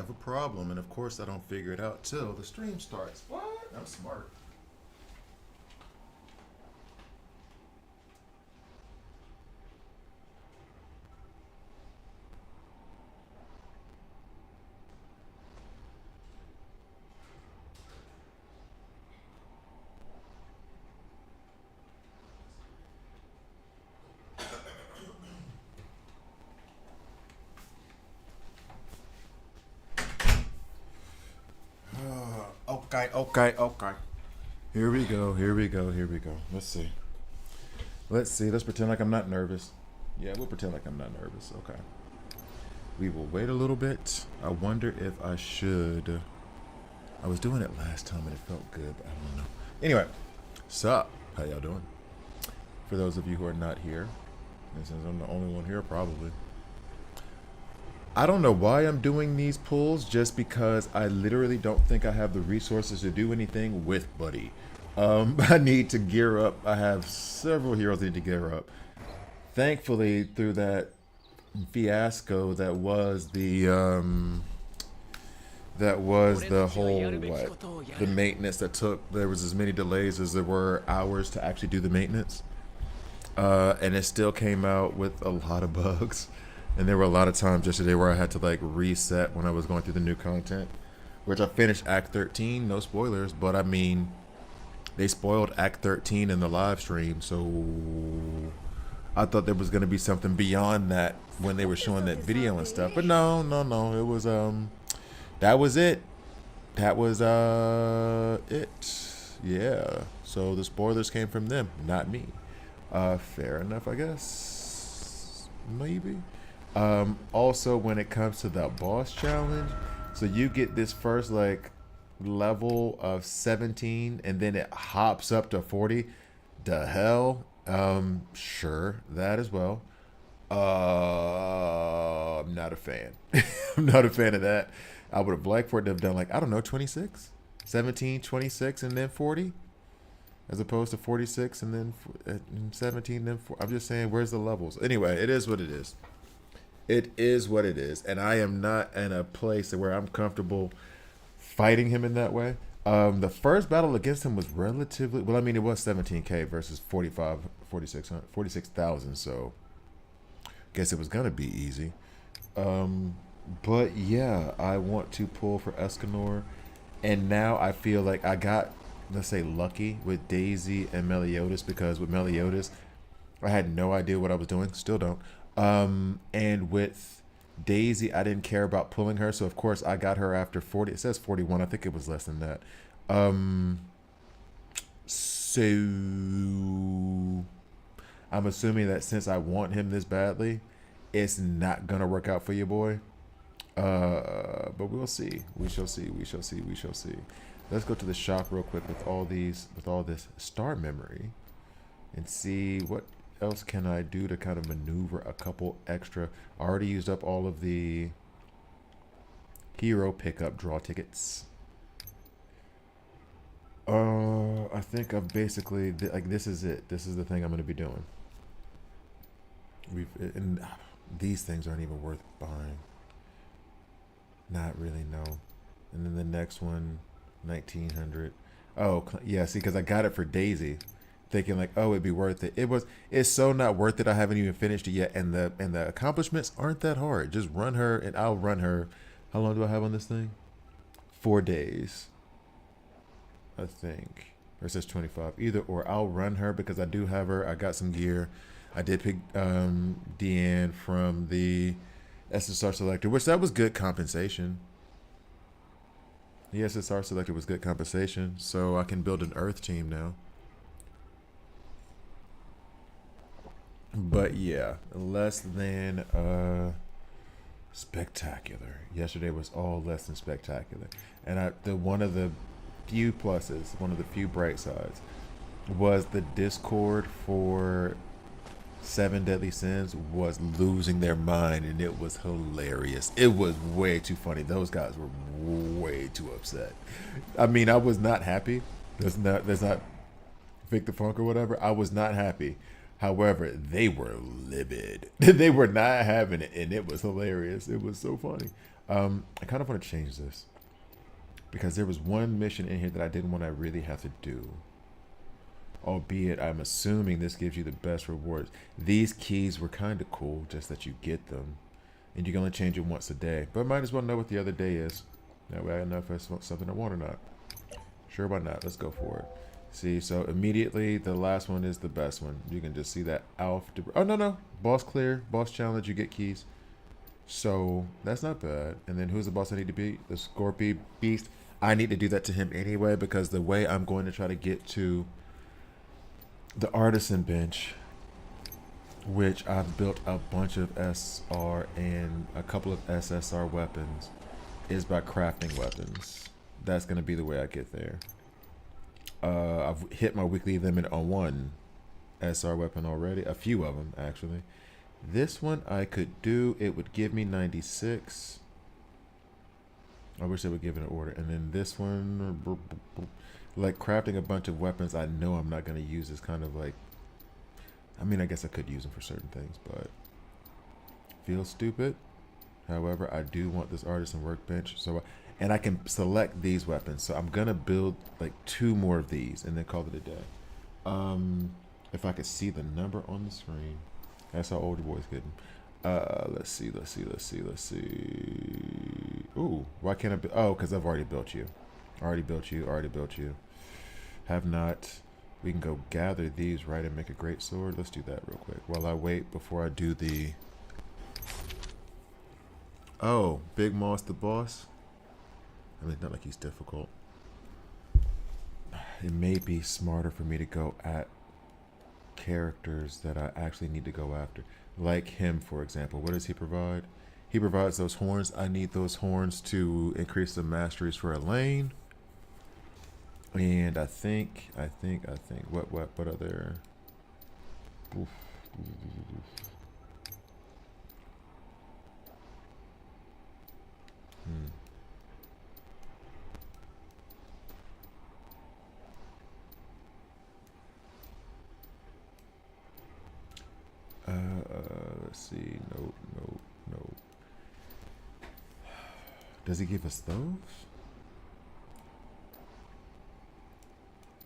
have a problem, and of course I don't figure it out till the stream starts. What? I'm smart. Okay. Here we go. Let's see. Let's pretend like I'm not nervous. Yeah, we'll pretend like I'm not nervous. Okay. We will wait a little bit. I wonder if I should. I was doing it last time and it felt good, but I don't know. Anyway, sup? How y'all doing? For those of you who are not here, and since I'm the only one here, probably. I don't know why I'm doing these pulls, just because I literally don't think I have the resources to do anything with Buddy. I need to gear up. I have several heroes I need to gear up. Thankfully, through that fiasco that was the whole the maintenance that took, there was as many delays as there were hours to actually do the maintenance, and it still came out with a lot of bugs. And there were a lot of times yesterday where I had to like reset when I was going through the new content, which I finished Act 13, no spoilers, but I mean, they spoiled Act 13 in the live stream, so I thought there was going to be something beyond that when they were showing that video and stuff. But no, it was, that was it. That was, it. Yeah. So the spoilers came from them, not me. Fair enough, I guess. Maybe. Also, when it comes to the boss challenge, so you get this first like level of 17 and then it hops up to 40. The hell? Sure, that as well. I'm not a fan. I'm not a fan of that. I would have liked for it to have done like, I don't know, 26, 17, 26, and then 40, as opposed to 46 and then 17, then 4. I'm just saying, where's the levels? Anyway, it is what it is. It is what it is, and I am not in a place where I'm comfortable fighting him in that way. The first battle against him was relatively, well, I mean, it was 17k versus 46,000, so I guess it was gonna be easy. But yeah, I want to pull for Escanor, and now I feel like I got, let's say, lucky with Daisy and Meliodas, because with Meliodas, I had no idea what I was doing, still don't. And with Daisy, I didn't care about pulling her, so of course I got her after 40. It says 41. I think it was less than that. So I'm assuming that since I want him this badly, it's not gonna work out for you, boy. But we'll see. We shall see. Let's go to the shop real quick with all this star memory, and see what else can I do to kind of maneuver a couple extra. I already used up all of the hero pickup draw tickets. I think I'm basically like, this is it. This is the thing I'm going to be doing. And these things aren't even worth buying. Not really, no. And then the next one, 1900. Oh yeah, see, because I got it for Daisy, thinking like, oh, it'd be worth it. It's so not worth it. I haven't even finished it yet, and the accomplishments aren't that hard. Just run her, and I'll run her. How long do I have on this thing? 4 days, I think. Or it says 25. Either or, I'll run her because I do have her. I got some gear. I did pick Deanne from the SSR selector, which that was good compensation. The SSR selector was good compensation, so I can build an Earth team now. But yeah, less than spectacular. Yesterday was all less than spectacular. And one of the few pluses, one of the few bright sides, was the Discord for 7 Deadly Sins was losing their mind, and it was hilarious. It was way too funny. Those guys were way too upset. I mean, I was not happy. There's not Vic the Funk or whatever. I was not happy. However, they were livid. They were not having it, and it was hilarious. It was so funny. I kind of want to change this because there was one mission in here that I didn't want to really have to do. Albeit, I'm assuming this gives you the best rewards. These keys were kind of cool, just that you get them. And you can only change it once a day. But might as well know what the other day is. That way I know if it's something I want or not. Sure, why not? Let's go for it. See, so immediately the last one is the best one. You can just see that Alf. Oh, no. Boss clear. Boss challenge. You get keys. So that's not bad. And then who's the boss I need to beat? The Scorpion Beast. I need to do that to him anyway because the way I'm going to try to get to the artisan bench, which I've built a bunch of SR and a couple of SSR weapons, is by crafting weapons. That's going to be the way I get there. I've hit my weekly limit on one SR weapon already. A few of them, actually. This one I could do. It would give me 96. I wish they would give it an order. And then this one, like crafting a bunch of weapons I know I'm not going to use is kind of like, I mean, I guess I could use them for certain things, but feels stupid. However, I do want this artisan workbench. So, and I can select these weapons. So I'm going to build like 2 more of these and then call it a day. If I could see the number on the screen. That's how old the boy's getting. Let's see. Ooh, why can't I? Oh, because I've already built you. Already built you. Have not. We can go gather these, right, and make a great sword. Let's do that real quick while I wait before I do the. Oh, Big Moss the boss. I mean, it's not like he's difficult. It may be smarter for me to go at characters that I actually need to go after. Like him, for example. What does he provide? He provides those horns. I need those horns to increase the masteries for a lane. And I think what other? Oof. Let's see. Nope. Does he give us those?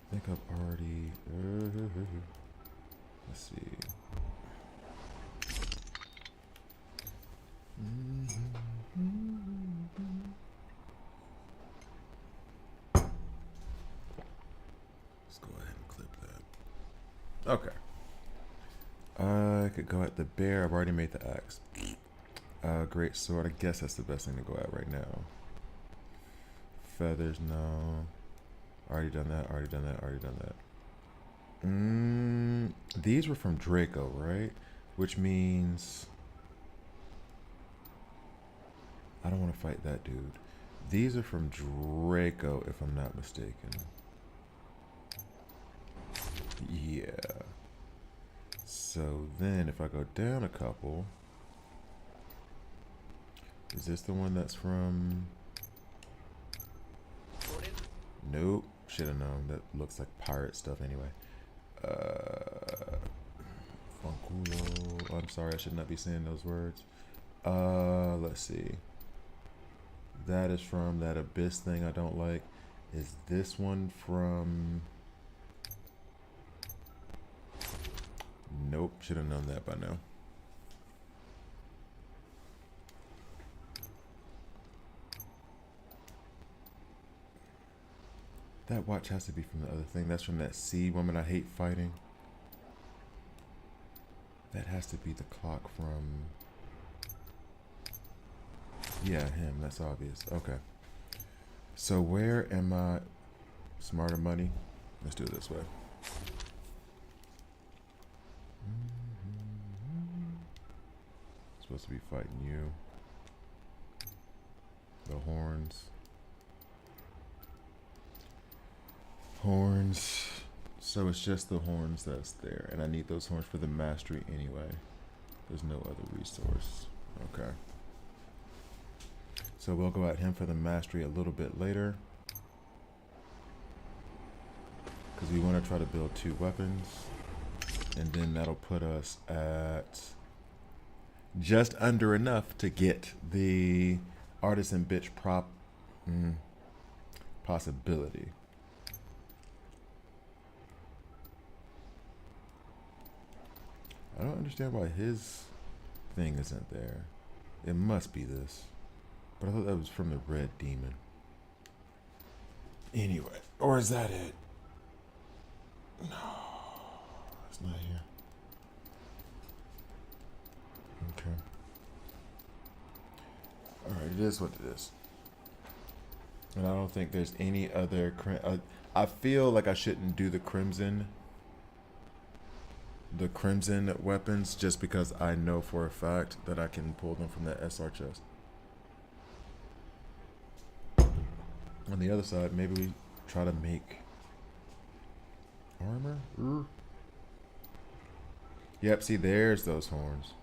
I think I've already. Let's see. Let's go ahead and clip that. Okay. I could go at the bear. I've already made the axe. Great sword. I guess that's the best thing to go at right now. Feathers, no. Already done that. These were from Draco, right? Which means I don't want to fight that dude. These are from Draco, if I'm not mistaken. Yeah. So then if I go down a couple, is this the one that's from? Nope. Should have known. That looks like pirate stuff anyway. Funkulo. I'm sorry, I should not be saying those words. Let's see. That is from that abyss thing I don't like. Is this one from? Nope. Should have known that by now. That watch has to be from the other thing. That's from that sea woman I hate fighting. That has to be the clock from. Yeah, him. That's obvious. Okay. So where am I? Smarter money. Let's do it this way. Supposed to be fighting you. The horns. Horns. So it's just the horns that's there. And I need those horns for the mastery anyway. There's no other resource. Okay. So we'll go at him for the mastery a little bit later. Because we want to try to build 2 weapons. And then that'll put us at just under enough to get the Artisan bitch prop. Possibility. I don't understand why his thing isn't there. It must be this. But I thought that was from the Red Demon. Anyway, or is that it? No, it's not here. Okay. Alright, it is what it is. And I don't think there's any other... I feel like I shouldn't do the Crimson weapons just because I know for a fact that I can pull them from that SR chest. On the other side, maybe we try to make armor? Yep, see, there's those horns.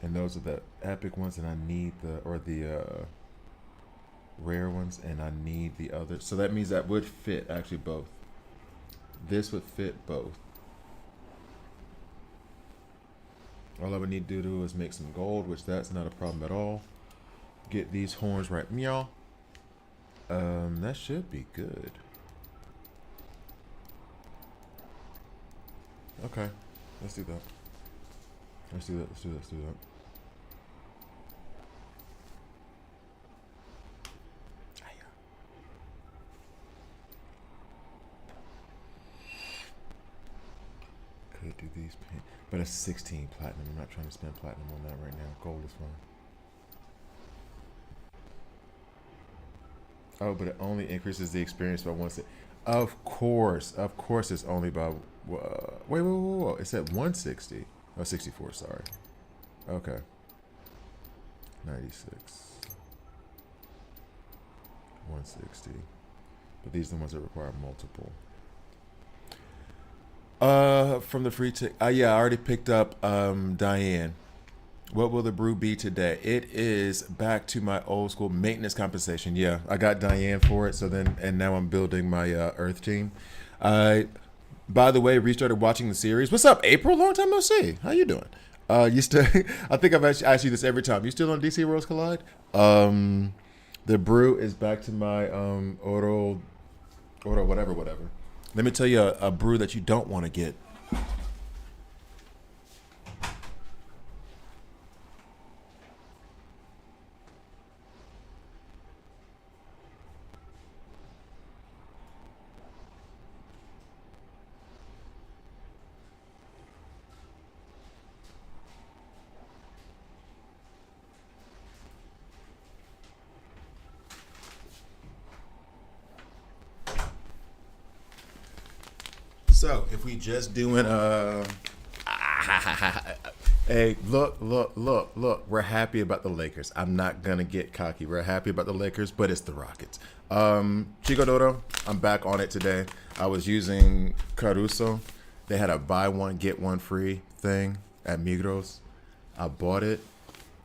And those are the epic ones, and I need the rare ones, and I need the others. So that means that would fit actually both. This would fit both. All I would need to do is make some gold, which that's not a problem at all. Get these horns right. Meow. That should be good. Okay. Let's do that. Let's do that. Could do these paint, but it's 16 platinum. I'm not trying to spend platinum on that right now. Gold is fine. Oh, but it only increases the experience by 1 cent. Of course, it's only by. Wait. It's at 160. Oh, 64. Sorry. Okay. 96. 160. But these are the ones that require multiple. From the free tick. Yeah, I already picked up Diane. What will the brew be today? It is back to my old school maintenance compensation. Yeah, I got Diane for it. And now I'm building my Earth team. By the way, restarted watching the series. What's up, April? Long time no see. How you doing? You still? I think I've asked you this every time. You still on DC Worlds Collide? The brew is back to my Oro, whatever. Let me tell you a brew that you don't want to get. So if we just doing hey, look, we're happy about the Lakers. I'm not gonna get cocky. We're happy about the Lakers, but it's the Rockets. Chico Dodo, I'm back on it today. I was using Caruso. They had a buy one get one free thing at Migros. I bought it.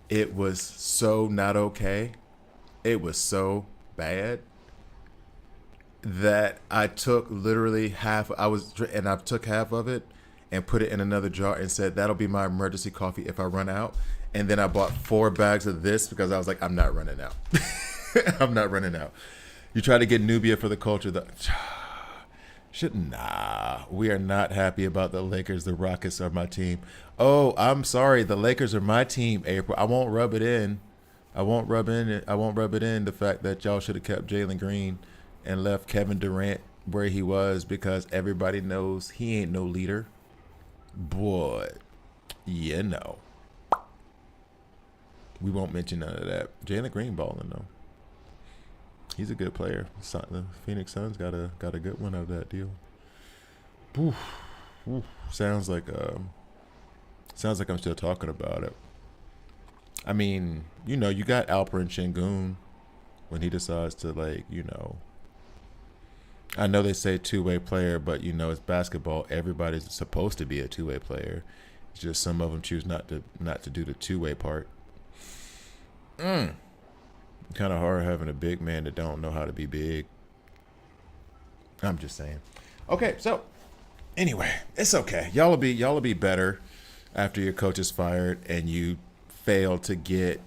It was so not okay. It was so bad that I took literally half. I took half of it and put it in another jar and said that'll be my emergency coffee if I run out. And then I bought 4 bags of this because I was like, I'm not running out. I'm not running out. You try to get Nubia for the culture. We are not happy about the Lakers. The Rockets are my team. Oh, I'm sorry. The Lakers are my team, April. I won't rub it in. I won't rub it in the fact that y'all should have kept Jalen Green and left Kevin Durant where he was because everybody knows he ain't no leader. Boy, you know. We won't mention none of that. Jalen Green balling though. He's a good player. The Phoenix Suns got a good one out of that deal. Oof. Sounds like I'm still talking about it. I mean, you got Alperen Şengün when he decides to I know they say two-way player, but it's basketball. Everybody's supposed to be a two-way player. It's just some of them choose not to do the two-way part. Kind of hard having a big man that don't know how to be big. I'm just saying. Okay, so anyway, it's okay. Y'all will be better after your coach is fired and you fail to get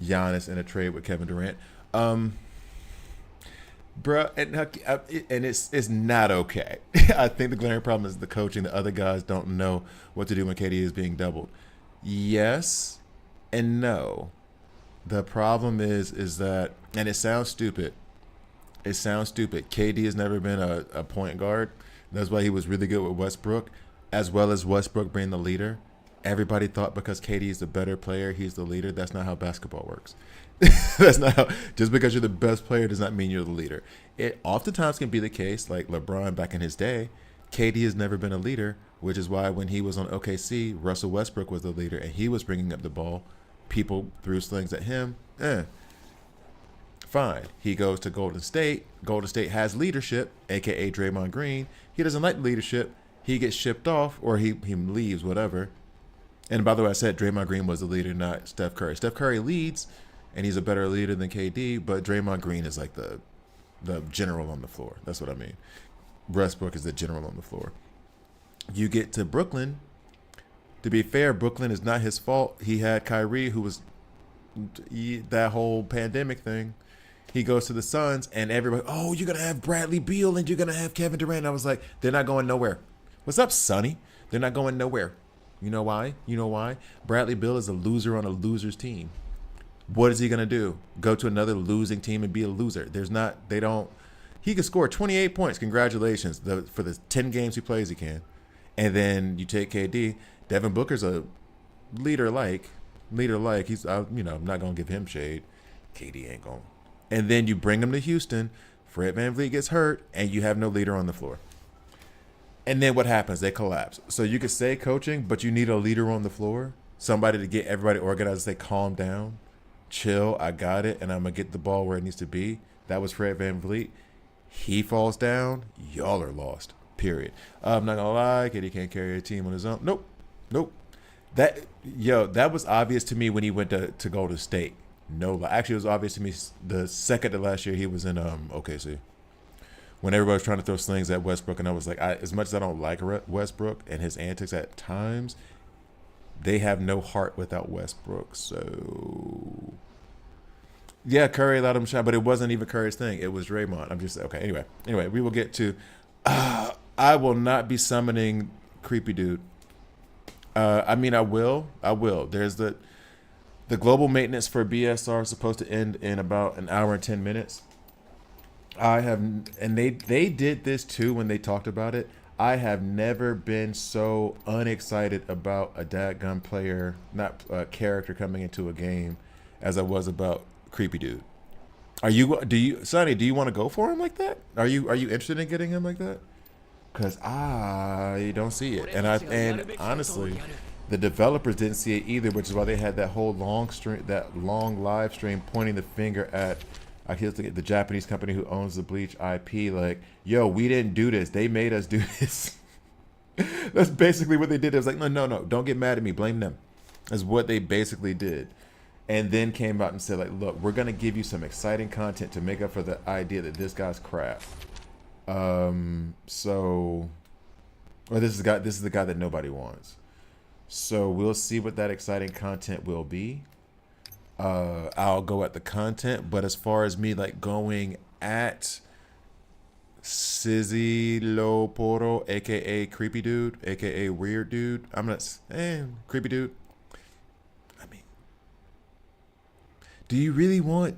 Giannis in a trade with Kevin Durant. Bruh, and it's not okay. I think the glaring problem is the coaching. The other guys don't know what to do when KD is being doubled. Yes and no. The problem is that, and it sounds stupid. It sounds stupid. KD has never been a point guard. That's why he was really good with Westbrook, as well as Westbrook being the leader. Everybody thought because KD is the better player, he's the leader. That's not how basketball works. That's not how, just because you're the best player does not mean you're the leader. It oftentimes can be the case, like LeBron back in his day. KD has never been a leader, which is why when he was on OKC, Russell Westbrook was the leader, and he was bringing up the ball. People threw slings at him. Fine. He goes to Golden State. Golden State has leadership, a.k.a. Draymond Green. He doesn't like leadership. He gets shipped off, or he leaves, whatever. And by the way, I said Draymond Green was the leader, not Steph Curry. Steph Curry leads, and he's a better leader than KD, but Draymond Green is like the general on the floor. That's what I mean. Westbrook is the general on the floor. You get to Brooklyn. To be fair, Brooklyn is not his fault. He had Kyrie, who was that whole pandemic thing. He goes to the Suns, and everybody, oh, you're going to have Bradley Beal, and you're going to have Kevin Durant. And I was like, they're not going nowhere. What's up, Sonny? They're not going nowhere. You know why? You know why? Bradley Beal is a loser on a loser's team. What is he going to do? Go to another losing team and be a loser? He could score 28 points. Congratulations. For the 10 games he plays, he can. And then you take KD. Devin Booker's a leader-like. He's, I'm not going to give him shade. KD ain't going. And then you bring him to Houston. Fred VanVleet gets hurt, and you have no leader on the floor. And then what happens? They collapse. So you could say coaching, but you need a leader on the floor. Somebody to get everybody organized and say, calm down, chill, I got it, and I'm going to get the ball where it needs to be. That was Fred VanVleet. He falls down, y'all are lost, period. I'm not going to lie, KD can't carry a team on his own. Nope. That was obvious to me when he went to Golden State. No lie. Actually, it was obvious to me the second to last year he was in OKC. When everybody was trying to throw slings at Westbrook, and I was like, as much as I don't like Westbrook and his antics at times, they have no heart without Westbrook. So, yeah, Curry allowed him to shine, but it wasn't even Curry's thing. It was Draymond. I'm just, okay, anyway, we will get to, I will not be summoning Creepy Dude. I will. There's the global maintenance for BSR is supposed to end in about an hour and 10 minutes. They did this too when they talked about it. I have never been so unexcited about a dadgum player, not a character coming into a game, as I was about Creepy Dude. Sonny, do you want to go for him like that? Are you interested in getting him like that? Because I don't see it. And honestly, the developers didn't see it either, which is why they had that whole long live stream pointing the finger at the Japanese company who owns the Bleach IP, like, yo, we didn't do this. They made us do this. That's basically what they did. It was like, no, don't get mad at me. Blame them. That's what they basically did. And then came out and said, like, look, we're going to give you some exciting content to make up for the idea that this guy's crap. This is the guy that nobody wants. So we'll see what that exciting content will be. I'll go at the content, but as far as me like going at Sizzy Loporo, aka Creepy Dude, aka Weird Dude, I'm not saying Creepy Dude. I mean, do you really want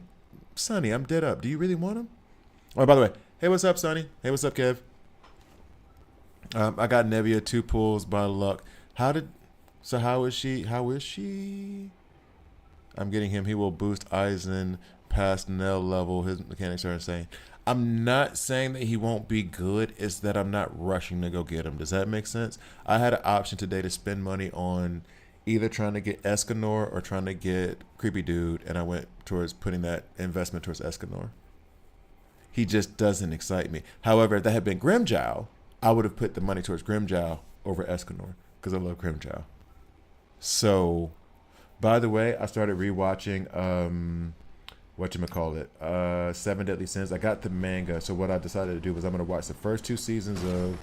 Sonny? I'm dead up. Do you really want him? Oh, by the way, hey, what's up, Sonny? Hey, what's up, Kev? I got Nevia 2 pulls by luck. How is she? I'm getting him. He will boost Eisen past Nell level. His mechanics are insane. I'm not saying that he won't be good. It's that I'm not rushing to go get him. Does that make sense? I had an option today to spend money on either trying to get Escanor or trying to get Creepy Dude, and I went towards putting that investment towards Escanor. He just doesn't excite me. However, if that had been Grimjow, I would have put the money towards Grimjow over Escanor because I love Grimjow. So, by the way, I started rewatching Seven Deadly Sins. I got the manga, so what I decided to do was I'm going to watch the first 2 seasons of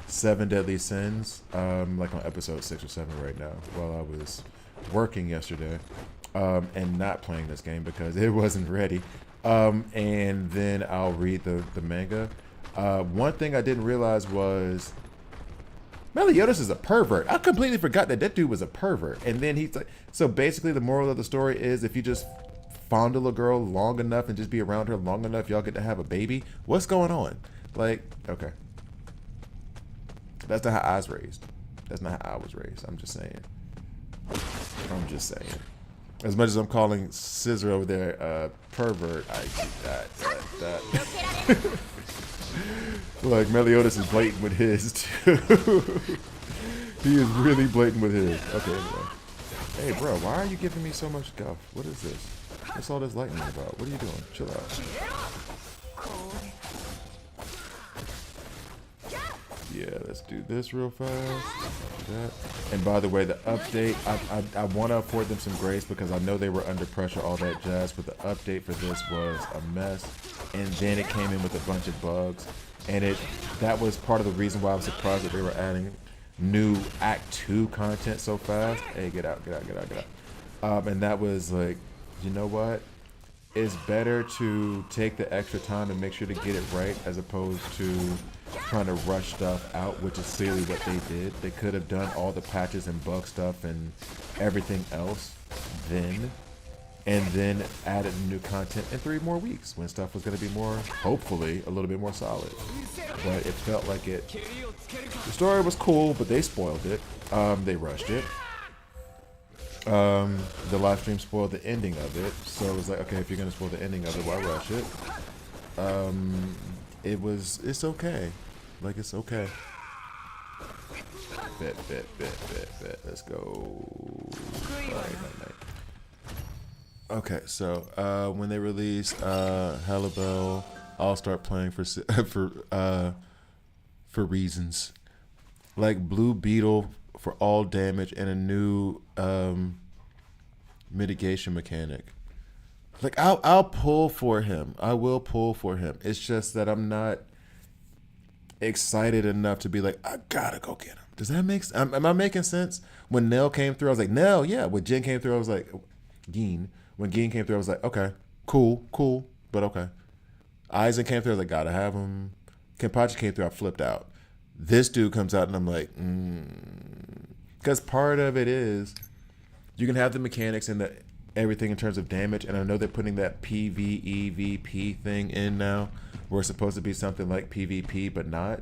Seven Deadly Sins, like on episode 6 or 7 right now, while I was working yesterday. and not playing this game because it wasn't ready. And then I'll read the manga. One thing I didn't realize was Meliodas is a pervert. I completely forgot that dude was a pervert. And then he's like, so basically the moral of the story is if you just fondle a girl long enough and just be around her long enough, y'all get to have a baby. What's going on? Like, okay. That's not how I was raised. That's not how I was raised. I'm just saying. I'm just saying. As much as I'm calling Scissor over there pervert, I that. Like Meliodas is blatant with his too. He is really blatant with his. Okay, anyway. Hey bro, why are you giving me so much guff? What is this? What's all this lightning about? What are you doing? Chill out. Yeah, let's do this real fast. That. And by the way, the update, I want to afford them some grace because I know they were under pressure, all that jazz, but the update for this was a mess. And then it came in with a bunch of bugs. And that was part of the reason why I was surprised that they were adding new Act 2 content so fast. Hey, get out. And that was like, you know what? It's better to take the extra time and make sure to get it right as opposed to trying to rush stuff out, which is clearly what they did. They could have done all the patches and bug stuff and everything else then, and then added new content in 3 more weeks when stuff was going to be more, hopefully, a little bit more solid. But it felt like the story was cool, but they spoiled it. They rushed it. The live stream spoiled the ending of it, so it was like, okay, if you're gonna spoil the ending of it, why rush it? It's okay. Like, it's okay. Bet. Let's go. Night. Okay, so when they release Hellabell, I'll start playing for reasons like Blue Beetle for all damage and a new mitigation mechanic. Like I'll pull for him. I will pull for him. It's just that I'm not excited enough to be like, I gotta go get him. Does that make sense? Am I making sense? When Nell came through, I was like, Nell, yeah. When Jin came through, I was like, Geen. When Geen came through, I was like, okay, cool, but okay. Aizen came through, I was like, gotta have him. Kenpachi came through, I flipped out. This dude comes out and I'm like, because part of it is you can have the mechanics and everything in terms of damage, and I know they're putting that PvEVP thing in now where it's supposed to be something like PvP but not,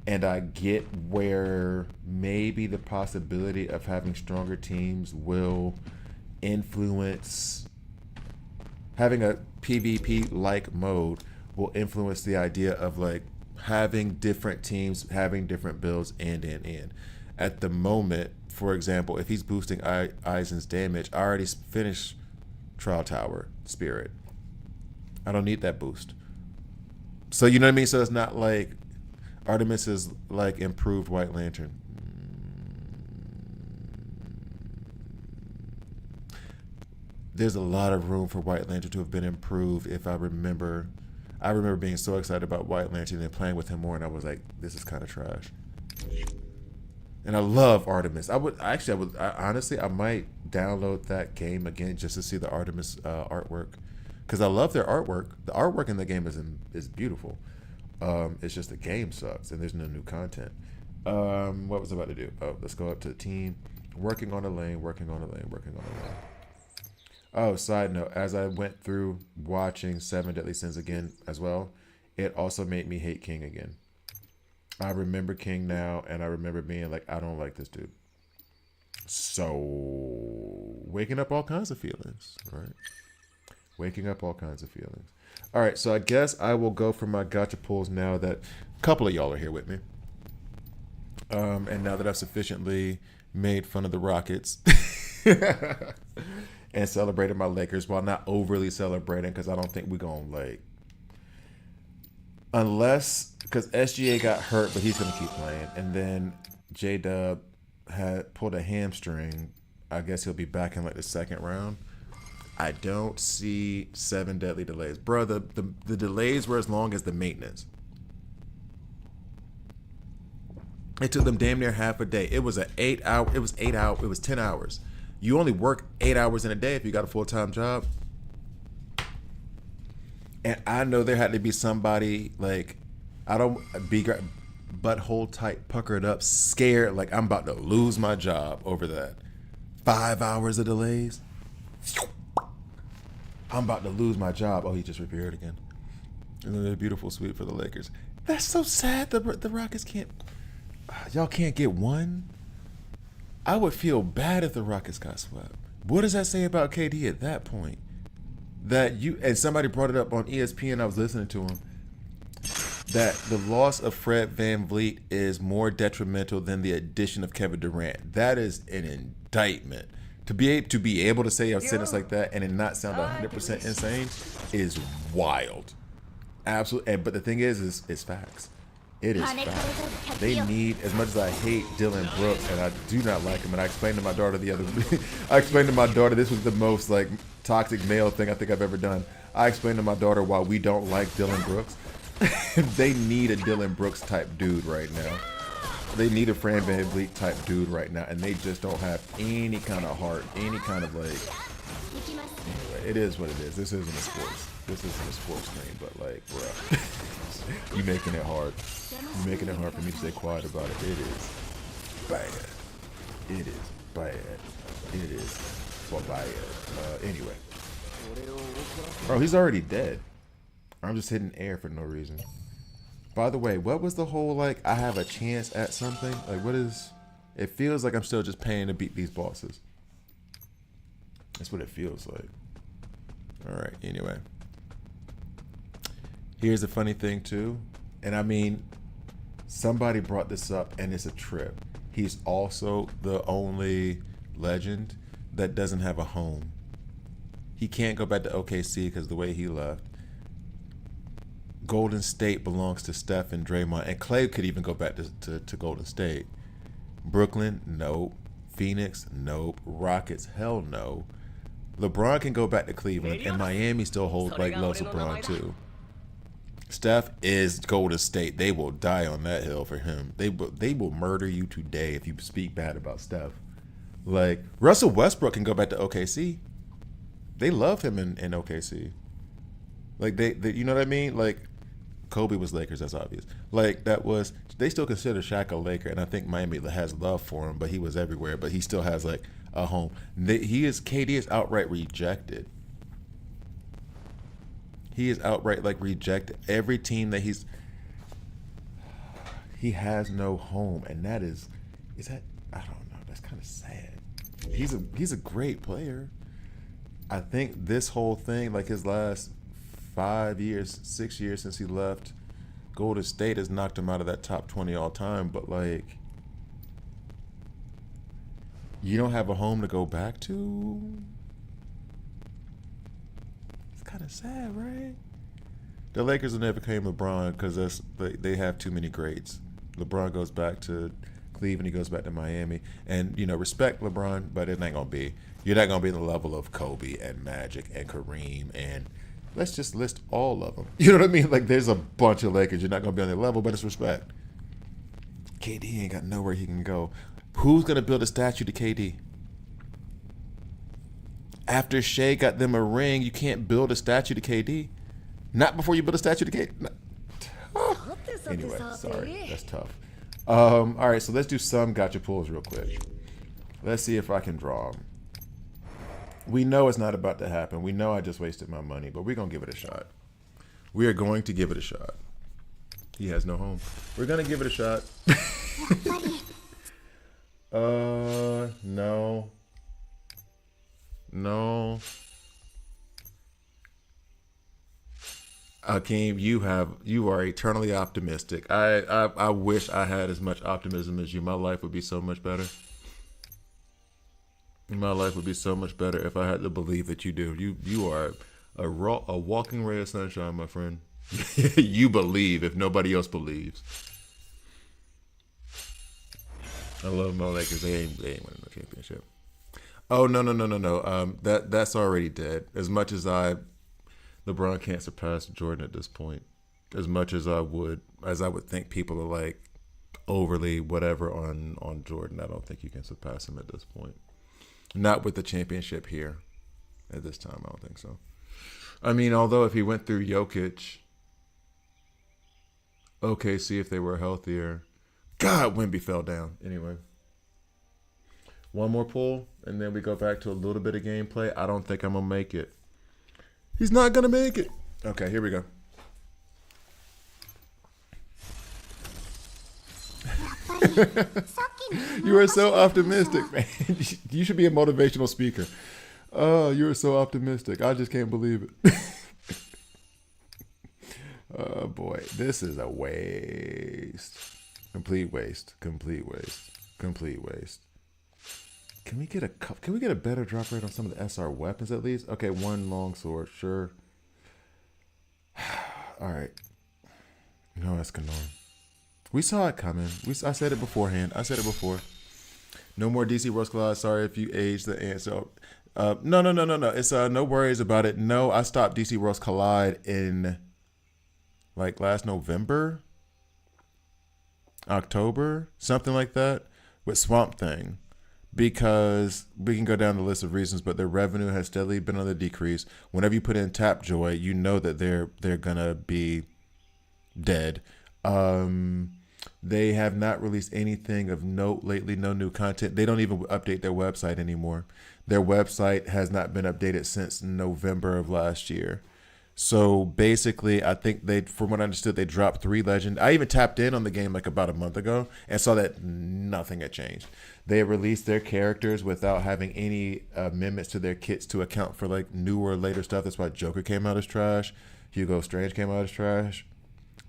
and I get where maybe the possibility of having stronger teams will influence, having a PvP like mode will influence the idea of like having different teams, having different builds, and. At the moment, for example, if he's boosting Aizen's damage, I already finished Trial Tower Spirit. I don't need that boost. So you know what I mean? So it's not like Artemis is like improved White Lantern. There's a lot of room for White Lantern to have been improved if I remember. I remember being so excited about White Lantern and playing with him more, and I was like, this is kind of trash. And I love Artemis. I honestly, I might download that game again just to see the Artemis artwork, because I love their artwork. The artwork in the game is beautiful. It's just the game sucks and there's no new content. What was I about to do? Oh, let's go up to the team. Working on a lane. Oh, side note, as I went through watching Seven Deadly Sins again as well, it also made me hate King again. I remember King now, and I remember being like, I don't like this dude. So, waking up all kinds of feelings, right? Waking up all kinds of feelings. All right, so I guess I will go for my gotcha pulls now that a couple of y'all are here with me. And now that I've sufficiently made fun of the Rockets and celebrated my Lakers while not overly celebrating, because I don't think we're going to like... Unless, because SGA got hurt, but he's going to keep playing. And then J-Dub had pulled a hamstring. I guess he'll be back in like the second round. I don't see 7 deadly delays. Bro, the delays were as long as the maintenance. It took them damn near half a day. It was 8 hours. It was 10 hours. You only work 8 hours in a day if you got a full-time job. And I know there had to be somebody like, I don't be butthole tight, puckered up, scared, like I'm about to lose my job over that. 5 hours of delays. I'm about to lose my job. Oh, he just repaired again. And then a beautiful sweep for the Lakers. That's so sad. The Rockets can't. Y'all can't get one. I would feel bad if the Rockets got swept. What does that say about KD at that point? That you and somebody brought it up on ESPN. I was listening to him. That the loss of Fred VanVleet is more detrimental than the addition of Kevin Durant. That is an indictment. To be able to say a sentence like that and it not sound 100% insane is wild. Absolutely. But the thing is facts. It is facts. They need, as much as I hate Dylan Brooks and I do not like him, and I explained to my daughter this was the most like toxic male thing I think I've ever done. I explained to my daughter why we don't like Dylan Brooks. They need a Dylan Brooks type dude right now. They need a Fran VanVleet type dude right now, and they just don't have any kind of heart, any kind of like. Anyway, it is what it is. This isn't a sports. This isn't a sports thing, but like, bro, you making it hard. You making it hard for me to stay quiet about it. It is bad. It is bad. It is bad. Anyway, bro, he's already dead. I'm just hitting air for no reason. By the way, what was the whole like I have a chance at something? Like what is it feels like I'm still just paying to beat these bosses. That's what it feels like. Alright, anyway. Here's a funny thing too. And I mean, somebody brought this up and it's a trip. He's also the only legend that doesn't have a home. He can't go back to OKC because the way he left. Golden State belongs to Steph and Draymond, and Clay could even go back to Golden State. Brooklyn, nope. Phoenix, nope. Rockets, hell no. LeBron can go back to Cleveland, and Miami still holds like loves LeBron too. Steph is Golden State. They will die on that hill for him. They will murder you today if you speak bad about Steph. Like Russell Westbrook can go back to OKC. They love him in OKC. Like they you know what I mean? Like Kobe was Lakers, that's obvious. Like they still consider Shaq a Laker, and I think Miami has love for him, but he was everywhere, but he still has like a home. KD is outright rejected. He is outright like rejected. Every team that he has no home, and that is that I don't know. That's kind of sad. He's a great player. I think this whole thing, like his last 5 years, 6 years since he left Golden State, has knocked him out of that top 20 all time. But like, you don't have a home to go back to. It's kind of sad, right? The Lakers will never claim LeBron because they have too many greats. LeBron goes back to Cleveland, he goes back to Miami, and respect LeBron, but it ain't gonna be. You're not gonna be the level of Kobe and Magic and Kareem and let's just list all of them. You know what I mean? Like there's a bunch of Lakers. You're not gonna be on their level, but it's respect. KD ain't got nowhere he can go. Who's gonna build a statue to KD? After Shea got them a ring, you can't build a statue to KD. Not before you build a statue to KD. No. Oh. Anyway, sorry, that's tough. All right, so let's do some gotcha pulls real quick. Let's see if I can draw them. We know it's not about to happen. We know I just wasted my money, but we're going to give it a shot. We are going to give it a shot. He has no home. We're going to give it a shot. No. No. Akeem, you are eternally optimistic. I wish I had as much optimism as you. My life would be so much better. My life would be so much better if I had the belief that you do. You are a walking ray of sunshine, my friend. You believe if nobody else believes. I love my Lakers. They ain't winning no championship. Oh no. That's already dead. As much as LeBron can't surpass Jordan at this point. As much as I would think people are like overly whatever on Jordan, I don't think you can surpass him at this point. Not with the championship here at this time. I don't think so. I mean, although if he went through Jokic, okay, see if they were healthier. God, Wemby fell down. Anyway, one more pull, and then we go back to a little bit of gameplay. I don't think I'm going to make it. He's not going to make it. Okay, here we go. You are so optimistic, man. You should be a motivational speaker. Oh, you are so optimistic. I just can't believe it. Oh, boy. This is a waste. Complete waste. Complete waste. Complete waste. Can we get a better drop rate on some of the SR weapons at least? Okay, one long sword, sure. All right. No Escanor. We saw it coming. I said it beforehand. I said it before. No more DC Rose Collide. Sorry if you aged the answer. No. It's no worries about it. No, I stopped DC Rose Collide in like last November, October, something like that, with Swamp Thing. Because we can go down the list of reasons, but their revenue has steadily been on the decrease. Whenever you put in Tapjoy, you know that they're gonna be dead. They have not released anything of note lately. No new content. They don't even update their website anymore. Their website has not been updated since November of last year. So basically, I think from what I understood, they dropped 3 legend. I even tapped in on the game like about a month ago and saw that nothing had changed. They released their characters without having any amendments to their kits to account for like newer, later stuff. That's why Joker came out as trash. Hugo Strange came out as trash.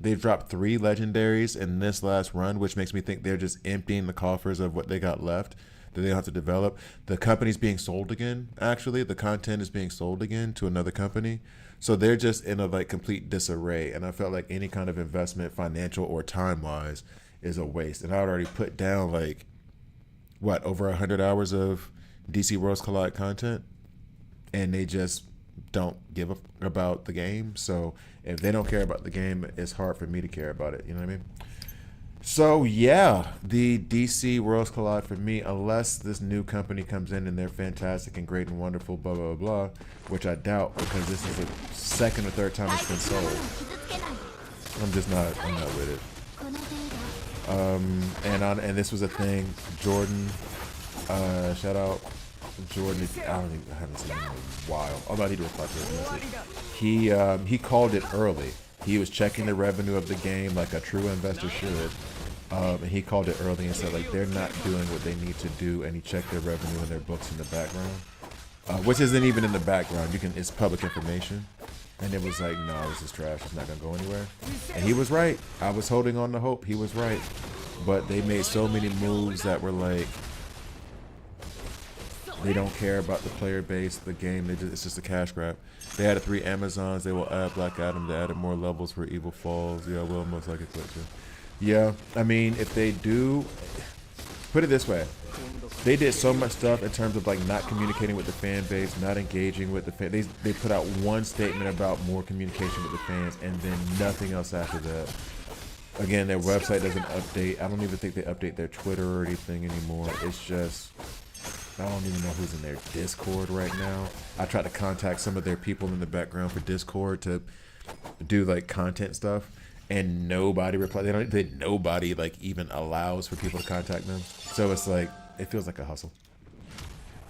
They've dropped 3 legendaries in this last run, which makes me think they're just emptying the coffers of what they got left that they don't have to develop. The company's being sold again, actually. The content is being sold again to another company. So they're just in a like complete disarray. And I felt like any kind of investment, financial or time-wise, is a waste. And I already put down like, over 100 hours of DC Rose Collide content. And they just don't give a about the game. So if they don't care about the game, it's hard for me to care about it. You know what I mean? So yeah, the DC Worlds Collide for me, unless this new company comes in and they're fantastic and great and wonderful, blah, blah, blah, which I doubt because this is the second or third time it's been sold. I'm not with it. And this was a thing, Jordan, shout out Jordan. I haven't seen him in a while. Although he replied to his message. He called it early. He was checking the revenue of the game like a true investor should. And he called it early and said like they're not doing what they need to do, and he checked their revenue and their books in the background, which isn't even in the background. It's public information, and it was like, no, this is trash. It's not gonna go anywhere. And he was right. I was holding on to hope. He was right, but they made so many moves that were like they don't care about the player base, the game. It's just a cash grab. They added 3 Amazons. They will add Black Adam. They added more levels for Evil Falls. Yeah, well, most likely quit too. Yeah, I mean, if they do, put it this way, they did so much stuff in terms of like not communicating with the fan base, not engaging with the fan. They put out one statement about more communication with the fans, and then nothing else after that. Again, their website doesn't update. I don't even think they update their Twitter or anything anymore. It's just, I don't even know who's in their Discord right now. I tried to contact some of their people in the background for Discord to do like content stuff, and nobody replied. Nobody like even allows for people to contact them. So it's like, it feels like a hustle.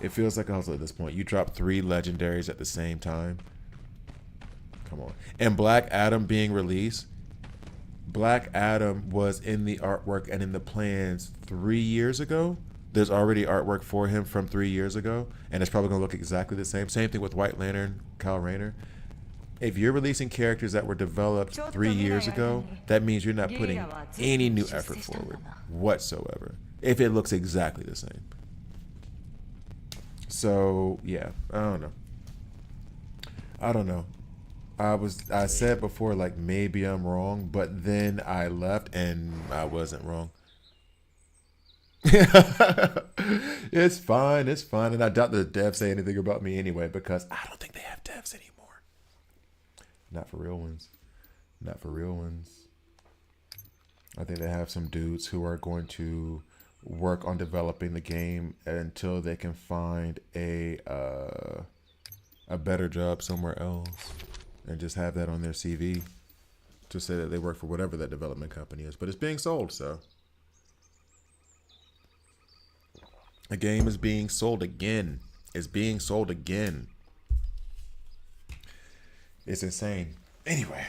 It feels like a hustle at this point. You drop 3 legendaries at the same time. Come on. And Black Adam being released. Black Adam was in the artwork and in the plans 3 years ago. There's already artwork for him from 3 years ago, and it's probably going to look exactly the same. Same thing with White Lantern, Kyle Rayner. If you're releasing characters that were developed 3 years ago, that means you're not putting any new effort forward whatsoever, if it looks exactly the same. So, yeah, I don't know. I said before, like, maybe I'm wrong, but then I left and I wasn't wrong. It's fine, and I doubt the devs say anything about me anyway, because I don't think they have devs anymore. Not for real ones. I think they have some dudes who are going to work on developing the game until they can find a better job somewhere else and just have that on their CV to say that they work for whatever that development company is. But it's being sold, so the game is being sold again. It's being sold again. It's insane. Anyway.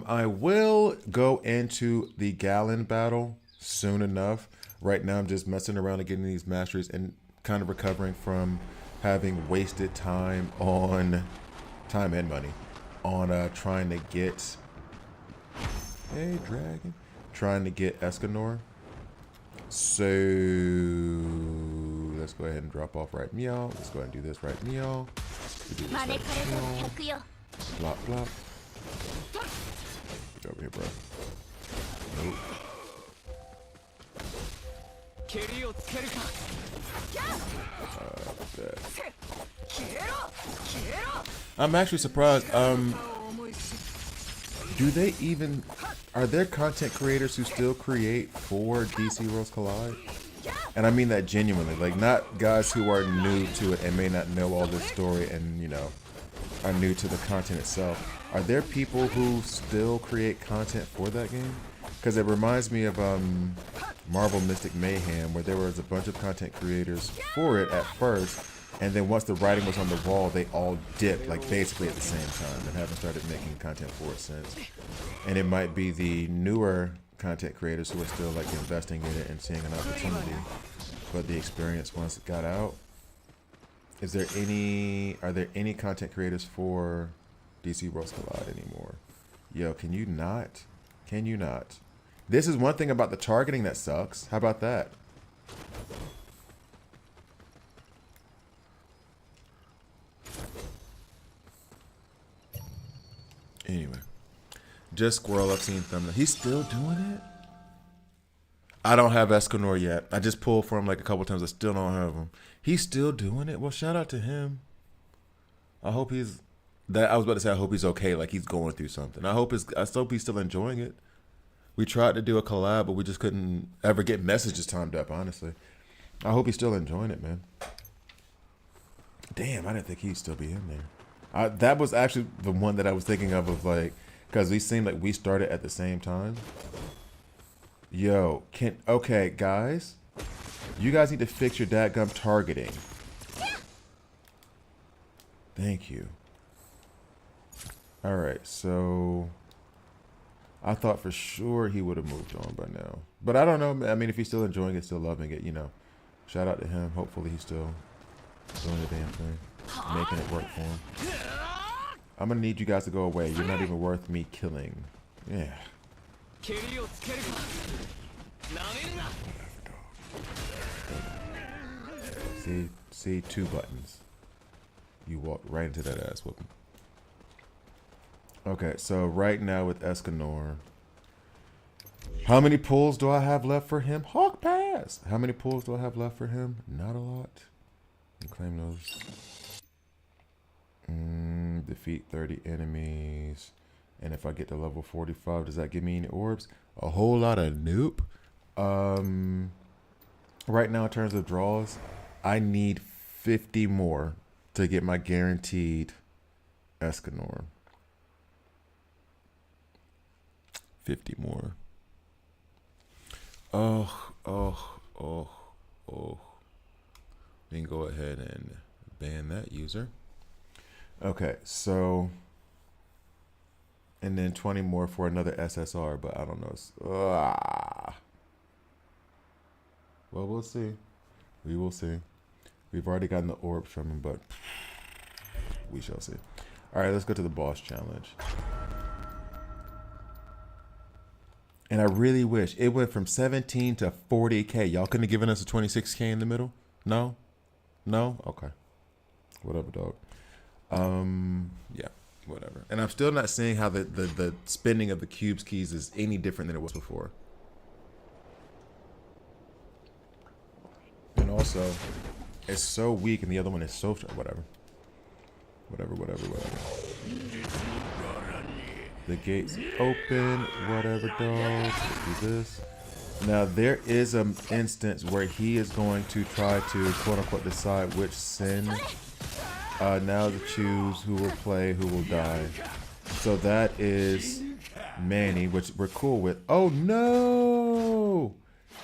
I will go into the Gallon battle soon enough. Right now, I'm just messing around and getting these masteries and kind of recovering from having wasted time and money on trying to get Escanor. So let's go ahead and drop off right meow. Let's go ahead and do this right meow. Blop blop. Get over here, bro. Nope. I'm actually surprised. Do they even... Are there content creators who still create for DC Worlds Collide? And I mean that genuinely. Like, not guys who are new to it and may not know all this story and, you know, are new to the content itself. Are there people who still create content for that game? Because it reminds me of Marvel Mystic Mayhem, where there was a bunch of content creators for it at first, and then once the writing was on the wall, they all dipped, like basically at the same time, and haven't started making content for it since. And it might be the newer content creators who are still like investing in it and seeing an opportunity, but the experience once it got out. Are there any content creators for DC Worlds Collide anymore? Yo, can you not? Can you not? This is one thing about the targeting that sucks. How about that? Anyway, just Squirrel. I've seen thumbnail. He's still doing it? I don't have Escanor yet. I just pulled for him like a couple times. I still don't have him. He's still doing it? Well, shout out to him. I hope he's... I was about to say I hope he's okay, like he's going through something. I hope he's still enjoying it. We tried to do a collab, but we just couldn't ever get messages timed up, honestly. I hope he's still enjoying it, man. Damn, I didn't think he'd still be in there. That was actually the one that I was thinking of like, because we seemed like we started at the same time. Yo, okay, guys. You guys need to fix your dadgum targeting. Thank you. Alright, so... I thought for sure he would have moved on by now. But I don't know. I mean, if he's still enjoying it, still loving it, you know. Shout out to him. Hopefully he's still doing the damn thing. Making it work for him. I'm going to need you guys to go away. You're not even worth me killing. Yeah. See, 2 buttons. You walked right into that ass whooping. Okay, so right now with Escanor, how many pulls do I have left for him? Hawk Pass! How many pulls do I have left for him? Not a lot. And claim those. Defeat 30 enemies. And if I get to level 45, does that give me any orbs? A whole lot of nope. Right now in terms of draws, I need 50 more to get my guaranteed Escanor. 50 more. Oh. We can go ahead and ban that user. Okay, so... And then 20 more for another SSR, but I don't know. Well, we'll see. We will see. We've already gotten the orbs from him, but we shall see. All right, let's go to the boss challenge. And I really wish it went from 17 to 40K. Y'all couldn't have given us a 26K in the middle? No? No? Okay. Whatever, dog. Yeah, whatever. And I'm still not seeing how the spending of the cubes keys is any different than it was before. And also, it's so weak and the other one is so strong. Whatever. The gate's open. Whatever, dog. Let's do this. Now there is an instance where he is going to try to quote unquote decide which sin. Now to choose who will play, who will die. So that is Manny, which we're cool with. Oh no!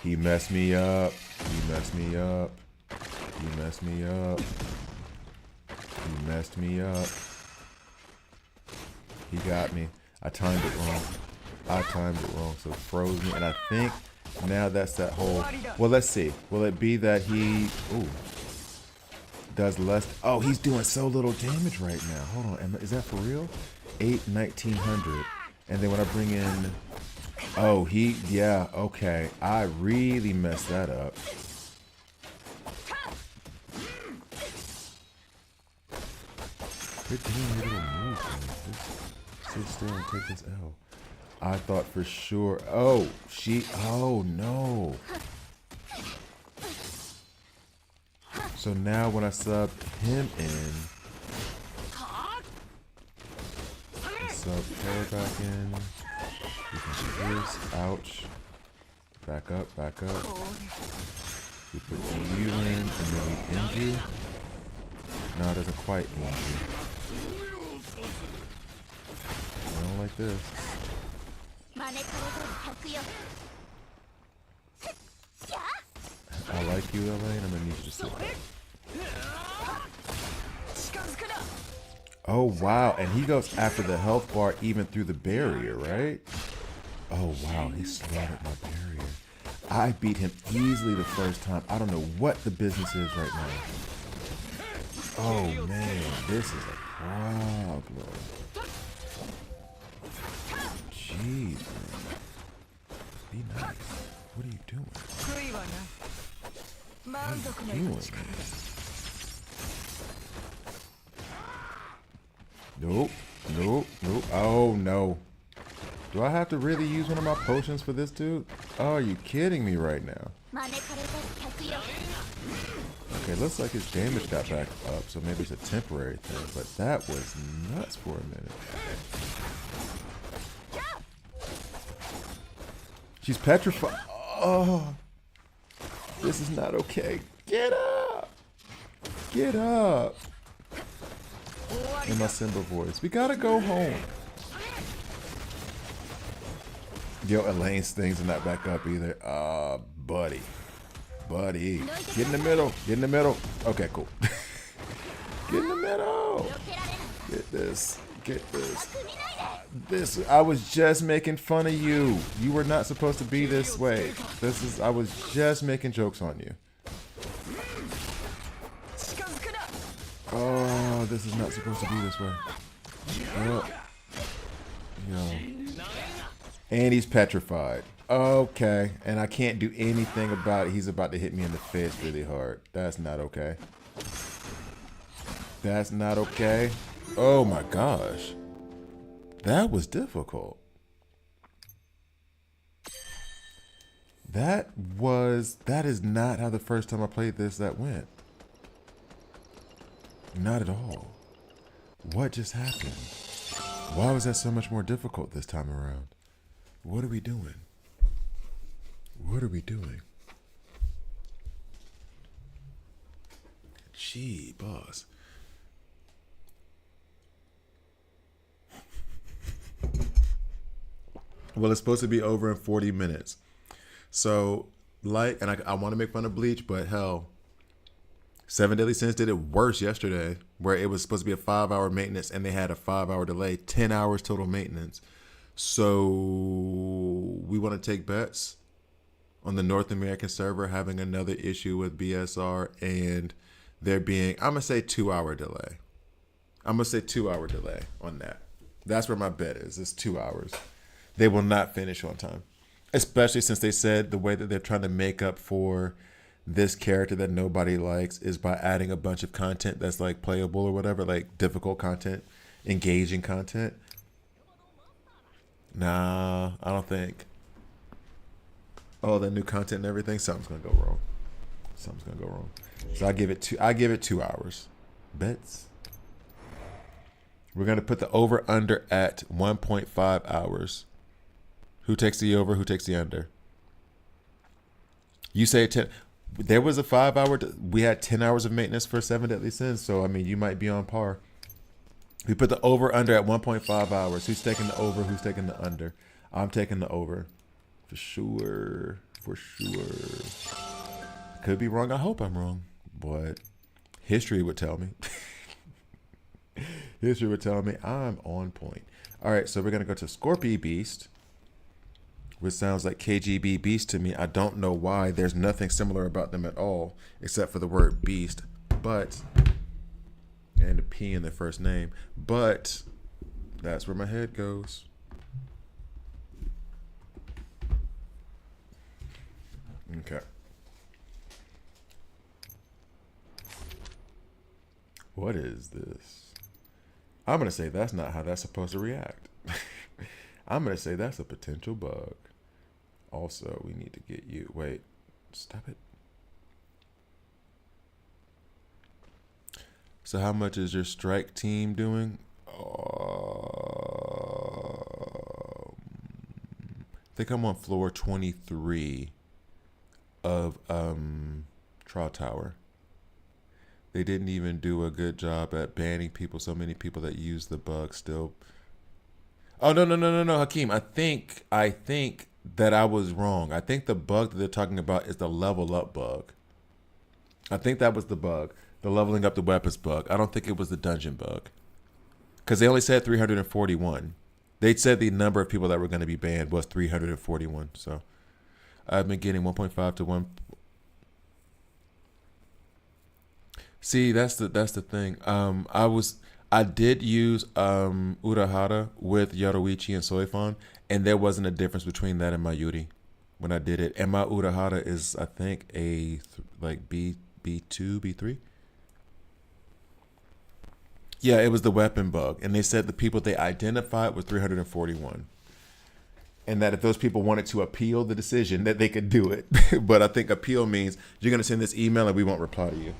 He messed me up. He messed me up. He messed me up. He messed me up. He got me. I timed it wrong. I timed it wrong, so it froze me. And I think now that's that whole... Well, let's see. Will it be that he... Ooh. Does less... Oh, he's doing so little damage right now. Hold on. Is that for real? 1900. And then when I bring in... Oh, he... Yeah, okay. I really messed that up. Quit doing your little moves, man. Just sit still and take this L. I thought for sure... Oh, she... Oh, no. So now when I sub him in... Sub her back in. We can do this. Ouch. Back up, back up. We put you in, and then we end you. No, it doesn't quite end you. I don't like this. I like you, Elaine. I'm gonna need you to sit back. Oh, wow. And he goes after the health bar even through the barrier, right? Oh, wow. He slaughtered my barrier. I beat him easily the first time. I don't know what the business is right now. Oh, man. This is a problem. Jeez, man. Be nice. What are you doing? What are you doing, man? Nope. Nope. Nope. Oh, no. Do I have to really use one of my potions for this dude? Oh, are you kidding me right now? Okay, looks like his damage got back up, so maybe it's a temporary thing, but that was nuts for a minute. She's petrified. Oh, this is not okay. Get up. Get up. In my Simba voice. We gotta go home. Yo, Elaine's things are not back up either. Buddy. Buddy. Get in the middle. Get in the middle. Okay, cool. Get in the middle. Get this. Get this. This. I was just making fun of you. You were not supposed to be this way. I was just making jokes on you. Oh, this is not supposed to be this way. Yo. And he's petrified. Okay. And I can't do anything about it. He's about to hit me in the face really hard. That's not okay. That's not okay. Oh my gosh. That was difficult. That is not how the first time I played this that went. Not at all. What just happened? Why was that so much more difficult this time around? What are we doing? What are we doing? Gee, boss. Well, it's supposed to be over in 40 minutes. So, and I want to make fun of Bleach, but hell, Seven Deadly Sins did it worse yesterday, where it was supposed to be a 5-hour maintenance and they had a 5-hour delay, 10 hours total maintenance. So we want to take bets on the North American server having another issue with BSR and there being, I'm going to say 2-hour delay. I'm going to say 2-hour delay on that. That's where my bet is. It's 2 hours. They will not finish on time, especially since they said the way that they're trying to make up for this character that nobody likes is by adding a bunch of content that's like playable or whatever, like difficult content, engaging content. Nah, I don't think. Oh, the new content and everything, something's gonna go wrong. Something's gonna go wrong. So I give it 2 hours. Bets. We're gonna put the over under at 1.5 hours. Who takes the over? Who takes the under? You say 10. There was a 5 hour. We had 10 hours of maintenance for 7 deadly sins. So I mean, you might be on par. We put the over under at 1.5 hours. Who's taking the over? Who's taking the under? I'm taking the over. For sure. For sure. Could be wrong. I hope I'm wrong. But history would tell me. History would tell me I'm on point. All right, so we're going to go to Scorpio Beast, which sounds like KGB Beast to me. I don't know why. There's nothing similar about them at all, except for the word beast. But, and a P in their first name. But, that's where my head goes. Okay. What is this? I'm going to say that's not how that's supposed to react. I'm going to say that's a potential bug. Also, we need to get you. Wait, stop it. So how much is your strike team doing? I think I'm on floor 23 of Trial Tower. They didn't even do a good job at banning people. So many people that use the bug still. Oh, no, Hakeem. I think that I was wrong. I think the bug that they're talking about is the level up bug. I think that was the bug. The leveling up the weapons bug. I don't think it was the dungeon bug. Because they only said 341. They said the number of people that were going to be banned was 341. So I've been getting 1.5 to 1. See, that's the thing. I did use Urahara with Yaruichi and Soifon, and there wasn't a difference between that and my Yuri when I did it. And my Urahara is, I think, like B2, B3. Yeah, it was the weapon bug, and they said the people they identified was 341, and that if those people wanted to appeal the decision, that they could do it. But I think appeal means you're gonna send this email and we won't reply to you.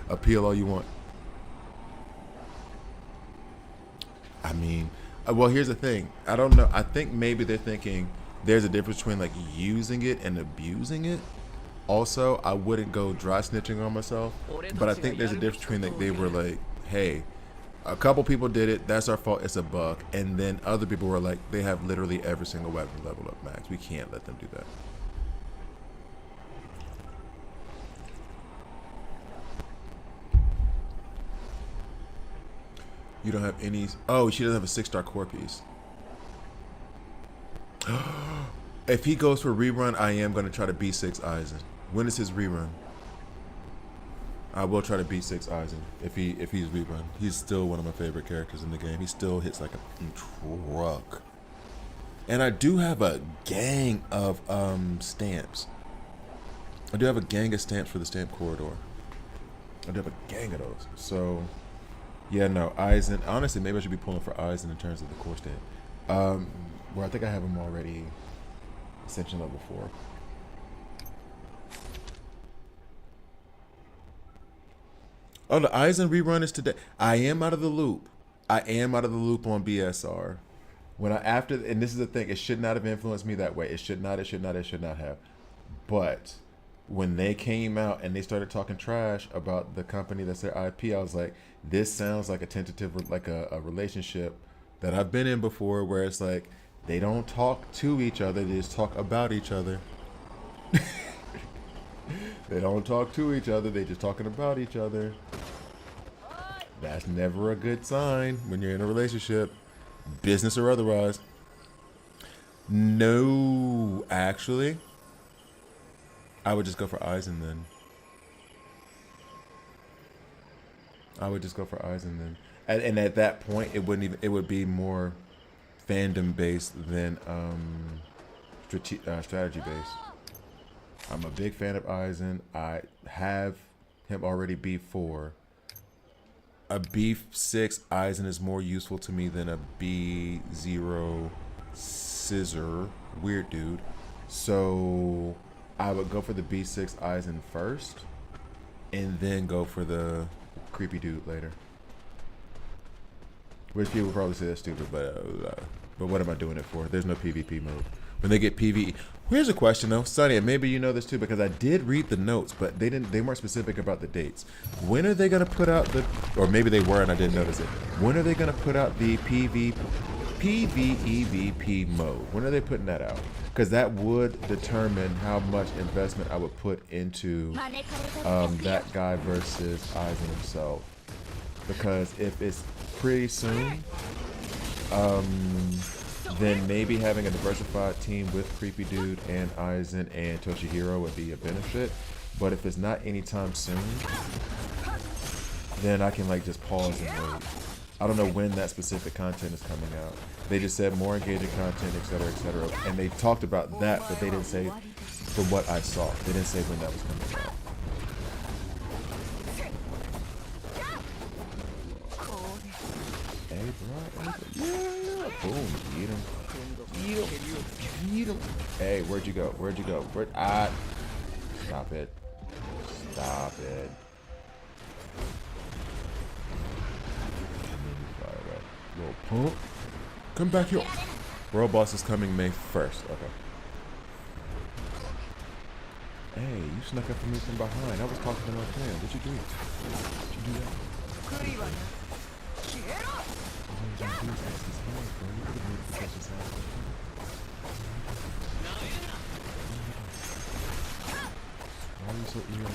Appeal all you want. I mean, well, here's the thing. I don't know. I think maybe they're thinking there's a difference between like using it and abusing it. Also, I wouldn't go dry snitching on myself, but I think there's a difference between like they were like, hey, a couple people did it. That's our fault. It's a bug. And then other people were like, they have literally every single weapon level up max. We can't let them do that. You don't have any. Oh, she doesn't have a 6-star core piece. If he goes for rerun, I am going to try to B6 Eisen. When is his rerun? I will try to B6 Eisen if he's rerun. He's still one of my favorite characters in the game. He still hits like a truck. And I do have a gang of stamps. I do have a gang of stamps for the stamp corridor. I do have a gang of those. So. Yeah, no, Eisen. Honestly, maybe I should be pulling for Eisen in terms of the core stamp. Where I think I have him already Ascension level 4. Oh, the Eisen rerun is today. I am out of the loop. I am out of the loop on BSR. And this is the thing, it should not have influenced me that way. It should not have. But when they came out and they started talking trash about the company that's their IP, I was like, this sounds like a tentative, like a relationship that I've been in before, where it's like they don't talk to each other, they just talk about each other. They don't talk to each other, they just talking about each other. That's never a good sign when you're in a relationship, business or otherwise. No, actually, I would just go for Eisen then. And at that point, it would be more fandom based than strategy based. I'm a big fan of Eisen. I have him already B4. A B6 Eisen is more useful to me than a B0 Scissor. Weird dude. So I would go for the B6 Eisen first, and then go for the creepy dude later. Which people probably say that's stupid, but But what am I doing it for? There's no PvP mode. When they get PvE, here's a question though, Sonny, and maybe you know this too because I did read the notes, but they weren't specific about the dates. When are they gonna put out the, or maybe they were and I didn't notice it. When are they gonna put out the PvEVP mode? When are they putting that out? Because that would determine how much investment I would put into that guy versus Aizen himself. Because if it's pretty soon, then maybe having a diversified team with Creepy Dude and Aizen and Toshihiro would be a benefit. But if it's not anytime soon, then I can like just pause and wait. I don't know when that specific content is coming out. They just said more engaging content, etc., etc. And they talked about that, but they didn't say from what I saw. They didn't say when that was coming out. Hey, bro. Yeah. Boom. Eat him. Eat him. Eat him. Hey, where'd you go? Where'd you go? Stop it. Stop it. Little punk. Come back here. World Boss is coming May 1st. Okay. Hey, you snuck up on me from behind. I was talking to my friend. What'd you do? What'd you do that? Why are you so eager to die?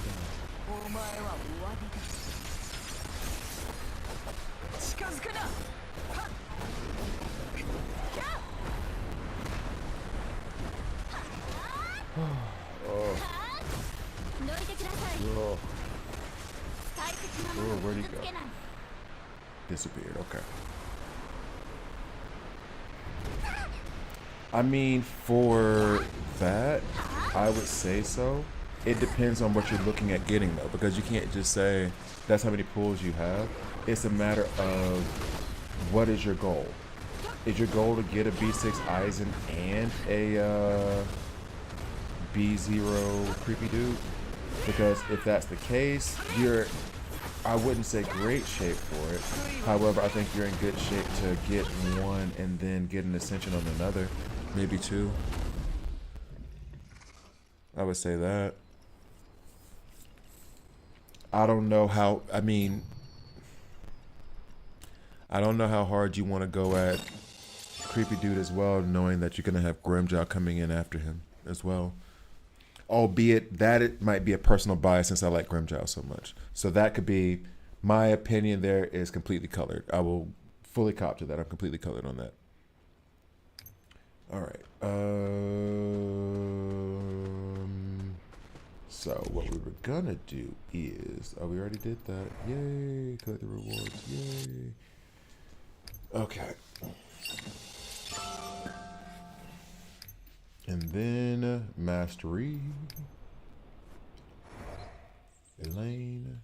Oh, where'd he go? Disappeared, okay. I mean, for that, I would say so. It depends on what you're looking at getting, though, because you can't just say that's how many pulls you have. It's a matter of what is your goal. Is your goal to get a B6 Aizen and a B0 Creepy Dude? Because if that's the case, you're, I wouldn't say great shape for it. However, I think you're in good shape to get one and then get an ascension on another. Maybe two. I would say that. I don't know how, I mean, I don't know how hard you want to go at Creepy Dude as well, knowing that you're going to have Grimjaw coming in after him as well. Albeit that it might be a personal bias since I like Grimjaw so much. So that could be, my opinion there is completely colored. I will fully cop to that. I'm completely colored on that. All right. So what we were gonna do is, oh, we already did that. Yay! Collect the rewards. Yay! Okay. And then mastery. Elaine.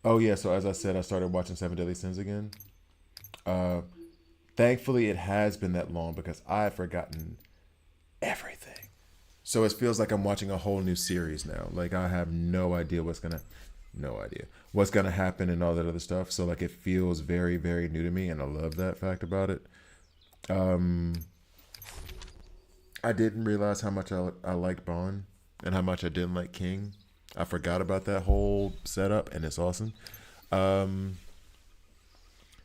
Oh yeah. So as I said, I started watching Seven Deadly Sins again. Thankfully, it has been that long because I had forgotten everything. So it feels like I'm watching a whole new series now. Like I have no idea what's gonna happen and all that other stuff. So like it feels very, very new to me, and I love that fact about it. I didn't realize how much I liked Bond and how much I didn't like King. I forgot about that whole setup, and it's awesome.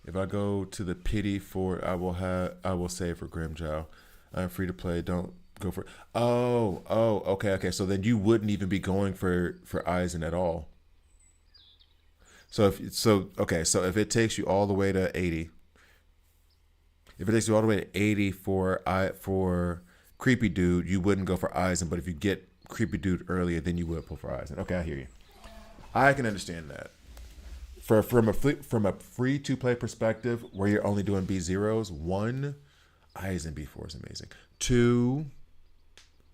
If I go to the pity for, I will save for Grimjaw. I'm free to play. Don't go for. Okay. So then you wouldn't even be going for Aizen at all. So if it takes you all the way to 80, for Creepy Dude, you wouldn't go for Aizen. But if you get Creepy Dude earlier, then you would pull for Aizen. Okay, I hear you. I can understand that. From a free to play perspective, where you're only doing B0s, 1, Aizen B4 is amazing. 2,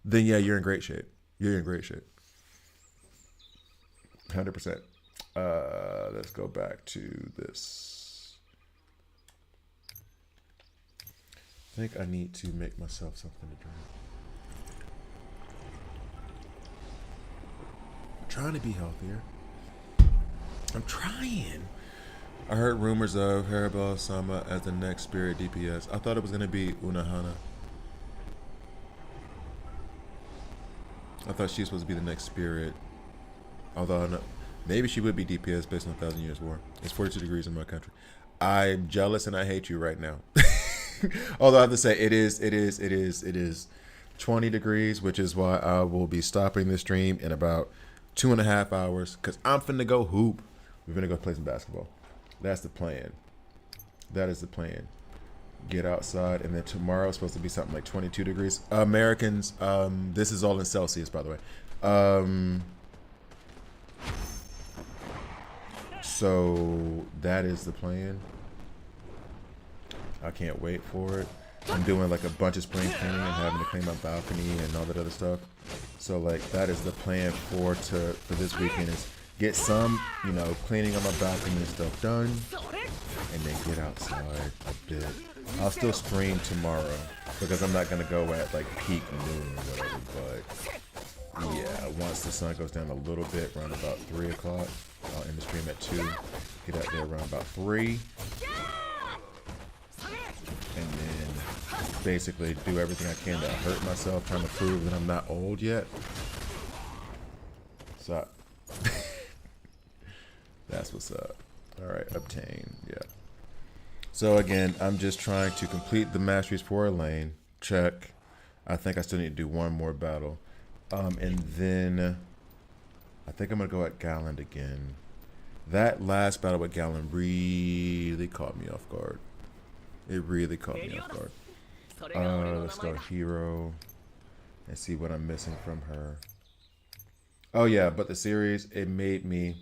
then yeah, you're in great shape. 100%. Let's go back to this. I think I need to make myself something to drink. I'm trying to be healthier. I'm trying. I heard rumors of Haribel Sama as the next spirit DPS. I thought it was gonna be Unahana. I thought she was supposed to be the next spirit. Although no, maybe she would be DPS based on 1,000 Years War. It's 42 degrees in my country. I'm jealous and I hate you right now. Although I have to say it is 20 degrees, which is why I will be stopping the stream in about 2.5 hours because I'm finna go hoop. We're gonna go play some basketball. That's the plan. That is the plan. Get outside, and then tomorrow is supposed to be something like 22 degrees. Americans, this is all in Celsius, by the way. So that is the plan. I can't wait for it. I'm doing like a bunch of spring cleaning and having to clean my balcony and all that other stuff. So like that is the plan for this weekend is get some, cleaning on my balcony and stuff done, and then get outside a bit. I'll still stream tomorrow because I'm not gonna go at like peak noon or whatever. But yeah, once the sun goes down a little bit, around about 3 o'clock, I'll end the stream at 2. Get out there around about 3, and then basically do everything I can to hurt myself, trying to prove that I'm not old yet. So that's what's up. All right, obtain. Yeah. So again, I'm just trying to complete the masteries for a lane. Check. I think I still need to do one more battle. And then I think I'm going to go at Galland again. That last battle with Galland really caught me off guard. It really caught me off guard. Let's go hero and see what I'm missing from her. Oh yeah, but the series, it made me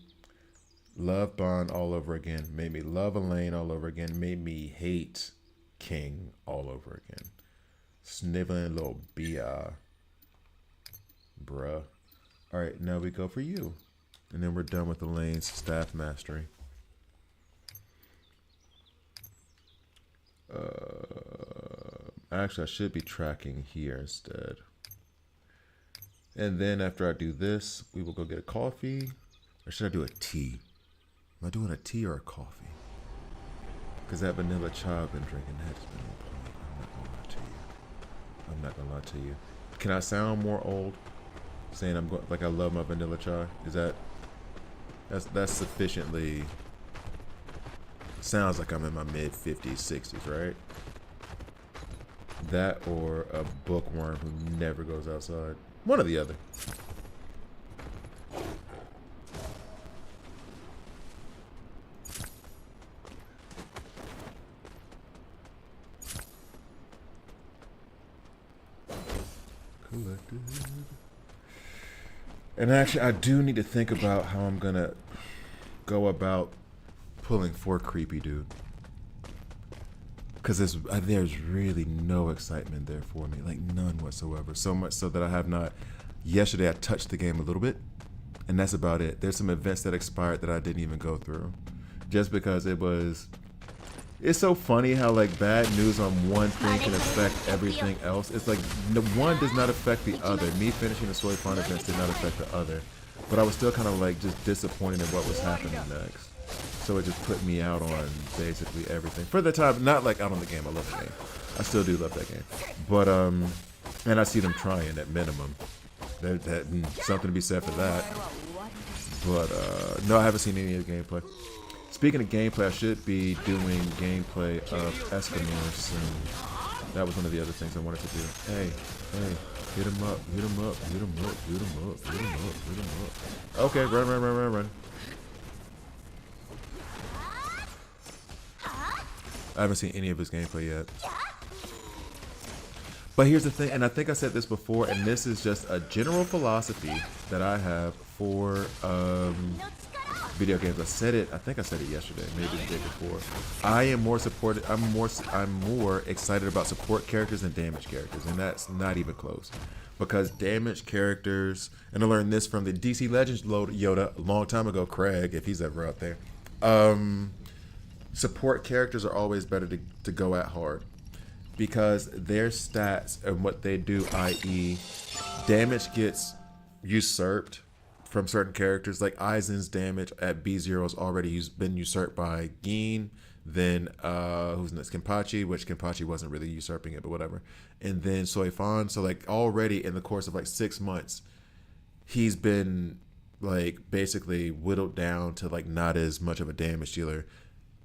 love Bond all over again. Made me love Elaine all over again. Made me hate King all over again. Sniveling little BR. Bruh. Alright, now we go for you. And then we're done with Elaine's staff mastery. Actually, I should be tracking here instead. And then after I do this, we will go get a coffee. Or should I do a tea? Am I doing a tea or a coffee? Because that vanilla chai I've been drinking, that has been on point. I'm not gonna lie to you. I'm not gonna lie to you. Can I sound more old? Saying I'm going like I love my vanilla chai? Is that's sufficiently sounds like I'm in my mid 50s, 60s, right? That or a bookworm who never goes outside. One or the other. Collected. And actually, I do need to think about how I'm gonna go about pulling for Creepy Dude. Because there's really no excitement there for me. Like, none whatsoever. So much so that I have not... Yesterday, I touched the game a little bit. And that's about it. There's some events that expired that I didn't even go through. Just because it was... It's so funny how, like, bad news on one thing can affect everything else. It's like, the one does not affect the other. Me finishing the Soy Fun events did not affect the other. But I was still kind of, like, just disappointed in what was happening next. So it just put me out on basically everything. For the time, not like out on the game. I love the game. I still do love that game. But, and I see them trying at minimum. Something to be said for that. But, no, I haven't seen any of the gameplay. Speaking of gameplay, I should be doing gameplay of Escanor soon. That was one of the other things I wanted to do. Hey, hit him up, hit him up, hit him up, hit him up, hit him up, hit him up. Okay, run. I haven't seen any of his gameplay yet. But here's the thing, and I think I said this before, and this is just a general philosophy that I have for video games. I think I said it yesterday, maybe the day before. I'm more excited about support characters than damage characters, and that's not even close. Because damage characters, and I learned this from the DC Legends Yoda a long time ago, Craig, if he's ever out there. Support characters are always better to go at hard because their stats and what they do, i.e. damage gets usurped from certain characters. Like Aizen's damage at B0 has already been usurped by Gin. Then who's next? Kenpachi, which Kenpachi wasn't really usurping it, but whatever. And then Soifan. So like already in the course of like 6 months, he's been like basically whittled down to like not as much of a damage dealer,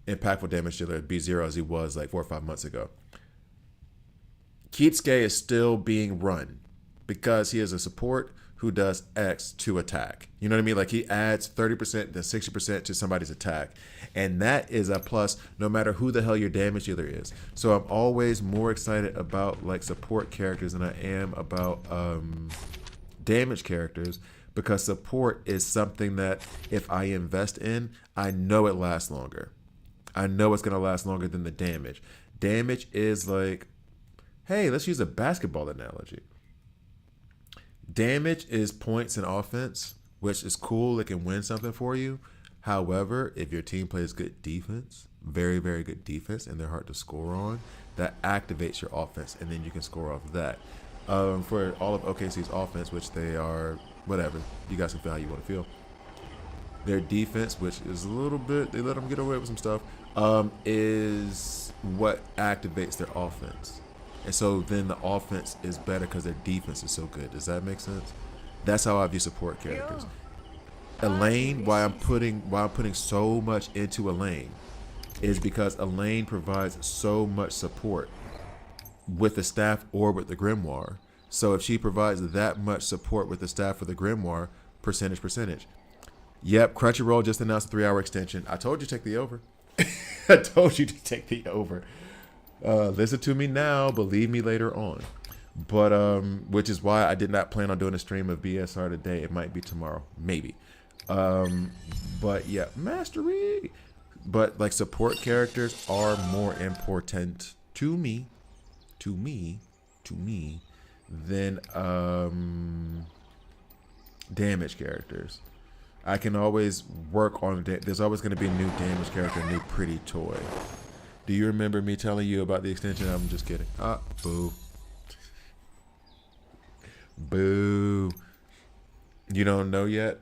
impactful damage dealer at B0 as he was like 4 or 5 months ago. Kitsuke is still being run because he is a support who does X to attack. You know what I mean? Like he adds 30% to 60% to somebody's attack. And that is a plus no matter who the hell your damage dealer is. So I'm always more excited about like support characters than I am about damage characters, because support is something that if I invest in, I know it lasts longer. I know it's going to last longer than the damage. Damage is like, hey, let's use a basketball analogy. Damage is points in offense, which is cool. It can win something for you. However, if your team plays good defense, very, very good defense, and they're hard to score on, that activates your offense, and then you can score off of that. For all of OKC's offense, which they are, whatever, you guys can feel how you want to feel. Their defense, which is a little bit, they let them get away with some stuff, is what activates their offense. And so then the offense is better because their defense is so good. Does that make sense? That's how I view support characters. Elaine, why I'm putting so much into Elaine, is because Elaine provides so much support with the staff or with the grimoire. So if she provides that much support with the staff or the grimoire, percentage. Yep, Crunchyroll just announced a 3-hour extension. I told you to take the over. I told you to take the over. Listen to me now, believe me later on. But which is why I did not plan on doing a stream of BSR today. It might be tomorrow, maybe. But yeah, mastery. But like support characters are more important to me than damage characters. I can always work on it. There's always going to be a new damage character, a new pretty toy. Do you remember me telling you about the extension? I'm just kidding. Boo. Boo. You don't know yet?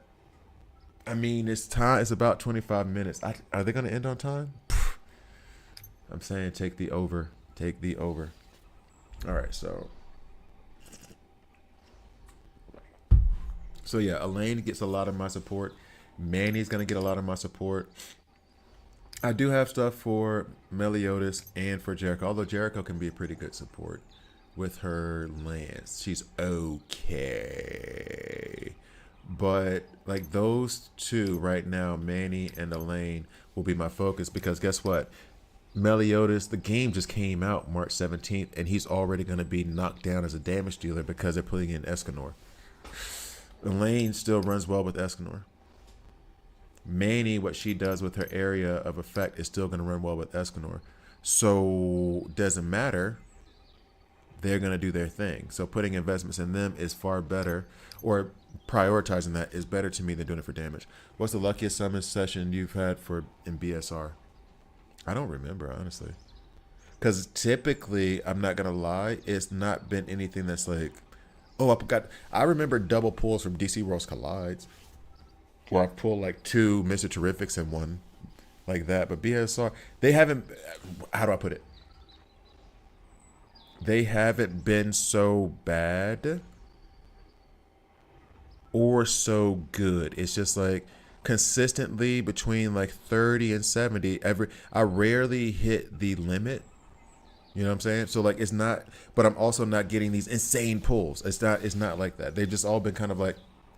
I mean, it's time. It's about 25 minutes. Are they going to end on time? I'm saying take the over. Take the over. All right, so yeah, Elaine gets a lot of my support. Manny's going to get a lot of my support. I do have stuff for Meliodas and for Jericho, although Jericho can be a pretty good support with her lance. She's okay. But like those two right now, Manny and Elaine, will be my focus because guess what? Meliodas, the game just came out March 17th, and he's already going to be knocked down as a damage dealer because they're putting in Escanor. Elaine still runs well with Escanor. Manny, what she does with her area of effect is still going to run well with Escanor. So doesn't matter. They're going to do their thing. So putting investments in them is far better, or prioritizing that is better to me than doing it for damage. What's the luckiest summon session you've had in BSR? I don't remember, honestly. Because typically, I'm not going to lie, it's not been anything that's like, oh, I remember double pulls from DC Worlds Collides, where I pulled like 2 Mr. Terrifics and 1 like that. But BSR, they haven't, how do I put it? They haven't been so bad or so good. It's just like consistently between like 30 and 70 I rarely hit the limit. You know what I'm saying? So like it's not, but I'm also not getting these insane pulls. It's not like that. They've just all been kind of like,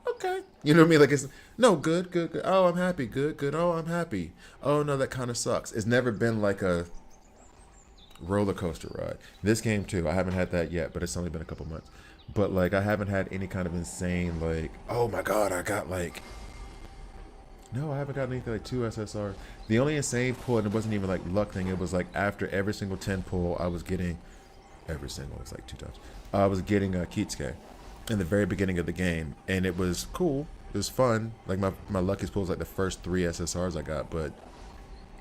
okay. You know what I mean? Like it's no good. Oh, I'm happy. Good. Oh, I'm happy. Oh no, that kind of sucks. It's never been like a roller coaster ride. This game too, I haven't had that yet, but it's only been a couple months. But like I haven't had any kind of insane like, oh my god, I got like, no, I haven't gotten anything like 2 SSRs. The only insane pull, and it wasn't even like luck thing, it was like after every single 10 pull, I was getting it's like 2 times. I was getting a Kitsuke in the very beginning of the game, and it was cool. It was fun. Like my luckiest pull was like the first 3 SSRs I got, but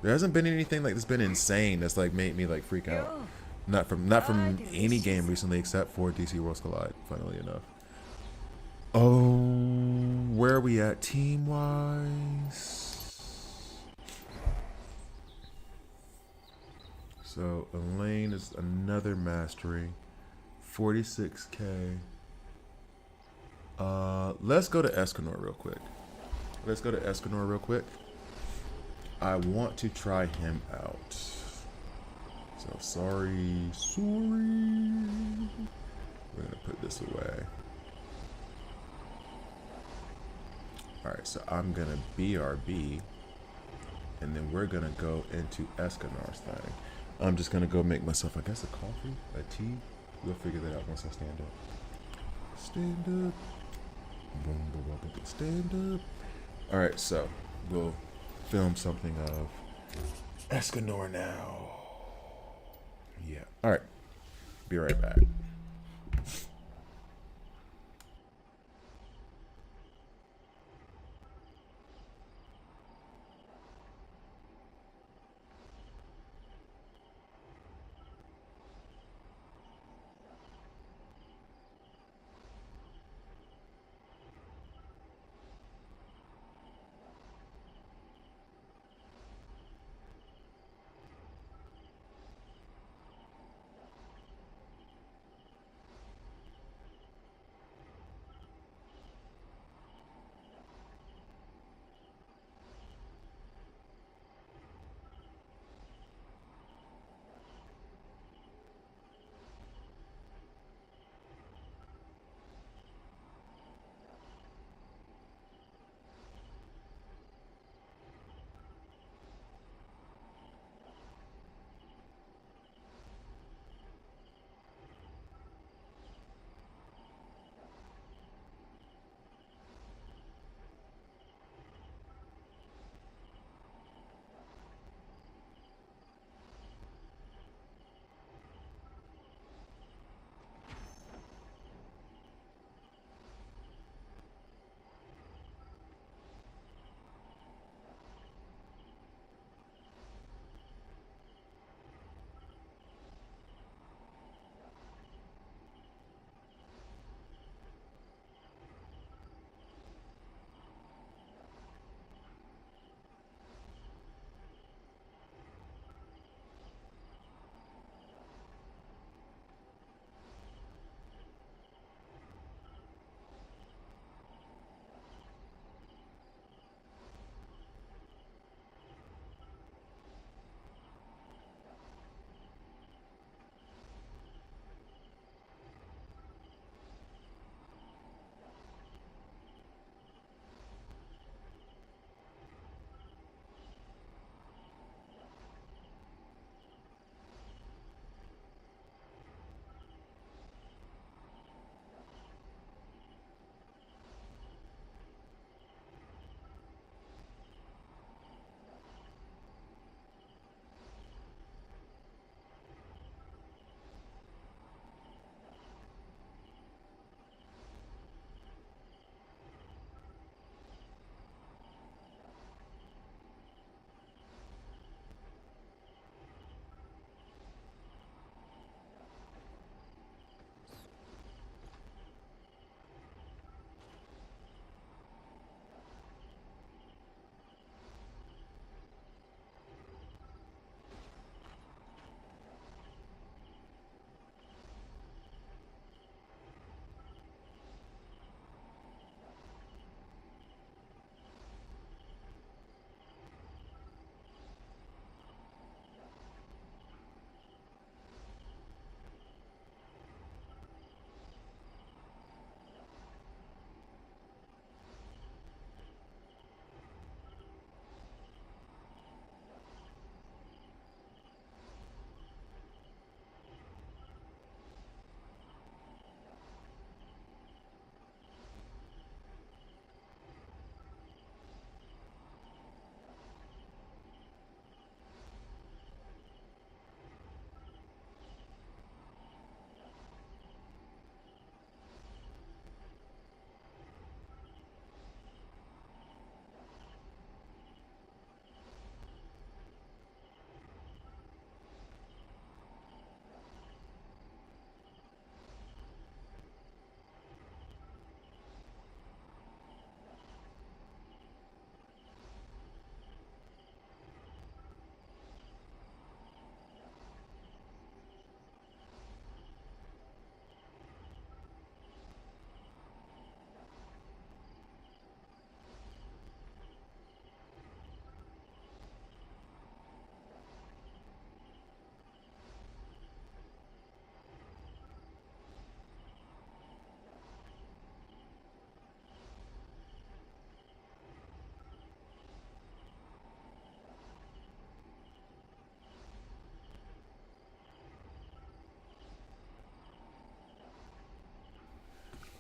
there hasn't been anything like that's been insane that's like made me like freak out. Not from any game recently except for DC Worlds Collide, funnily enough. Oh, where are we at team wise? So Elaine is another mastery, 46k. Let's go to Escanor real quick. I want to try him out. So sorry. We're gonna put this away. Alright, so I'm gonna BRB, and then we're gonna go into Escanor's thing. I'm just gonna go make myself, I guess, a coffee, a tea. We'll figure that out once I stand up. Stand up. Boom, boom, boom, boom, stand up. Alright, so we'll film something of Escanor now. Yeah. Alright. Be right back.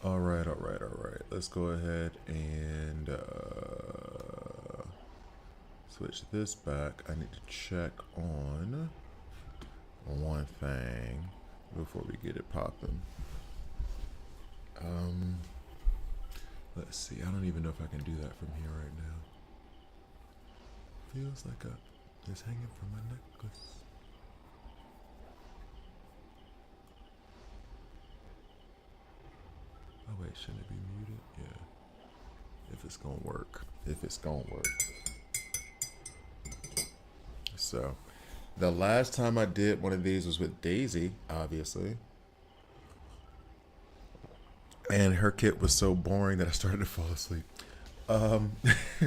All right, all right, all right. Let's go ahead and switch this back. I need to check on one thing before we get it popping. Let's see. I don't even know if I can do that from here right now. Feels like it's hanging from my necklace. Oh wait, shouldn't it be muted? Yeah. If it's gonna work. If it's gonna work. So, the last time I did one of these was with Daisy, obviously. And her kit was so boring that I started to fall asleep.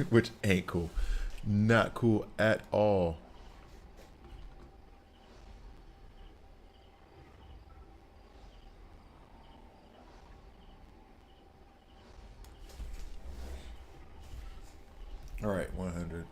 Which ain't cool. Not cool at all. All right, 100.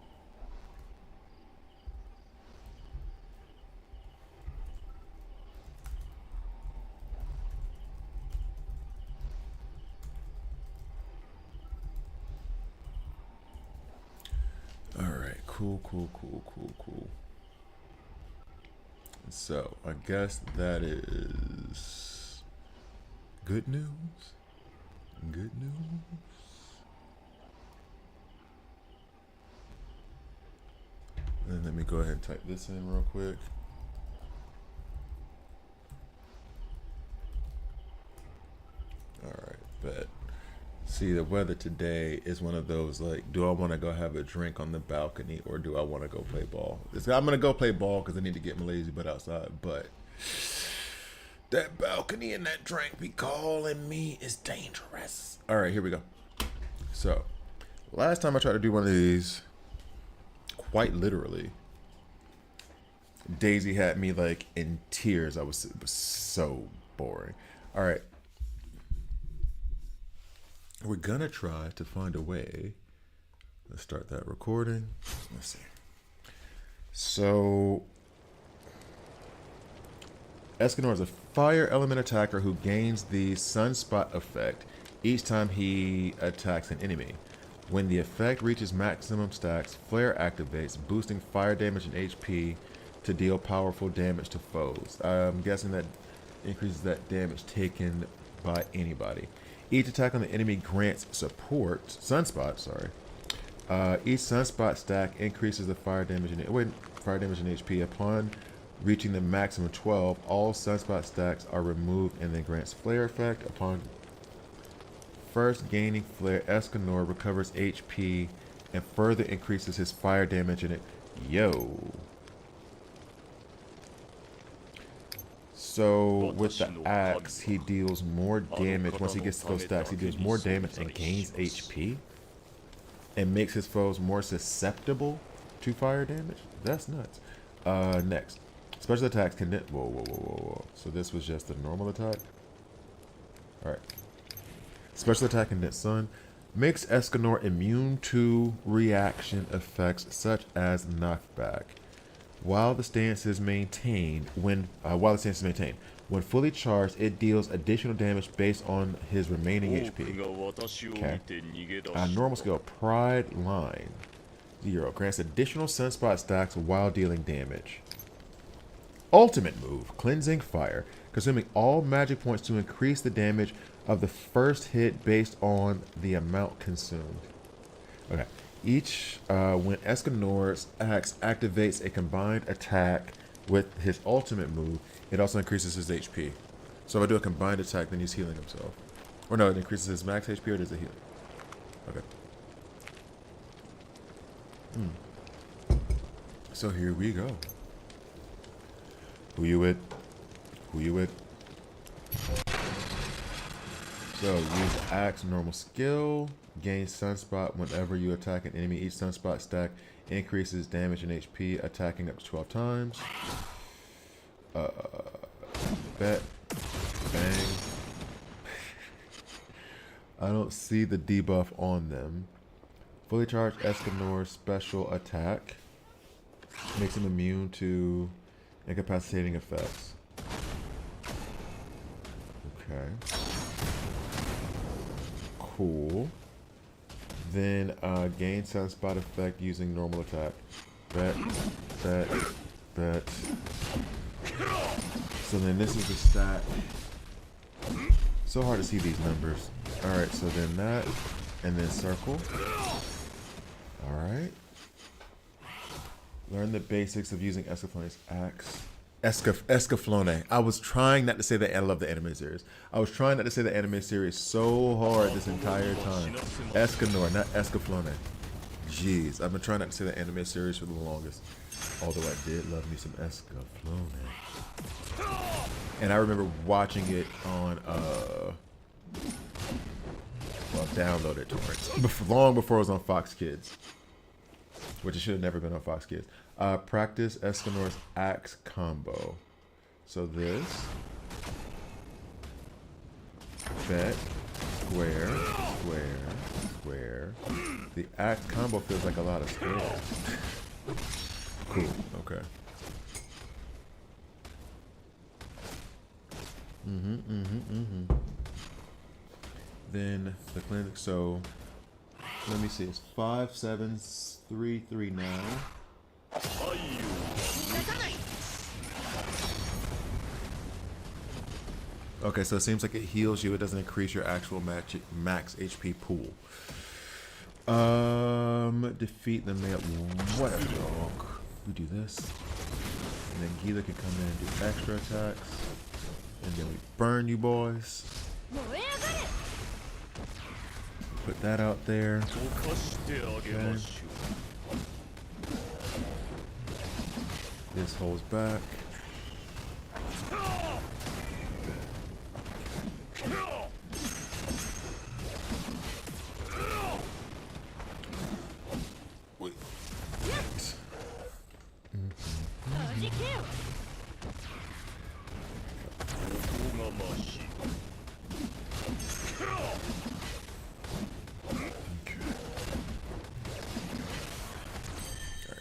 All right, cool. So, I guess that is good news. Good news. And let me go ahead and type this in real quick. All right, bet. See, the weather today is one of those like, do I want to go have a drink on the balcony or do I want to go play ball? I'm going to go play ball because I need to get my lazy butt outside. But that balcony and that drink be calling me is dangerous. All right, here we go. So, last time I tried to do one of these, quite literally, Daisy had me like in tears. It was so boring. All right. We're gonna try to find a way. Let's start that recording. Let's see. So, Escanor is a fire element attacker who gains the sunspot effect each time he attacks an enemy. When the effect reaches maximum stacks, Flare activates, boosting fire damage and HP to deal powerful damage to foes. I'm guessing that increases that damage taken by anybody. Each attack on the enemy grants sunspot. Each sunspot stack increases the fire damage and HP. Upon reaching the maximum 12, all sunspot stacks are removed and then grants flare effect. Upon first gaining flare, Escanor recovers HP and further increases his fire damage in it. Yo. So with the axe, he deals more damage. Once he gets to those stacks, he deals more damage and gains HP. And makes his foes more susceptible to fire damage. That's nuts. Next. Special attacks can... Whoa. So this was just a normal attack? Alright. Special attack in Sun makes Escanor immune to reaction effects such as knockback. While the stance is maintained, when fully charged, it deals additional damage based on his remaining HP. Okay. Normal skill, Pride Line 0 grants additional sunspot stacks while dealing damage. Ultimate move, Cleansing Fire, consuming all magic points to increase the damage of the first hit based on the amount consumed. Okay. When Escanor's axe activates a combined attack with his ultimate move, it also increases his HP. So if I do a combined attack, then he's healing himself. Or no, it increases his max HP, or does it heal? Okay. So here we go. Who you with? So use axe, normal skill. Gain sunspot whenever you attack an enemy. Each sunspot stack increases damage and HP, attacking up to 12 times. Bet. Bang. I don't see the debuff on them. Fully charged Escanor's special attack makes him immune to incapacitating effects. Okay. Cool. Then gain sunspot effect using normal attack. Bet. So then this is the stat. So hard to see these numbers. Alright, so then that, and then circle. Alright. Learn the basics of using Escaflone's axe. Escaflone. I was trying not to say that. I love the anime series. I was trying not to say the anime series so hard this entire time. Escanor, not Escaflone. Jeez, I've been trying not to say the anime series for the longest. Although I did love me some Escaflone. And I remember watching it on, well, downloaded torrents. Long before it was on Fox Kids. Which it should have never been on Fox Kids. Practice Escanor's axe combo. So this. Bet. Square. Square. Square. The axe combo feels like a lot of squares. Cool. Okay. Then the clinic. So let me see. It's 5, 7, 3, 3 now. Okay, so it seems like it heals you. It doesn't increase your actual max HP pool. Defeat the male. Whatever, dog. We do this. And then Gila can come in and do extra attacks. And then we burn you boys. Put that out there. Okay. This holds back. Wait.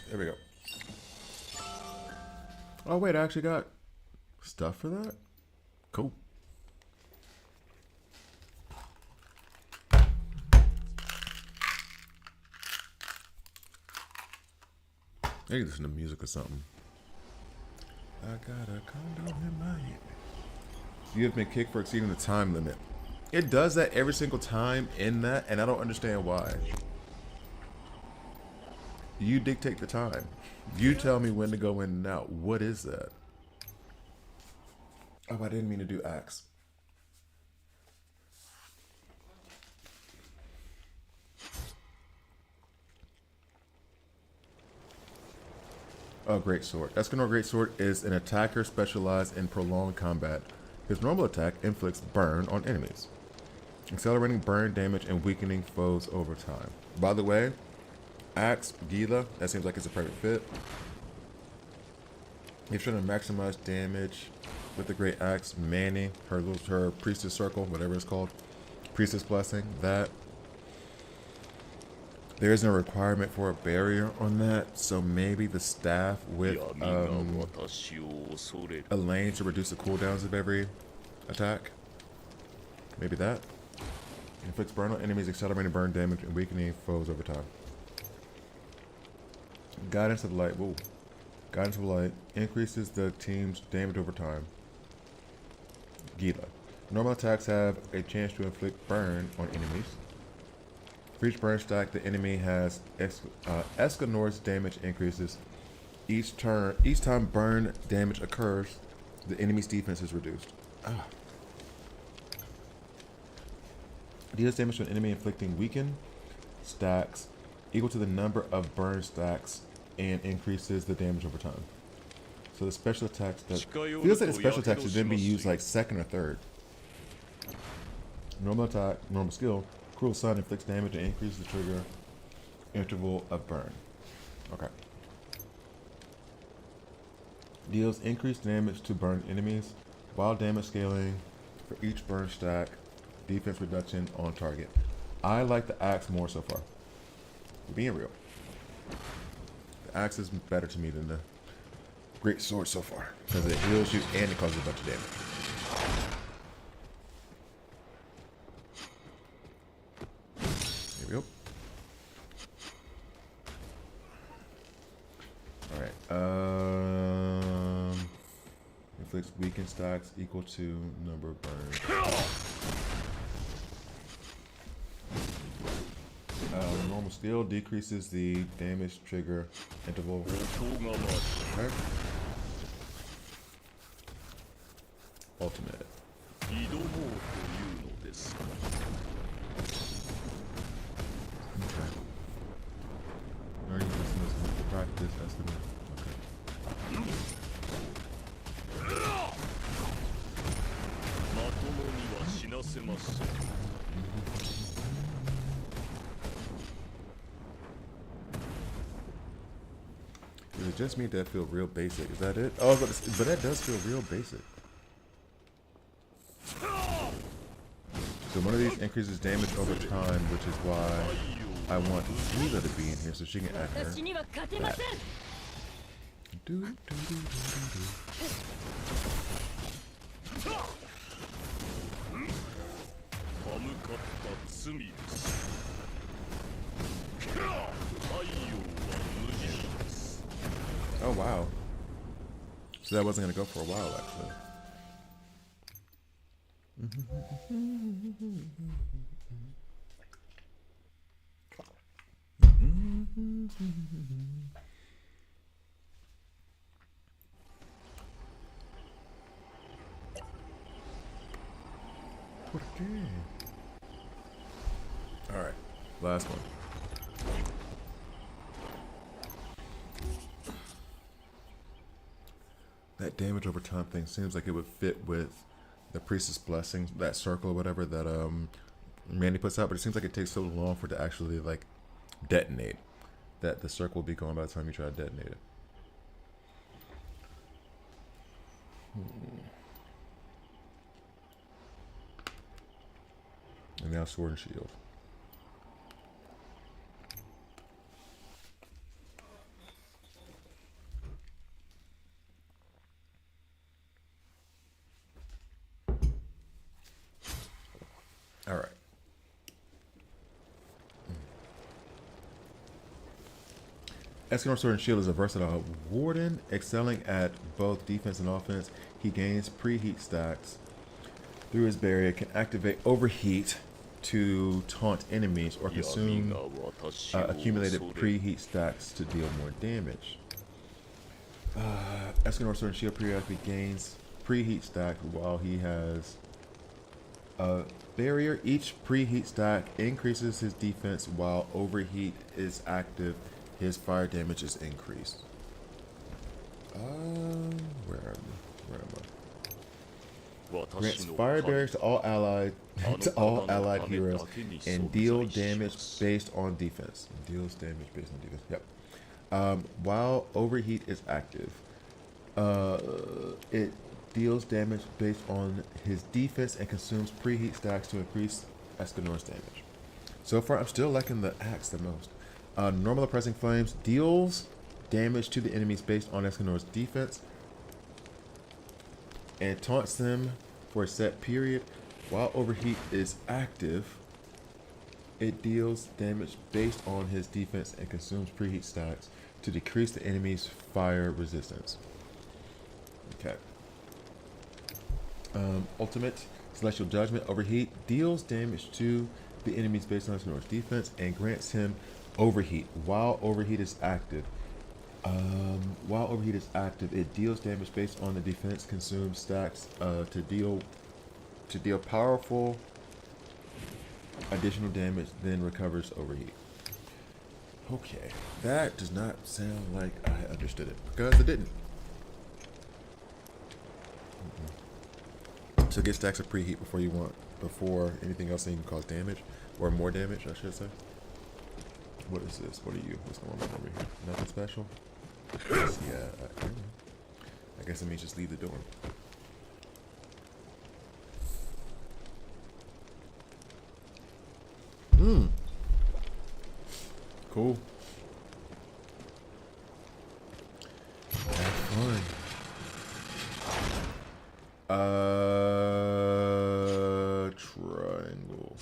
There we go. Oh wait, I actually got stuff for that? Cool. Maybe listen to music or something. I got a condo in Miami. You have been kicked for exceeding the time limit. It does that every single time in that, and I don't understand why. You dictate the time. You tell me when to go in and out. What is that? Oh, I didn't mean to do axe. Oh, great sword. Escanor Great Sword is an attacker specialized in prolonged combat. His normal attack inflicts burn on enemies, accelerating burn damage and weakening foes over time. By the way, axe, Gila, that seems like it's a perfect fit. You're trying to maximize damage with the great axe. Manny, her priestess circle, whatever it's called, priestess blessing. That there isn't a requirement for a barrier on that, so maybe the staff with a lane to reduce the cooldowns of every attack. Maybe that. Inflicts burn on enemies, accelerating burn damage and weakening foes over time. Guidance of Light. Whoa. Guidance of Light increases the team's damage over time. Gila. Normal attacks have a chance to inflict burn on enemies. For each burn stack the enemy has, Escanor's damage increases. Each time burn damage occurs, the enemy's defense is reduced. Deals damage to an enemy inflicting weaken stacks equal to the number of burn stacks and increases the damage over time. So the special attacks that feels like the special attacks should then be used like second or third. Normal attack, normal skill. Cruel Sun inflicts damage and increases the trigger interval of burn. Okay. Deals increased damage to burn enemies while damage scaling for each burn stack. Defense reduction on target. I like the axe more so far. Being real. The axe is better to me than the great sword so far because it heals you and it causes a bunch of damage. inflicts weakened stacks equal to number of burns. Normal steel decreases the damage trigger interval. Okay. Ultimate. Okay. Learning this practice estimate. Okay. Does it just mean that feel real basic? Is that it? Oh, but that does feel real basic. So one of these increases damage over time, which is why I want Eva to be in here so she can act her. Oh wow. So that wasn't gonna go for a while actually. All right, last one. That damage over time thing seems like it would fit with the Priestess Blessing, that circle or whatever that Randy puts out, but it seems like it takes so long for it to actually like detonate. That the circle will be going by the time you try to detonate it. And now Sword and Shield. All right. Escanor Sword and Shield is a versatile warden, excelling at both defense and offense. He gains preheat stacks through his barrier, can activate overheat to taunt enemies, or consume accumulated preheat stacks to deal more damage. Escanor Sword and Shield periodically gains preheat stack while he has a barrier. Each preheat stack increases his defense while overheat is active. His fire damage is increased. Where am I? Grants fire barriers to all allied heroes and deal damage based on defense. Deals damage based on defense. Yep. While overheat is active, it deals damage based on his defense and consumes preheat stacks to increase Escanor's damage. So far, I'm still liking the axe the most. Normal Oppressing Flames deals damage to the enemies based on Escanor's defense and taunts them for a set period. While Overheat is active, it deals damage based on his defense and consumes preheat stacks to decrease the enemy's fire resistance. Okay. Ultimate Celestial Judgment. Overheat deals damage to the enemies based on Escanor's defense and grants him Overheat while Overheat is active. While Overheat is active, it deals damage based on the defense, consumes stacks to deal powerful additional damage, then recovers Overheat. Okay, that does not sound like I understood it, because it didn't. So get stacks of preheat before anything else that can cause damage, or more damage, I should say. What is this? What are you? What's going on over here? Nothing special? Yeah, I guess it means just leave the door. Cool. Have fun. Triangle.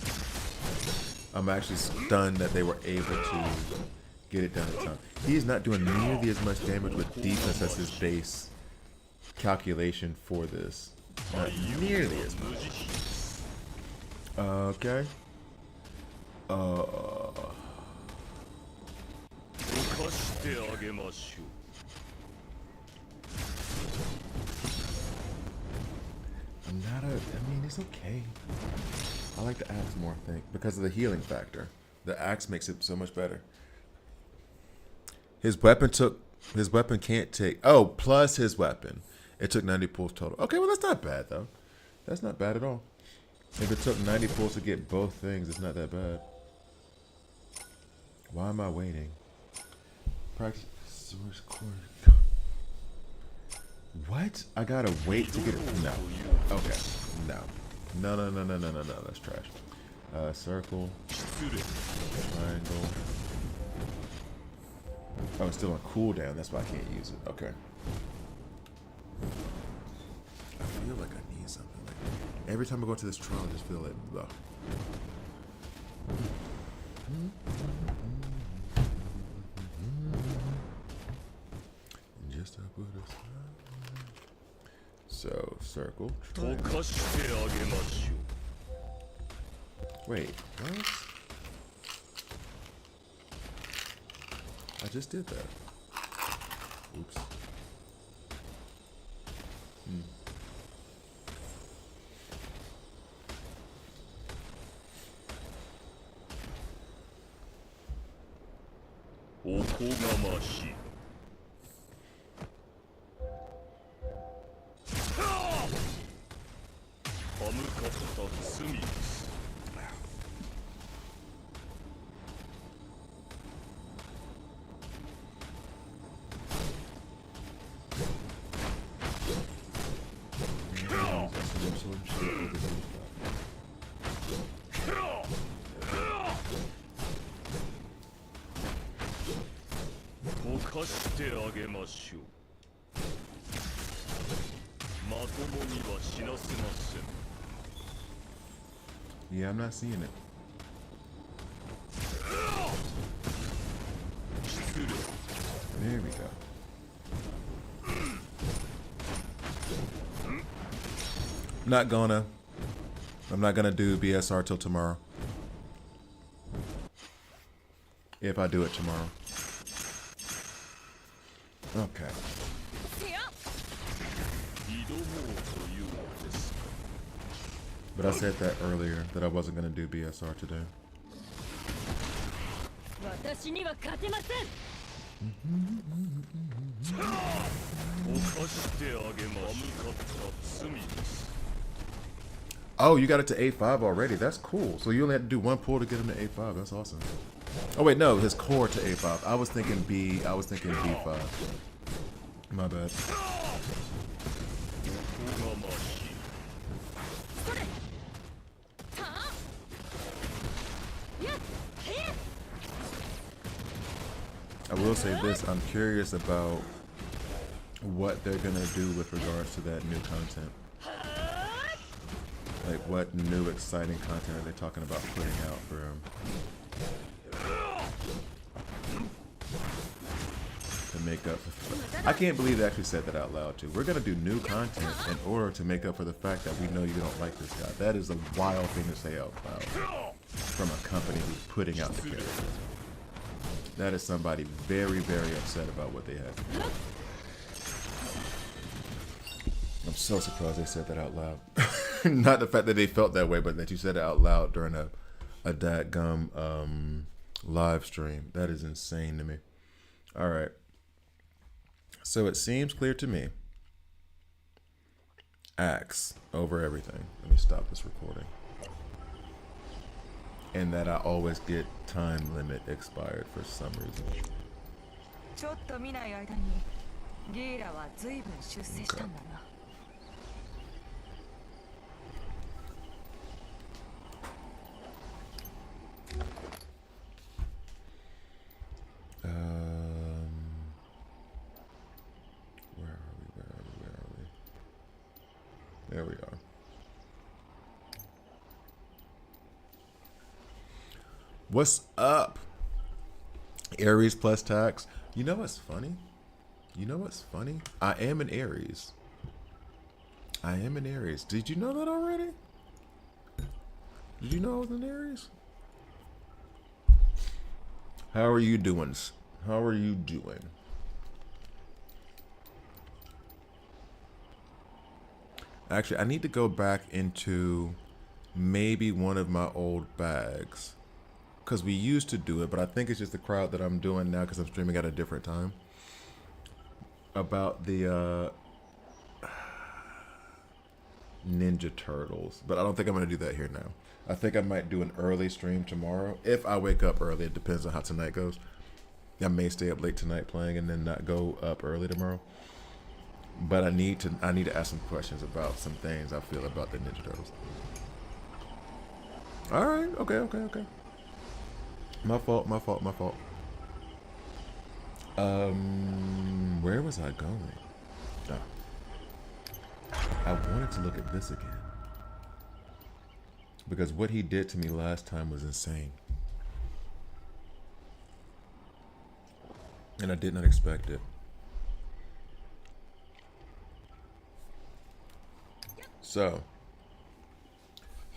I'm actually stunned that they were able to get it done in time. He's not doing nearly as much damage with defense as his base calculation for this. Not nearly as much. Okay. I mean, it's okay. I like the axe more, I think, because of the healing factor. The axe makes it so much better. His weapon can't take, oh, plus his weapon. It took 90 pulls total. Okay, well, that's not bad, though. That's not bad at all. If it took 90 pulls to get both things, it's not that bad. Why am I waiting? Practice source core. What? I gotta wait to get it. No. Okay. No. No. That's trash. Circle. Triangle. Oh, it's still on cooldown. That's why I can't use it. Okay. I feel like I need something like that. Every time I go to this trial, I just feel like, ugh. Just put a so circle. Wait, what? I just did that. Oops. Yeah, I'm not seeing it. There we go. I'm not gonna do BSR till tomorrow. If I do it tomorrow. Okay. But I said that earlier, that I wasn't going to do BSR today. Oh, you got it to A5 already. That's cool. So you only had to do one pull to get him to A5. That's awesome. Oh wait, no, his core to A5. I was thinking B5. My bad. I will say this, I'm curious about what they're gonna do with regards to that new content. Like, what new exciting content are they talking about putting out for him? To make up for, I can't believe they actually said that out loud too. We're gonna do new content in order to make up for the fact that we know you don't like this guy. That is a wild thing to say out loud from a company who's putting out the characters. That is somebody very, very upset about what they have to do. I'm so surprised they said that out loud. Not the fact that they felt that way, but that you said it out loud during a dadgum live stream. That is insane to me. All right. So it seems clear to me. Axe over everything. Let me stop this recording. And that I always get time limit expired for some reason. Okay. Where are we? There we are. What's up? Aries plus tax. You know what's funny? I am an Aries, I am an Aries. Did you know that already? Did you know I was an Aries? How are you doing? How are you doing? Actually, I need to go back into maybe one of my old bags. Because we used to do it, but I think it's just the crowd that I'm doing now because I'm streaming at a different time. About the Ninja Turtles. But I don't think I'm going to do that here now. I think I might do an early stream tomorrow. If I wake up early, it depends on how tonight goes. I may stay up late tonight playing and then not go up early tomorrow. But I need to ask some questions about some things I feel about the Ninja Turtles. All right. Okay. My fault. Where was I going? Oh. I wanted to look at this again. Because what he did to me last time was insane. And I did not expect it. So,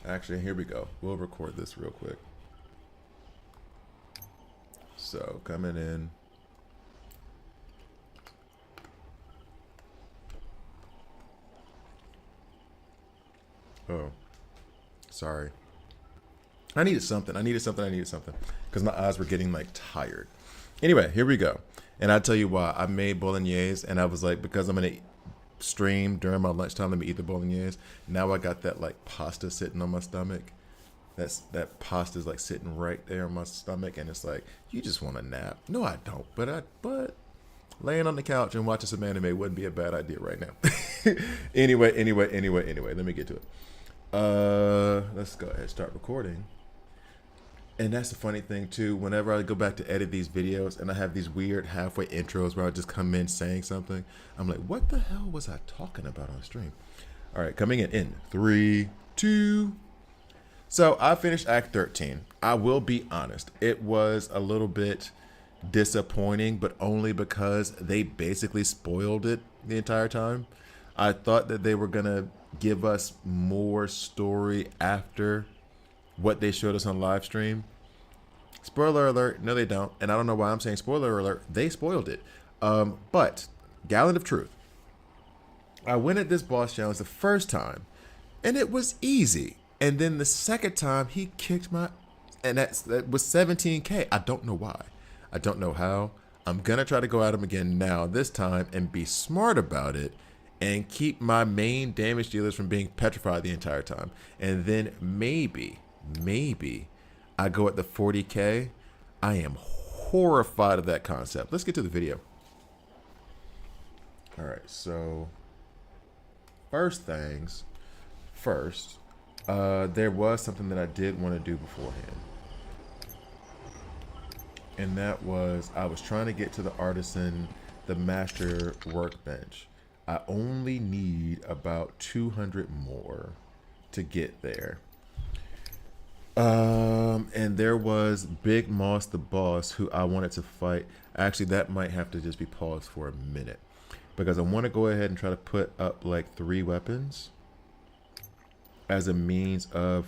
actually, here we go. We'll record this real quick. So, coming in. Oh, sorry. I needed something. Because my eyes were getting like tired. Anyway, here we go. And I tell you why. I made bolognese and I was like, because I'm going to stream during my lunchtime, let me eat the bolognese. Now I got that like pasta sitting on my stomach. That pasta's like sitting right there on my stomach. And it's like, you just want a nap. No, I don't. But laying on the couch and watching some anime wouldn't be a bad idea right now. Anyway, let me get to it. Let's go ahead and start recording. And that's the funny thing too, whenever I go back to edit these videos and I have these weird halfway intros where I just come in saying something, I'm like, what the hell was I talking about on stream? All right, coming in 3, 2. So I finished Act 13. I will be honest, it was a little bit disappointing, but only because they basically spoiled it the entire time. I thought that they were gonna give us more story after what they showed us on live stream. Spoiler alert, no they don't. And I don't know why I'm saying spoiler alert. They spoiled it. But gallon of truth. I went at this boss challenge the first time and it was easy. And then the second time he kicked my, and that was 17K. I don't know why. I don't know how. I'm gonna try to go at him again now this time and be smart about it and keep my main damage dealers from being petrified the entire time. And then maybe I go at the 40K. I am horrified of that concept. Let's get to the video. All right, so first things first, there was something that I did want to do beforehand. And that was, I was trying to get to the artisan, the master workbench. I only need about 200 more to get there. And there was Big Moss the boss who I wanted to fight. Actually, that might have to just be paused for a minute because I want to go ahead and try to put up like 3 weapons as a means of,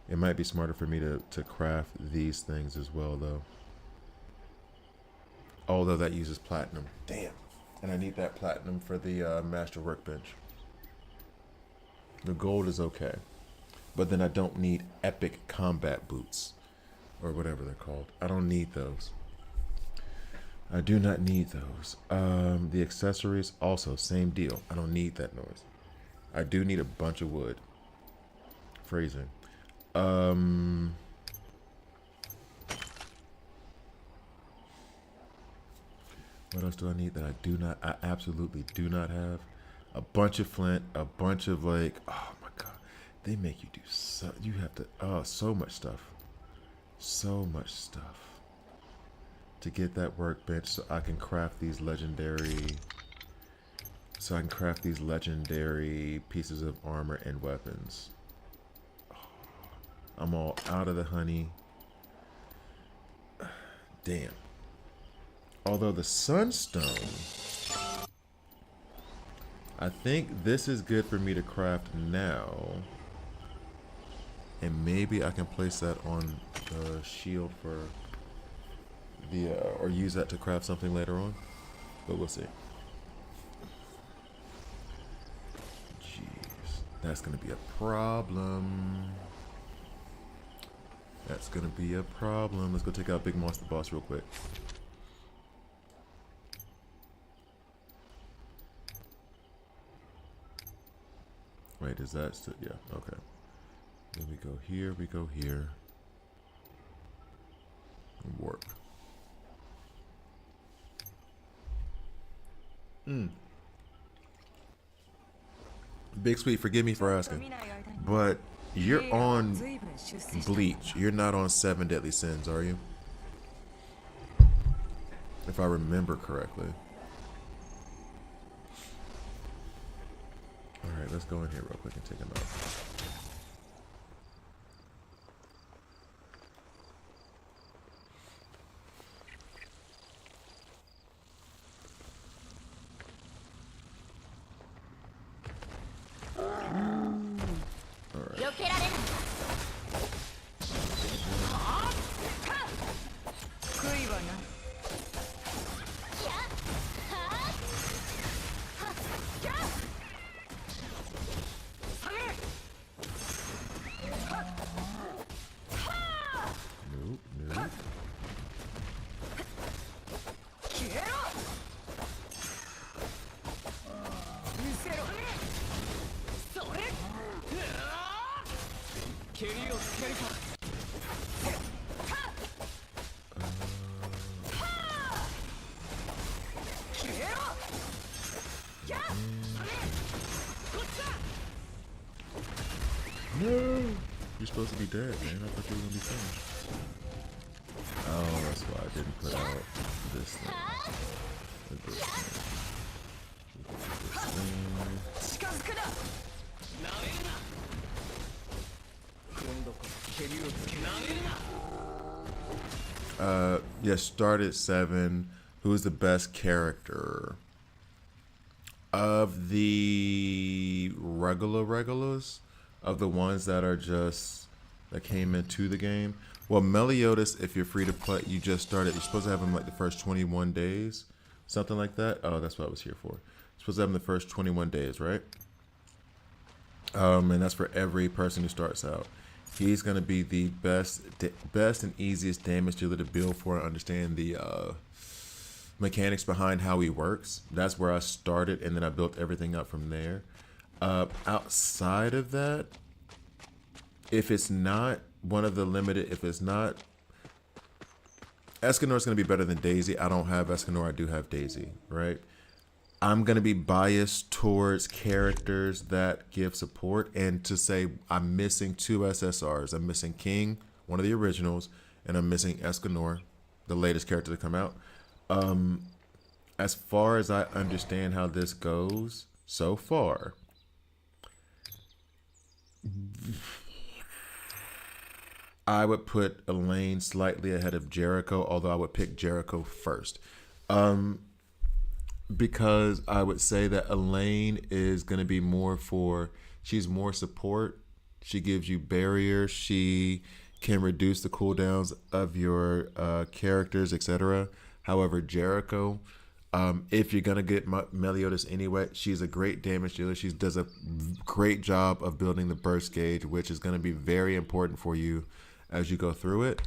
it might be smarter for me to craft these things as well though. Although that uses platinum. Damn. And I need that platinum for the master workbench. The gold is okay. But then I don't need epic combat boots. Or whatever they're called. I don't need those. I do not need those. The accessories, also, same deal. I don't need that noise. I do need a bunch of wood. Phrasing. What else do I need that I absolutely do not have? A bunch of flint, a bunch of like, oh my god. They make you do so, you have to, so much stuff. So much stuff. To get that workbench so I can craft these legendary, pieces of armor and weapons. I'm all out of the honey. Damn. Although the sunstone I think this is good for me to craft now. And maybe I can place that on the shield for the, or use that to craft something later on. But we'll see. Jeez. That's going to be a problem. That's going to be a problem. Let's go take out Big Monster Boss real quick. Wait, is that still? Yeah, okay. Then we go here, we go here. And work. Big Sweet, forgive me for asking, but you're on Bleach. You're not on Seven Deadly Sins, are you? If I remember correctly. Alright, let's go in here real quick and take him out. No! You're supposed to be dead, man. I thought you were gonna be finished. Oh, that's why I didn't put out this thing. This thing. Yeah, start at 7. Who's the best character? Of the regulars? Of the ones that are just that came into the game. Well, Meliodas, if you're free to play, you just started. You're supposed to have him like the first 21 days, something like that. Oh, that's what I was here for. You're supposed to have him the first 21 days, right? And that's for every person who starts out. He's gonna be the best and easiest damage dealer to build for and understand the mechanics behind how he works. That's where I started, and then I built everything up from there. Outside of that, if it's not one of the limited, if it's not, Escanor is going to be better than Daisy. I don't have Escanor, I do have Daisy, right? I'm going to be biased towards characters that give support, and to say I'm missing 2 SSRs. I'm missing King, one of the originals, and I'm missing Escanor, the latest character to come out. As far as I understand how this goes so far, I would put Elaine slightly ahead of Jericho, although I would pick Jericho first. Because I would say that Elaine is going to be more for, she's more support. She gives you barriers. She can reduce the cooldowns of your characters, etc. However, Jericho, if you're going to get Meliodas anyway, she's a great damage dealer. She does a great job of building the burst gauge, which is going to be very important for you as you go through it.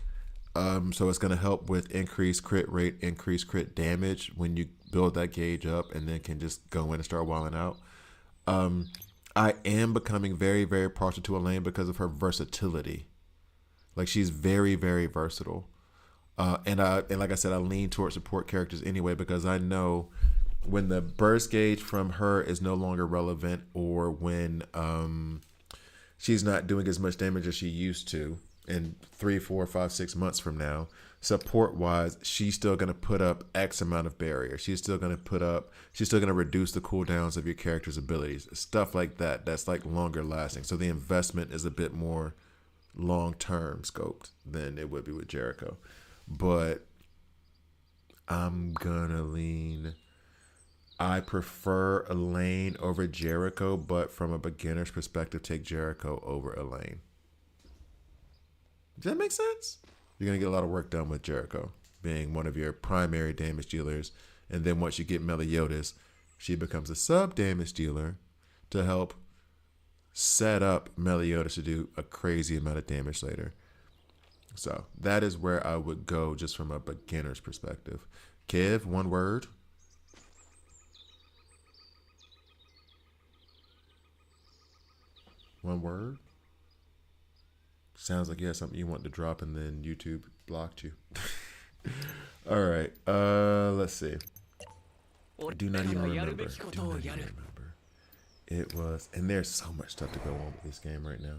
So it's going to help with increased crit rate, increased crit damage when you build that gauge up, and then can just go in and start wilding out. I am becoming very, very partial to Elaine because of her versatility. Like, she's very, very versatile. And like I said, I lean towards support characters anyway, because I know when the burst gauge from her is no longer relevant, or when she's not doing as much damage as she used to in 3, 4, 5, 6 months from now, support wise, she's still going to put up X amount of barrier. She's still going to reduce the cooldowns of your character's abilities, stuff like that. That's like longer lasting. So the investment is a bit more long term scoped than it would be with Jericho. But I'm gonna lean I prefer Elaine over Jericho, but from a beginner's perspective, take Jericho over Elaine. Does that make sense? You're going to get a lot of work done with Jericho being one of your primary damage dealers. And then once you get Meliodas, she becomes a sub damage dealer to help set up Meliodas to do a crazy amount of damage later. So that is where I would go just from a beginner's perspective. Kev, one word. One word. Sounds like you had something you want to drop and then YouTube blocked you. All right. Let's see. Do not even remember. Do not even remember. It was, and there's so much stuff to go on with this game right now.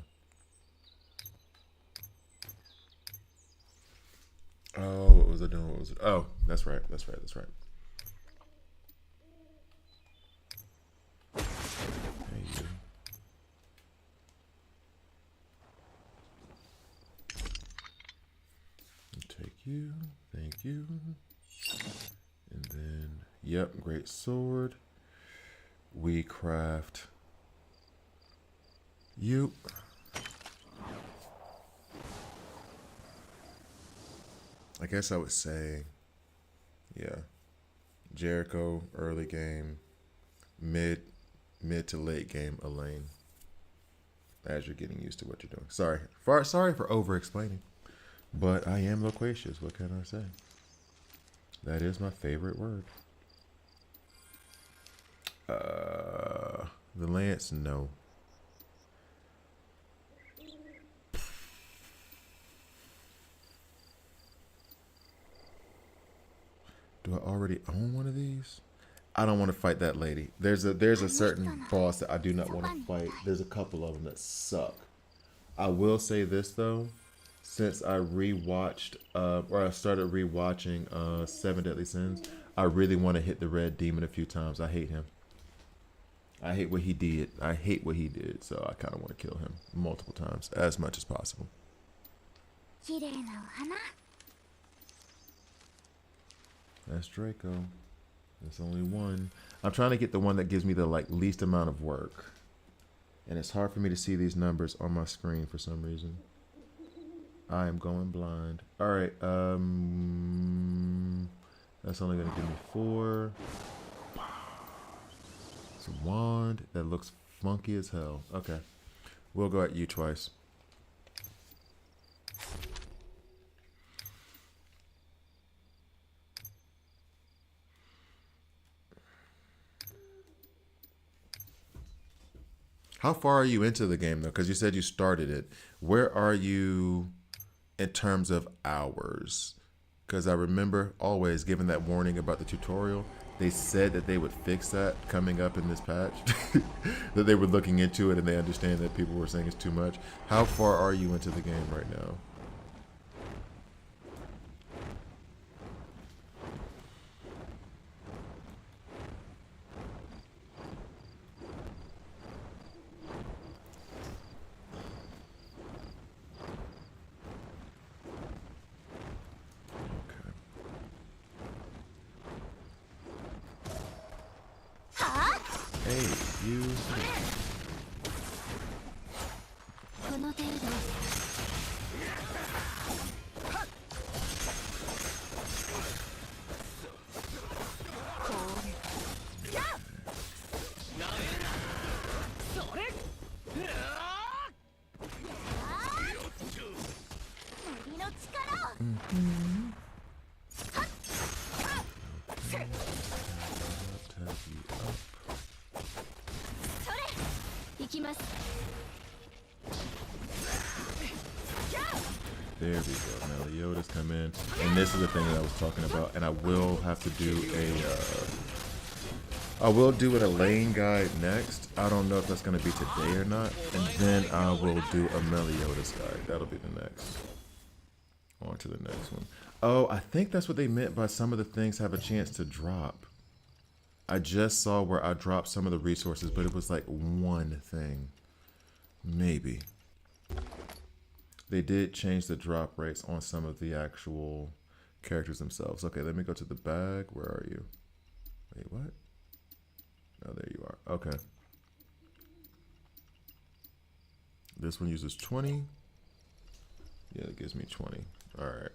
Oh, what was I doing? What was it? Oh, that's right. That's right. That's right. Hey, you. Take you. Thank you. And then, yep, great sword. We craft you. I guess I would say, yeah, Jericho early game, mid to late game Elaine. As you're getting used to what you're doing. Sorry for over explaining, but I am loquacious. What can I say? That is my favorite word. The lance, no. Do I already own one of these? I don't want to fight that lady. There's a certain boss that I do not want to fight. There's a couple of them that suck. I will say this though, since I rewatched or I started rewatching Seven Deadly Sins, I really want to hit the red demon a few times. I hate him. I hate what he did. So I kind of want to kill him multiple times as much as possible. That's Draco. There's only one. I'm trying to get the one that gives me the least amount of work. And it's hard for me to see these numbers on my screen for some reason. I am going blind. Alright, that's only gonna give me 4. It's a wand that looks funky as hell. Okay. We'll go at you twice. How far are you into the game, though? Because you said you started it. Where are you in terms of hours? Because I remember always giving that warning about the tutorial. They said that they would fix that coming up in this patch. That they were looking into it and they understand that people were saying it's too much. How far are you into the game right now? Hey, you. There we go. Meliodas come in, and this is the thing that I was talking about. And I will have to do I will do an Elaine guide next. I don't know if that's gonna be today or not, and then I will do a Meliodas guide. That'll be the next. On to the next one. Oh, I think that's what they meant by some of the things have a chance to drop. I just saw where I dropped some of the resources, but it was like one thing. Maybe. They did change the drop rates on some of the actual characters themselves. Okay, let me go to the bag. Where are you? Wait, what? Oh, there you are. Okay. This one uses 20. Yeah, it gives me 20. All right.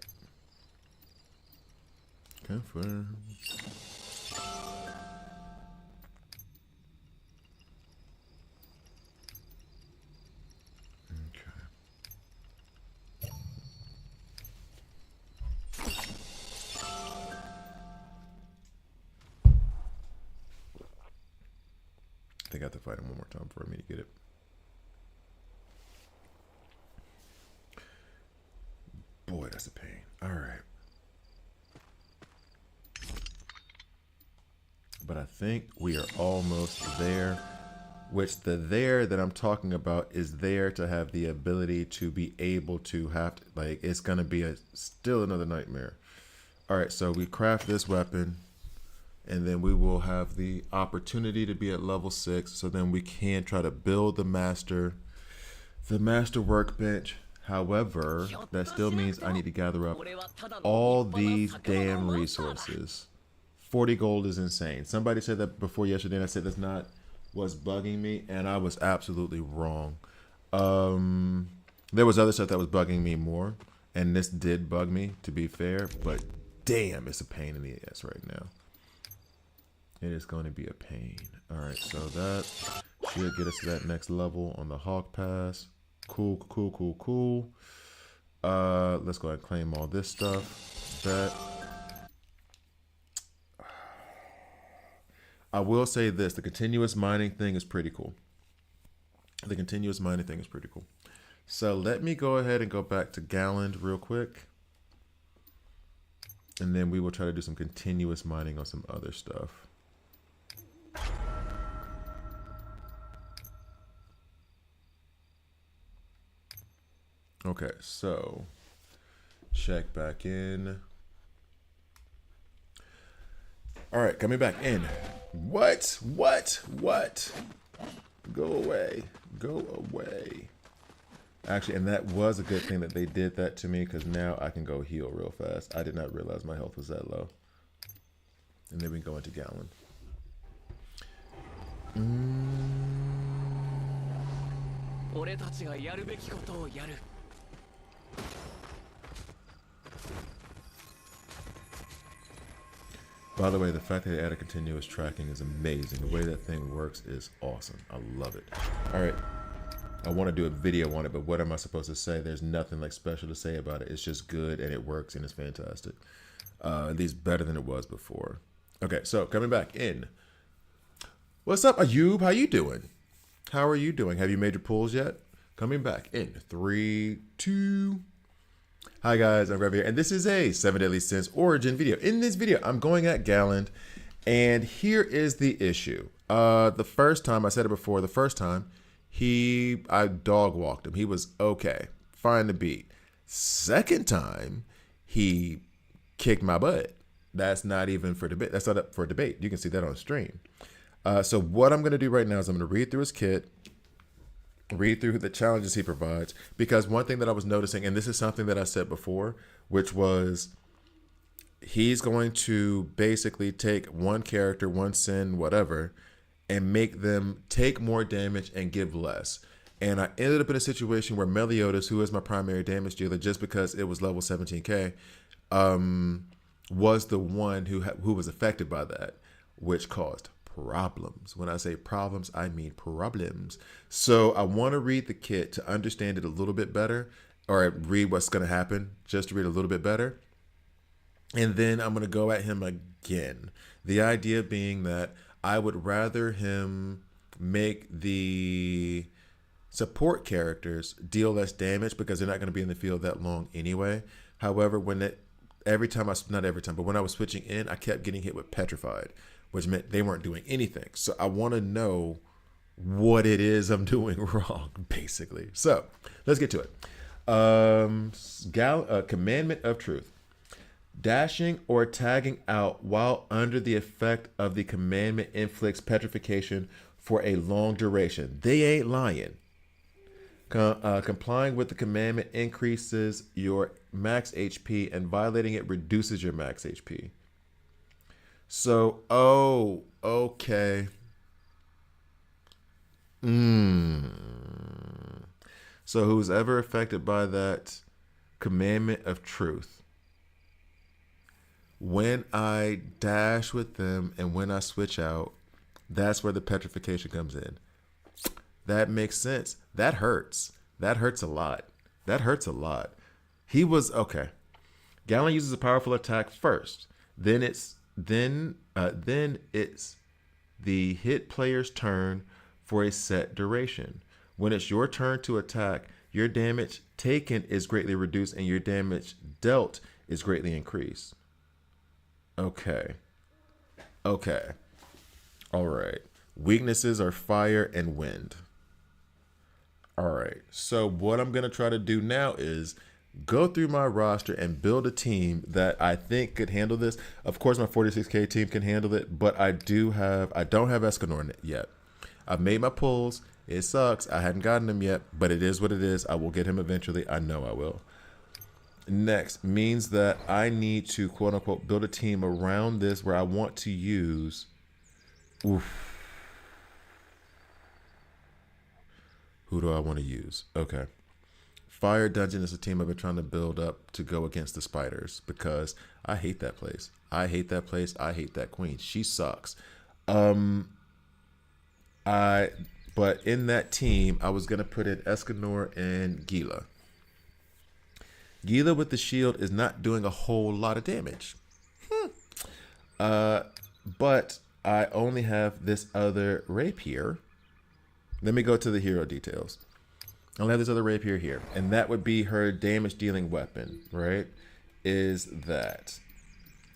Confirm. Okay. I think I have to fight him one more time for me to get it. Boy, that's a pain. All right. But I think we are almost there, which the there that I'm talking about is there to have the ability to be able to have to, like, it's going to be still another nightmare. All right, so we craft this weapon, and then we will have the opportunity to be at level 6, so then we can try to build the master workbench. However, that still means I need to gather up all these damn resources. 40 gold is insane. Somebody said that before yesterday, and I said that's not what's bugging me, and I was absolutely wrong. There was other stuff that was bugging me more, and this did bug me, to be fair, but damn, it's a pain in the ass right now. It is going to be a pain. All right, so that should get us to that next level on the Hawk Pass. Cool, cool, cool, cool. Let's go ahead and claim all this stuff. Bet. I will say this, the continuous mining thing is pretty cool. The continuous mining thing is pretty cool. So let me go ahead and go back to Galland real quick. And then we will try to do some continuous mining on some other stuff. Okay, so check back in. All right, coming back in. What? Go away. Go away. Actually, and that was a good thing that they did that to me, because now I can go heal real fast. I did not realize my health was that low. And then we can go into Galland. By the way, the fact that they added continuous tracking is amazing. The way that thing works is awesome. I love it. All right. I want to do a video on it, but what am I supposed to say? There's nothing like special to say about it. It's just good, and it works, and it's fantastic. At least better than it was before. Okay, so coming back in. What's up, Ayub? How you doing? How are you doing? Have you made your pulls yet? Coming back in 3, 2. Hi guys, I'm Rev here, and this is a 7 Deadly Sins origin video. In this video, I'm going at Galland, and here is the issue. The first time, I said it before, the first time, I dog walked him. He was okay, fine to beat. Second time, he kicked my butt. That's not even for debate. That's not up for debate. You can see that on stream. So what I'm going to do right now is I'm going to read through his kit, read through the challenges he provides, because one thing that I was noticing, and this is something that I said before, which was he's going to basically take one character, one sin, whatever, and make them take more damage and give less. And I ended up in a situation where Meliodas, who is my primary damage dealer, just because it was level 17k, was the one who was affected by that, which caused problems. When I say problems, I mean problems. So I want to read the kit to understand it a little bit better, or read what's going to happen just to read a little bit better. And then I'm going to go at him again. The idea being that I would rather him make the support characters deal less damage because they're not going to be in the field that long anyway. However, when I was switching in, I kept getting hit with petrified, which meant they weren't doing anything. So I want to know what it is I'm doing wrong, basically. So let's get to it. Commandment of Truth. Dashing or tagging out while under the effect of the commandment inflicts petrification for a long duration. They ain't lying. Complying with the commandment increases your max HP, and violating it reduces your max HP. So, okay. Mm. So who's ever affected by that commandment of truth, when I dash with them and when I switch out, that's where the petrification comes in. That makes sense. That hurts. That hurts a lot. That hurts a lot. He was okay. Galen uses a powerful attack first. Then it's the hit player's turn for a set duration. When it's your turn to attack, your damage taken is greatly reduced and your damage dealt is greatly increased. Okay. Okay. All right. Weaknesses are fire and wind. All right. So what I'm going to try to do now is go through my roster and build a team that I think could handle this. Of course, my 46K team can handle it, but I don't have Escanor yet. I've made my pulls. It sucks. I hadn't gotten him yet, but it is what it is. I will get him eventually. I know I will. Next means that I need to, quote unquote, build a team around this where I want to use. Oof. Who do I want to use? Okay. Fire Dungeon is a team I've been trying to build up to go against the spiders because I hate that place. I hate that place. I hate that queen. She sucks. But in that team, I was gonna put in Escanor and Gila. Gila with the shield is not doing a whole lot of damage. But I only have this other rapier. Let me go to the hero details. I only have this other rapier here, and that would be her damage dealing weapon, right? Is that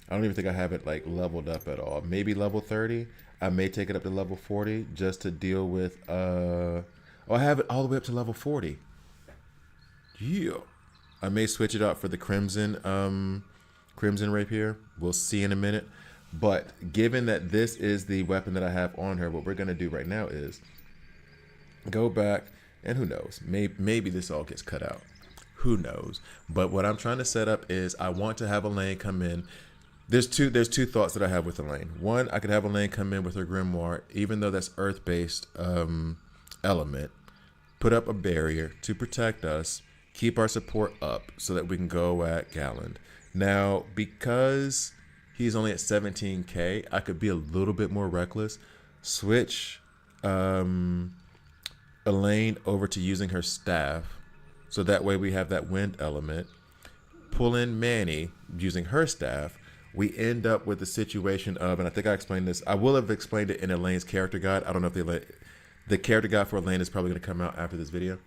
I don't even think I have it like leveled up at all. Maybe level 30. I may take it up to level 40 just to deal with I have it all the way up to level 40. Yeah. I may switch it out for the crimson rapier. We'll see in a minute. But given that this is the weapon that I have on her, what we're gonna do right now is go back, and who knows, maybe this all gets cut out. Who knows? But what I'm trying to set up is I want to have Elaine come in. There's two thoughts that I have with Elaine. One, I could have Elaine come in with her grimoire, even though that's earth-based element, put up a barrier to protect us, keep our support up so that we can go at Galland. Now, because he's only at 17k, I could be a little bit more reckless. Switch Elaine over to using her staff, so that way we have that wind element. Pull in Manny using her staff. We end up with the situation of, and I think I explained this, I will have explained it in Elaine's character guide. I don't know if the character guide for Elaine is probably going to come out after this video.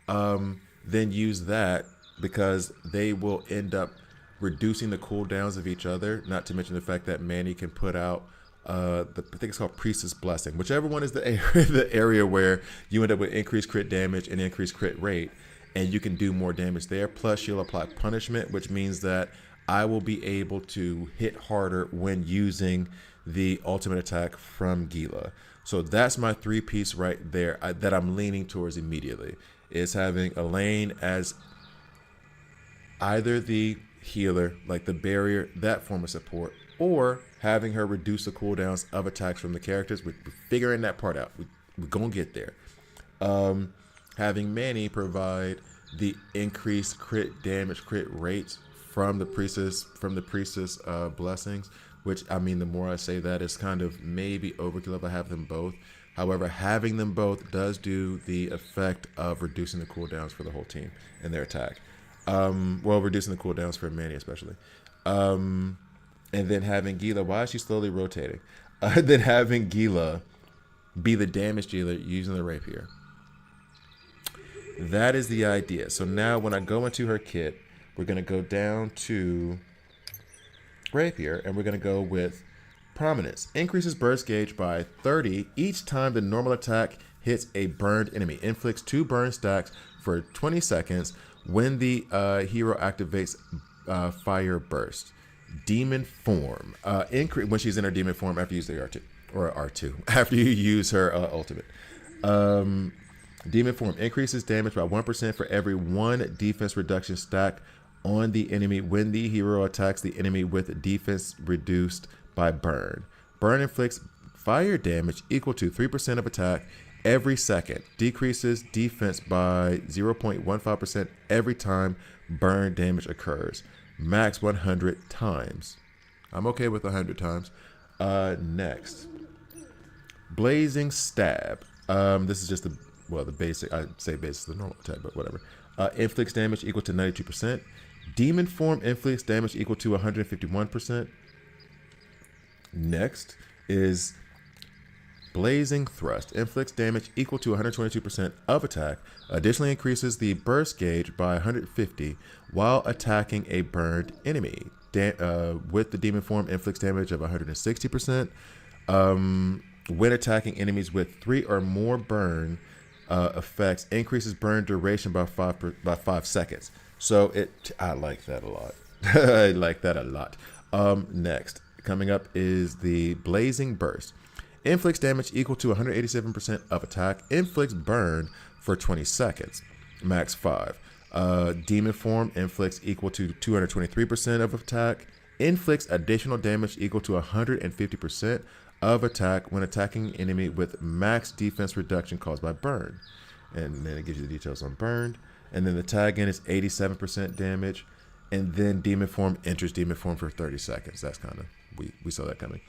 Then use that because they will end up reducing the cooldowns of each other, not to mention the fact that Manny can put out I think it's called Priestess Blessing, whichever one is the area where you end up with increased crit damage and increased crit rate, and you can do more damage there. Plus she'll apply punishment, which means that I will be able to hit harder when using the ultimate attack from Gila. So that's my 3-piece right there that I'm leaning towards immediately, is having Elaine as either the healer, like the barrier, that form of support, or having her reduce the cooldowns of attacks from the characters. We're figuring that part out. We're going to get there. Having Manny provide the increased crit damage, crit rates from the priestess blessings, which, I mean, the more I say that, it's kind of maybe overkill if I have them both. However, having them both does do the effect of reducing the cooldowns for the whole team and their attack. Well, reducing the cooldowns for Manny especially. And then having Gila, why is she slowly rotating? Then having Gila be the damage dealer using the rapier. That is the idea. So now when I go into her kit, we're going to go down to rapier, and we're going to go with prominence. Increases burst gauge by 30 each time the normal attack hits a burned enemy. Inflicts 2 burn stacks for 20 seconds when the hero activates fire burst. Demon form. When she's in her demon form after you use the R2 or R2 after you use her ultimate. Demon form increases damage by 1% for every 1 defense reduction stack on the enemy when the hero attacks the enemy with defense reduced by burn. Burn inflicts fire damage equal to 3% of attack every second. Decreases defense by 0.15% every time burn damage occurs. Max 100 times. I'm okay with 100 times. Next. Blazing Stab. This is just the basic. I'd say basic, the normal attack, but whatever. Inflicts damage equal to 92%. Demon form inflicts damage equal to 151%. Next is Blazing Thrust. Inflicts damage equal to 122% of attack. Additionally increases the burst gauge by 150 while attacking a burned enemy. With the demon form, inflicts damage of 160%. When attacking enemies with 3 or more burn effects, increases burn duration by 5 seconds. So I like that a lot. I like that a lot. Next, coming up is the Blazing Burst. Inflicts damage equal to 187% of attack. Inflicts burn for 20 seconds. Max 5. Demon form inflicts equal to 223% of attack. Inflicts additional damage equal to 150% of attack when attacking an enemy with max defense reduction caused by burn. And then it gives you the details on burned. And then the tag in is 87% damage. And then demon form enters demon form for 30 seconds. That's kind of, we saw that coming.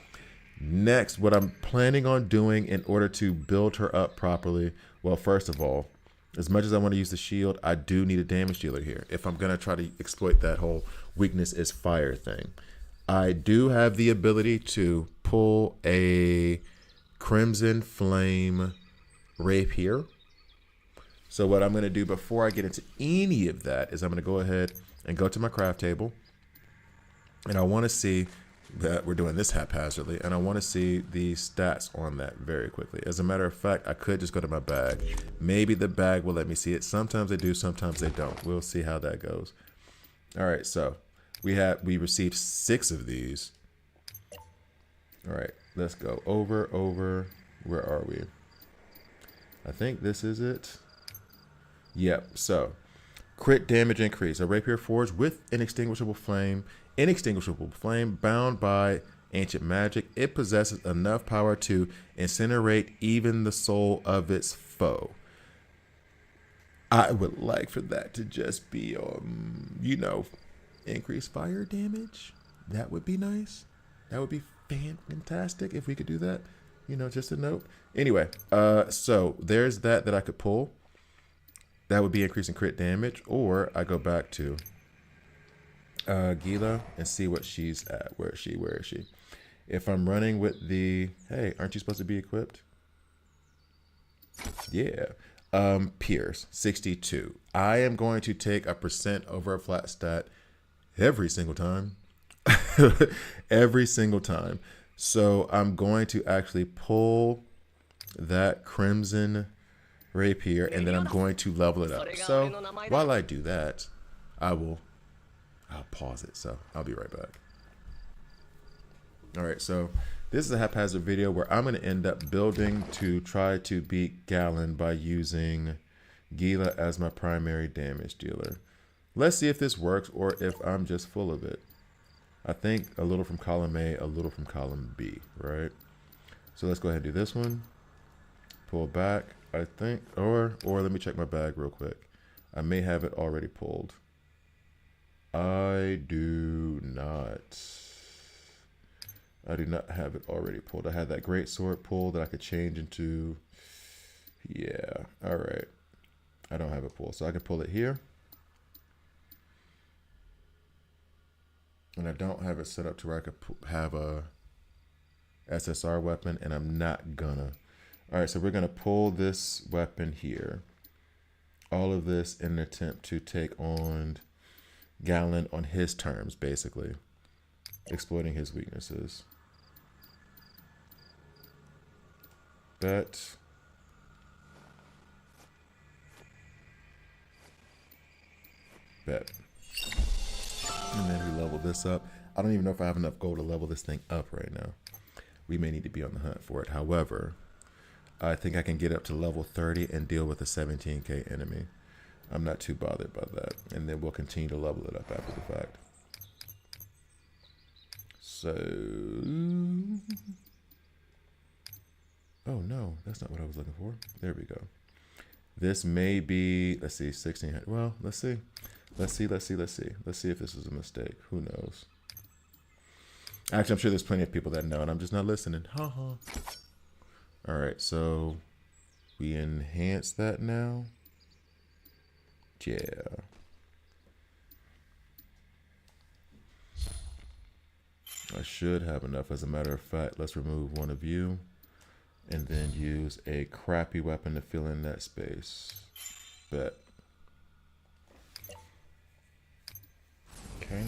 Next, what I'm planning on doing in order to build her up properly, well, first of all, as much as I want to use the shield, I do need a damage dealer here. If I'm going to try to exploit that whole weakness is fire thing. I do have the ability to pull a Crimson Flame Rapier. So what I'm going to do before I get into any of that is I'm going to go ahead and go to my craft table. And I want to see that we're doing this haphazardly. And I want to see the stats on that very quickly. As a matter of fact, I could just go to my bag. Maybe the bag will let me see it. Sometimes they do, sometimes they don't. We'll see how that goes. All right, so we received 6 of these. All right, let's go over. Where are we? I think this is it. Yep, so crit damage increase. A rapier forged with inextinguishable flame bound by ancient magic. It possesses enough power to incinerate even the soul of its foe. I would like for that to just be, increased fire damage. That would be nice. That would be fantastic if we could do that. Just a note. Anyway, so there's that I could pull. That would be increasing crit damage. Or I go back to Gila and see what she's at. Where is she? If I'm running with the, hey, aren't you supposed to be equipped? Yeah. Pierce 62. I am going to take a % over a flat stat every single time. Every single time. So I'm going to actually pull that Crimson Rapier and then I'm going to level it up. So while I do that, I'll pause it. So I'll be right back. All right, so this is a haphazard video where I'm going to end up building to try to beat Galen by using Gila as my primary damage dealer. Let's see if this works or if I'm just full of it. I think a little from column A, a little from column B, right? So let's go ahead and do this one. Pull back, I think, or let me check my bag real quick. I may have it already pulled. I do not have it already pulled. I had that great sword pull that I could change into, yeah, all right. I don't have it pulled, so I can pull it here. And I don't have it set up to where I could have a SSR weapon, and I'm not gonna. All right, so we're gonna pull this weapon here. All of this in an attempt to take on Galen on his terms, basically. Exploiting his weaknesses. Bet. And then we level this up. I don't even know if I have enough gold to level this thing up right now. We may need to be on the hunt for it. However, I think I can get up to level 30 and deal with a 17k enemy. I'm not too bothered by that. And then we'll continue to level it up after the fact. So, Oh no, that's not what I was looking for. There we go. This may be, let's see, 1600. Well, let's see. Let's see if this is a mistake. Who knows? Actually, I'm sure there's plenty of people that know, and I'm just not listening. Ha ha. All right, so we enhance that now. Yeah. I should have enough. As a matter of fact, let's remove one of you and then use a crappy weapon to fill in that space. Bet. Okay.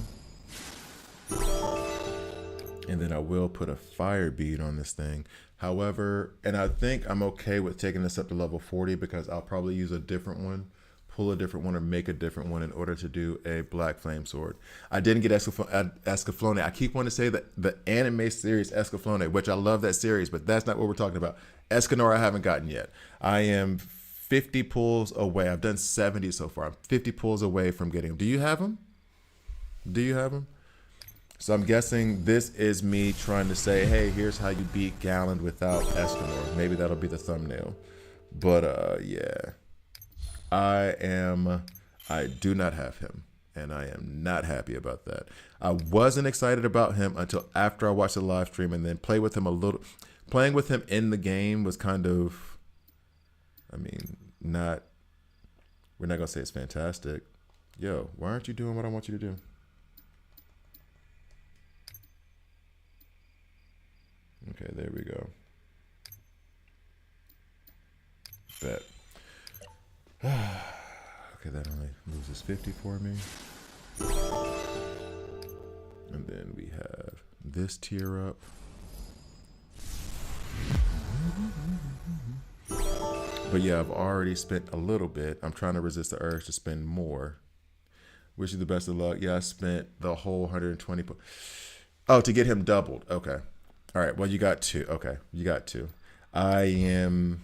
And then I will put a fire bead on this thing. However, and I think I'm okay with taking this up to level 40 because I'll probably use a different one, pull a different one, or make a different one in order to do a black flame sword. I didn't get Escaflowne. I keep wanting to say that the anime series Escaflowne, which I love that series, but that's not what we're talking about. Escanor I haven't gotten yet. I am 50 pulls away. I've done 70 so far. I'm 50 pulls away from getting them. Do you have them? Do you have them? So I'm guessing this is me trying to say, hey, here's how you beat Galland without Escanor. Maybe that'll be the thumbnail. But yeah. I do not have him, and I am not happy about that. I wasn't excited about him until after I watched the live stream, and then playing with him in the game was kind of, I mean, we're not gonna say it's fantastic. Yo, why aren't you doing what I want you to do? Okay, there we go. Bet. Okay, that only loses 50 for me. And then we have this tier up. But yeah, I've already spent a little bit. I'm trying to resist the urge to spend more. Wish you the best of luck. Yeah, I spent the whole 120. Oh, to get him doubled. Okay. All right, well, you got two. Okay, you got two. I am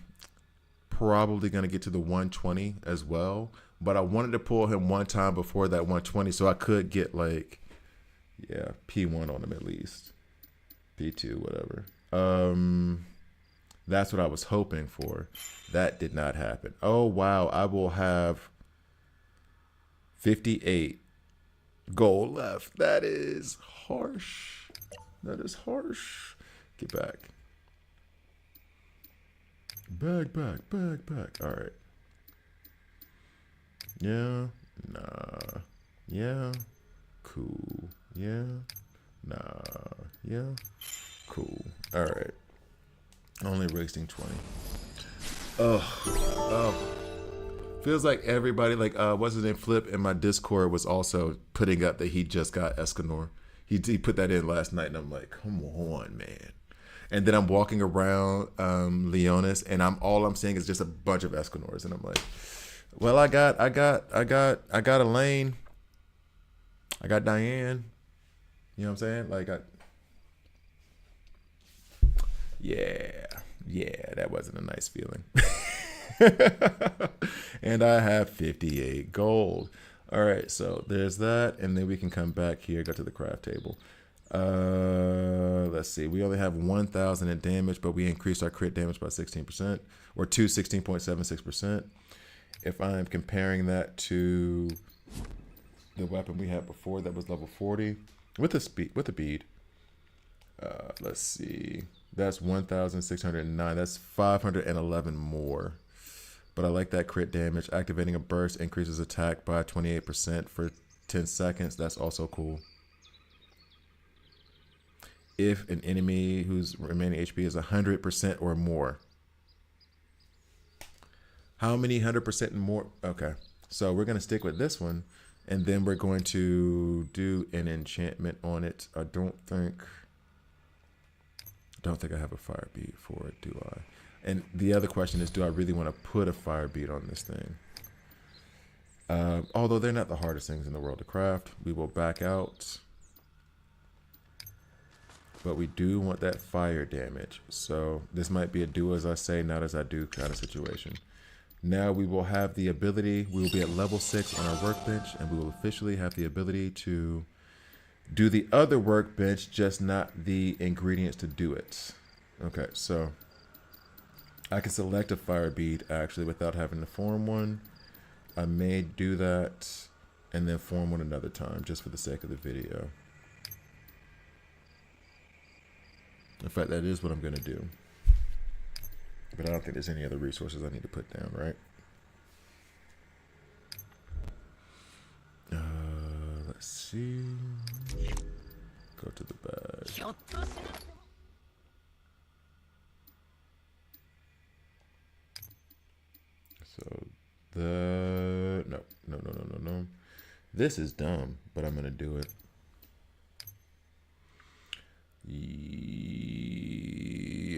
probably going to get to the 120 as well, but I wanted to pull him one time before that 120 so I could get like, yeah, P1 on him at least. P2, whatever. That's what I was hoping for. That did not happen. Oh, wow. I will have 58 gold left. That is harsh. That is harsh. Get back. Back. All right. Yeah. Nah. Yeah. Cool. Yeah. Nah. Yeah. Cool. All right. Only wasting 20. Oh. Feels like everybody, like, what's his name? Flip in my Discord was also putting up that he just got Escanor. He put that in last night, and I'm like, come on, man. And then I'm walking around Leonis, and all I'm seeing is just a bunch of Escanors, and I'm like, well, I got Elaine, I got Diane. You know what I'm saying? Like, yeah, that wasn't a nice feeling. And I have 58 gold. All right, so there's that, and then we can come back here, go to the craft table. Let's see. We only have 1,000 in damage, but we increased our crit damage by 16%, or to 16.76%. If I'm comparing that to the weapon we had before, that was level 40 with a bead. Let's see. That's 1,609. That's 511 more. But I like that crit damage. Activating a burst increases attack by 28% for 10 seconds. That's also cool. If an enemy whose remaining HP is 100% or more. How many 100% and more? Okay, so we're going to stick with this one, and then we're going to do an enchantment on it. I don't think I have a fire bead for it, do I? And the other question is, do I really want to put a fire bead on this thing? Although they're not the hardest things in the world to craft. We will back out. But we do want that fire damage. So this might be a do as I say, not as I do kind of situation. Now we will have the ability, we will be at level 6 on our workbench, and we will officially have the ability to do the other workbench, just not the ingredients to do it. Okay, so I can select a fire bead actually without having to form one. I may do that and then form one another time just for the sake of the video. In fact, that is what I'm going to do. But I don't think there's any other resources I need to put down, right? Let's see. Go to the bag. So no. This is dumb, but I'm gonna do it.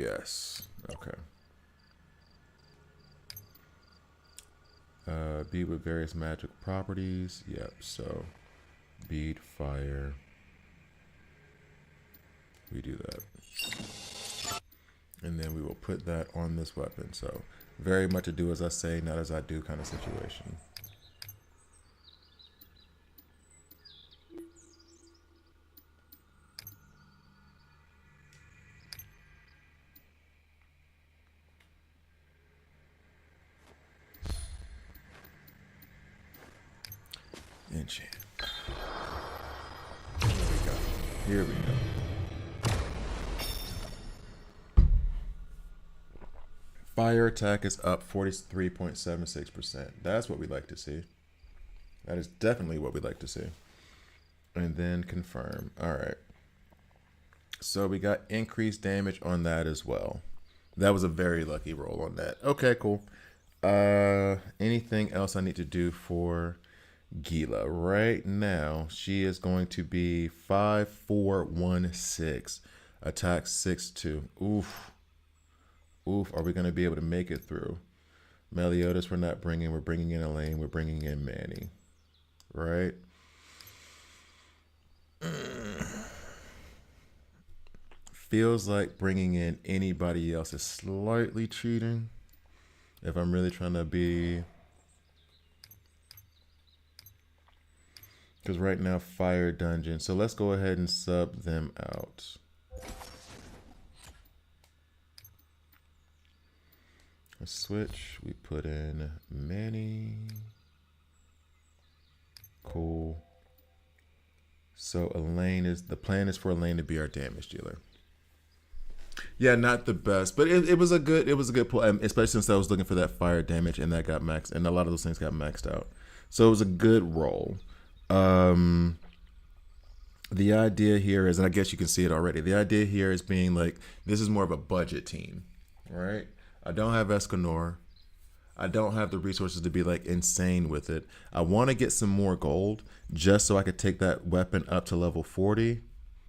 Yes. Okay. Bead with various magic properties. Yep. So bead fire. We do that. And then we will put that on this weapon. So very much a do as I say, not as I do kind of situation. Enchant. Here we go. Here we go. Fire attack is up 43.76%. That's what we like to see. That is definitely what we like to see. And then confirm. All right. So we got increased damage on that as well. That was a very lucky roll on that. Okay, cool. Anything else I need to do for Gila? Right now, she is going to be 5416. Attack 62. Oof. Oof, are we going to be able to make it through? Meliodas we're not bringing. We're bringing in Elaine. We're bringing in Manny. Right? Feels like bringing in anybody else is slightly cheating. If I'm really trying to be... Because right now, Fire Dungeon. So let's go ahead and sub them out. Switch, we put in Manny. Cool. So Elaine is, the plan is for Elaine to be our damage dealer. Yeah, not the best, but it was a good pull, especially since I was looking for that fire damage and that got maxed, and a lot of those things got maxed out. So it was a good roll. The idea here is, and I guess you can see it already, the idea here is being like, this is more of a budget team, right? I don't have Escanor. I don't have the resources to be like insane with it. I want to get some more gold just so I could take that weapon up to level 40,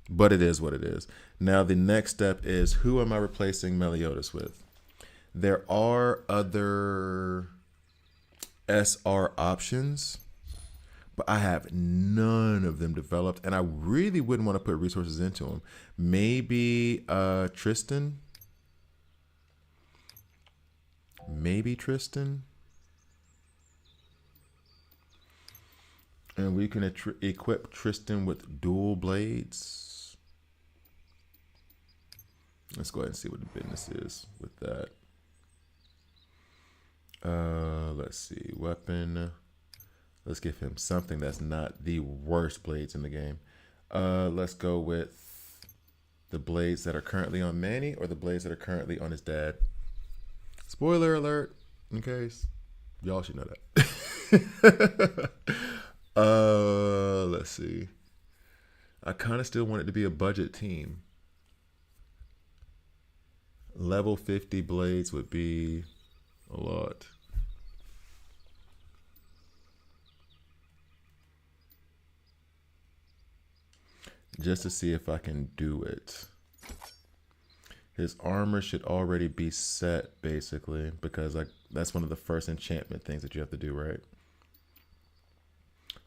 but it is what it is. Now the next step is, who am I replacing Meliodas with? There are other SR options, but I have none of them developed, and I really wouldn't want to put resources into them. Maybe Tristan. Maybe Tristan. And we can equip Tristan with dual blades. Let's go ahead and see what the business is with that. Let's see. Weapon. Let's give him something that's not the worst blades in the game. Let's go with the blades that are currently on Manny or the blades that are currently on his dad. Spoiler alert, in case. Y'all should know that. Let's see. I kind of still want it to be a budget team. Level 50 blades would be a lot. Just to see if I can do it. His armor should already be set, basically, because that's one of the first enchantment things that you have to do, right?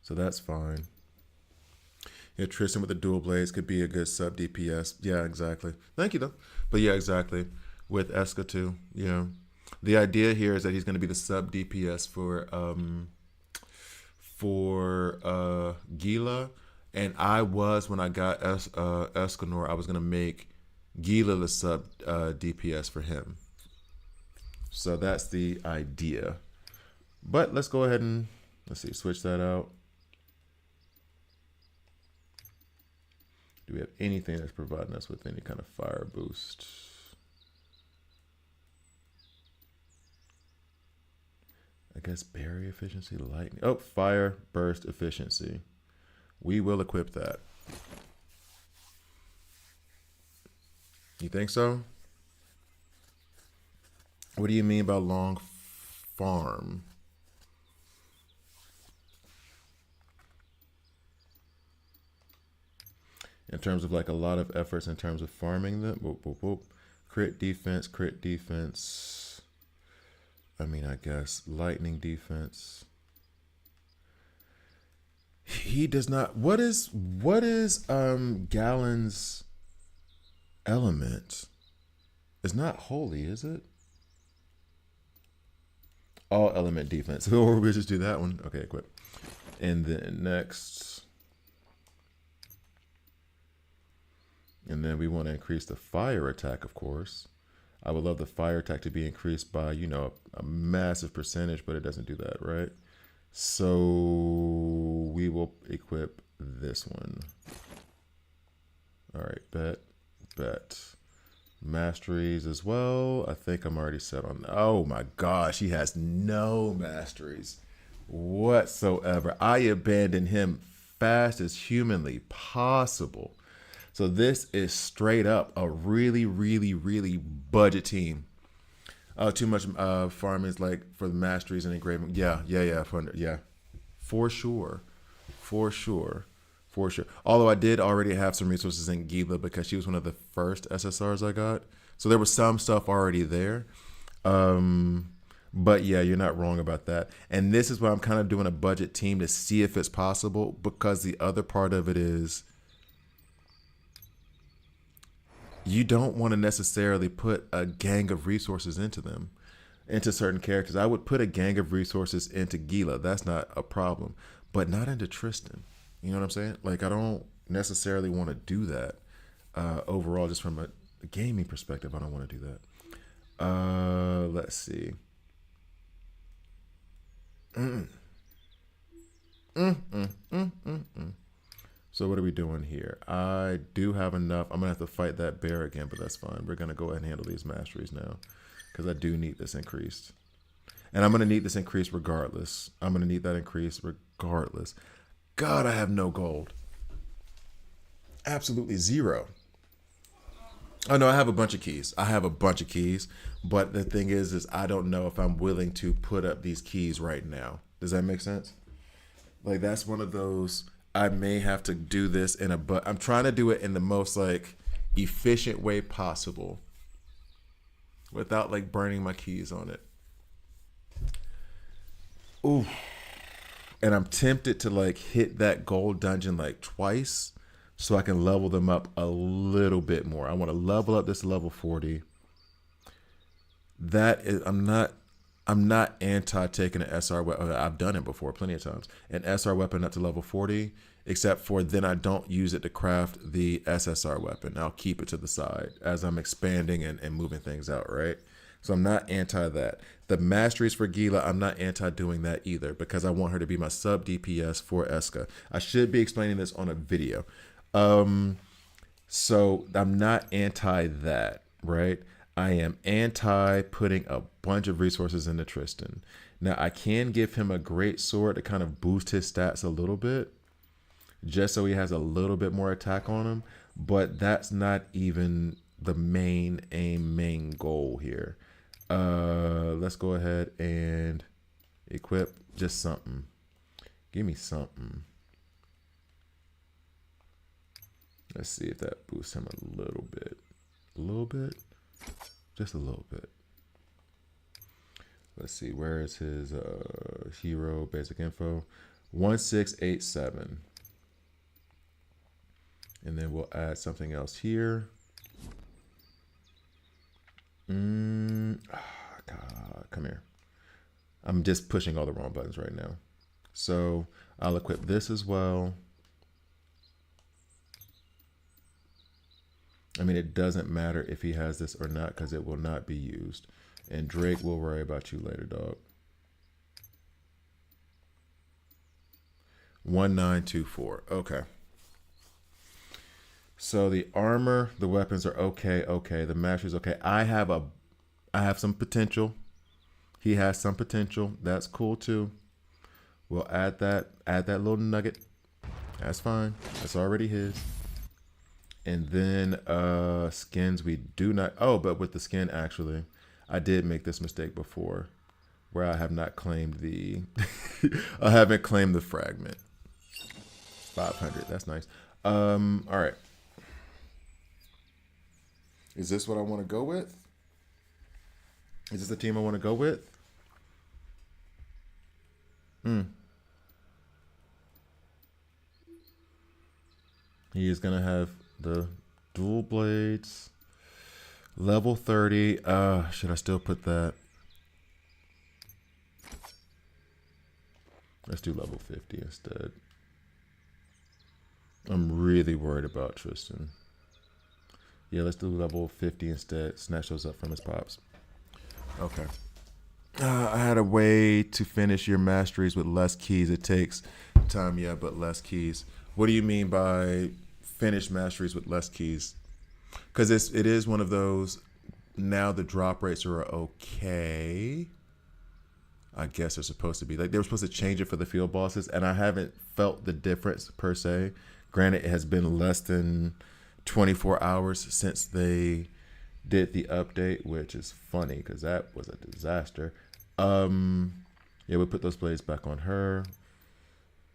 So that's fine. Yeah, Tristan with the dual blades could be a good sub DPS. Yeah, exactly. Thank you, though. But yeah, exactly. With Eska too. Yeah. The idea here is that he's going to be the sub DPS for Gila. And I was, when I got Escanor, I was going to make Gila the sub DPS for him. So that's the idea. But let's go ahead and, let's see, switch that out. Do we have anything that's providing us with any kind of fire boost? I guess berry efficiency, lightning. Oh, fire burst efficiency. We will equip that. You think so? What do you mean by long farm? In terms of like a lot of efforts in terms of farming them. Whoop, whoop, whoop. Crit defense, crit defense. I mean, I guess lightning defense. He does not. What is Gallon's element? It's not holy, is it? All element defense. Or we'll just do that one. Okay, equip. And then next. And then we want to increase the fire attack, of course. I would love the fire attack to be increased by, you know, a massive percentage, but it doesn't do that, right? So we will equip this one. All right, bet. Masteries as well. I think I'm already set on. Oh my gosh, he has no masteries whatsoever. I abandoned him fast as humanly possible. So this is straight up a really, really, really budget team. Too much farming is like for the masteries and engraving. Yeah. For sure. Although I did already have some resources in Gila because she was one of the first SSRs I got. So there was some stuff already there. But yeah, you're not wrong about that. And this is why I'm kind of doing a budget team to see if it's possible, because the other part of it is you don't want to necessarily put a gang of resources into them, into certain characters. I would put a gang of resources into Gila. That's not a problem, but not into Tristan. You know what I'm saying? Like, I don't necessarily want to do that overall, just from a gaming perspective. I don't want to do that. Let's see. So what are we doing here? I do have enough. I'm going to have to fight that bear again, but that's fine. We're going to go ahead and handle these masteries now because I do need this increased. And I'm going to need this increase regardless. I'm going to need that increase regardless. God, I have no gold. Absolutely zero. Oh, no, I have a bunch of keys. But the thing is I don't know if I'm willing to put up these keys right now. Does that make sense? Like, that's one of those... I may have to do this but I'm trying to do it in the most like efficient way possible without like burning my keys on it. Ooh. And I'm tempted to like hit that gold dungeon like twice so I can level them up a little bit more. I want to level up this to level 40. That is, I'm not anti taking an SR weapon. I've done it before plenty of times. An SR weapon up to level 40, except for then I don't use it to craft the SSR weapon. I'll keep it to the side as I'm expanding and moving things out, right? So I'm not anti that. The masteries for Gila, I'm not anti doing that either because I want her to be my sub DPS for Eska. I should be explaining this on a video. So I'm not anti that, right? I am anti putting a bunch of resources into Tristan. Now, I can give him a great sword to kind of boost his stats a little bit, just so he has a little bit more attack on him. But that's not even the main goal here. Let's go ahead and equip just something. Give me something. Let's see if that boosts him a little bit. A little bit? Just a little bit. Let's see, where is his hero basic info? 1687. And then we'll add something else here. God, come here. I'm just pushing all the wrong buttons right now. So I'll equip this as well. I mean, it doesn't matter if he has this or not because it will not be used. And Drake will worry about you later, dog. 1924. Okay. So the armor, the weapons are okay. Okay. The mastery's okay. I have some potential. He has some potential. That's cool too. We'll add that. Add that little nugget. That's fine. That's already his. And then skins we do not. Oh, but with the skin actually, I did make this mistake before, where I have not claimed the. I haven't claimed the fragment. 500. That's nice. All right. Is this what I want to go with? Is this the team I want to go with? He is gonna have the dual blades. Level 30. Should I still put that? Let's do level 50 instead. I'm really worried about Tristan. Yeah, let's do level 50 instead. Snatch those up from his pops. Okay. I had a way to finish your masteries with less keys. It takes time, yeah, but less keys. What do you mean by finish masteries with less keys? Because it is one of those. Now the drop rates are okay. I guess they're supposed to be. Like they were supposed to change it for the field bosses, and I haven't felt the difference per se. Granted, it has been less than 24 hours since they did the update, which is funny because that was a disaster. Yeah, we put those blades back on her.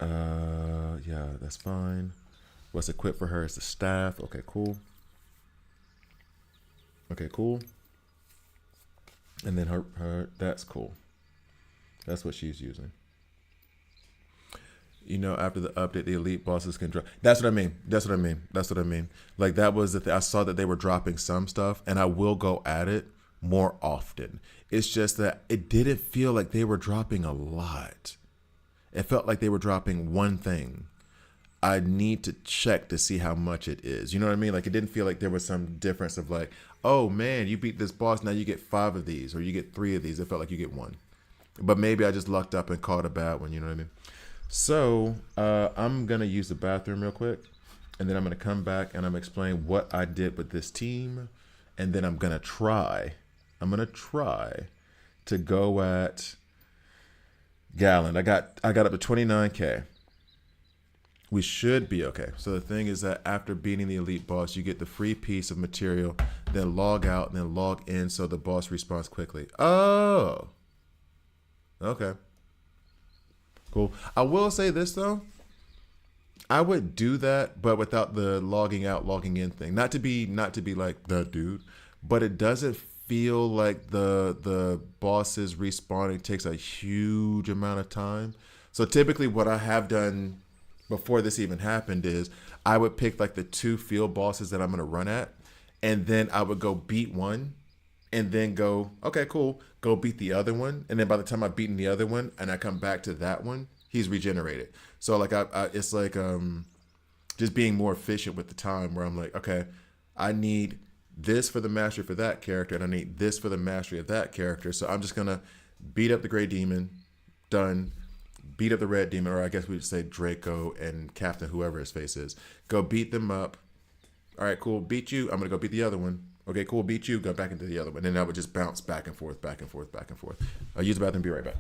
Yeah, that's fine. What's equipped for her is the staff. Okay, cool. Okay, cool. And then her that's cool. That's what she's using. You know, after the update, the elite bosses can drop. That's what I mean. That's what I mean. That's what I mean. Like that was the thing. I saw that they were dropping some stuff, and I will go at it more often. It's just that it didn't feel like they were dropping a lot. It felt like they were dropping one thing. I need to check to see how much it is. You know what I mean? Like it didn't feel like there was some difference of like, oh man, you beat this boss, now you get 5 of these, or you get 3 of these. It felt like you get 1. But maybe I just lucked up and caught a bad one. You know what I mean? So I'm gonna use the bathroom real quick, and then I'm gonna come back and I'm gonna explain what I did with this team, and then I'm gonna try to go at Gallon. I got up to 29K. We should be okay. So the thing is that after beating the elite boss, you get the free piece of material, then log out, and then log in so the boss respawns quickly. Oh, okay. Cool. I will say this though. I would do that, but without the logging out, logging in thing. Not to be like that dude, but it doesn't feel like the bosses respawning takes a huge amount of time. So typically what I have done before this even happened is I would pick like the 2 field bosses that I'm gonna run at, and then I would go beat one and then go, okay, cool, go beat the other one. And then by the time I've beaten the other one and I come back to that one, he's regenerated. So like it's like just being more efficient with the time where I'm like, okay, I need this for the mastery for that character, and I need this for the mastery of that character. So I'm just gonna beat up the gray demon, done. Beat up the red demon, or I guess we would say Draco and Captain, whoever his face is. Go beat them up. All right, cool. Beat you. I'm gonna go beat the other one. Okay, cool. Beat you. Go back into the other one. And then I would just bounce back and forth, back and forth, back and forth. I'll use the bathroom. Be right back.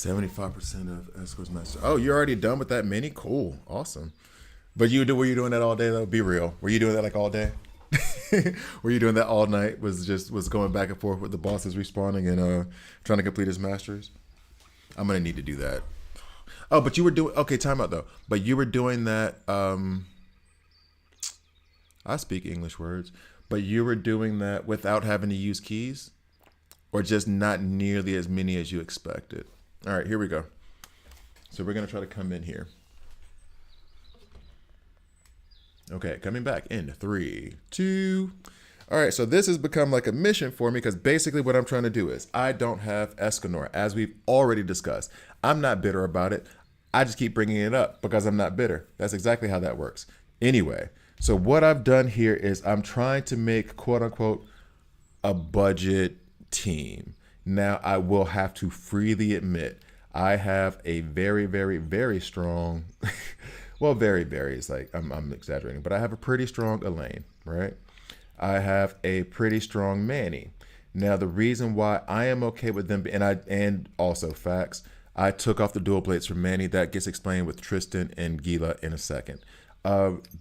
75% of Escort's master. Oh, you're already done with that mini? Cool. Awesome. But were you doing that all day though? Be real. Were you doing that like all day? Were you doing that all night? Was going back and forth with the bosses respawning and trying to complete his masters? I'm gonna need to do that. Oh, but you were doing okay, time out though. But you were doing that I speak English words, but you were doing that without having to use keys? Or just not nearly as many as you expected? All right, here we go. So we're gonna try to come in here. Okay, coming back in 3, 2. All right, so this has become like a mission for me because basically what I'm trying to do is I don't have Escanor, as we've already discussed. I'm not bitter about it. I just keep bringing it up because I'm not bitter. That's exactly how that works. Anyway, so what I've done here is I'm trying to make, quote unquote, a budget team. Now, I will have to freely admit, I have a very, very, very strong... Well, very is like, I'm exaggerating, but I have a pretty strong Elaine, right? I have a pretty strong Manny. Now, the reason why I am okay with them, and also facts, I took off the dual blades from Manny. That gets explained with Tristan and Gila in a second.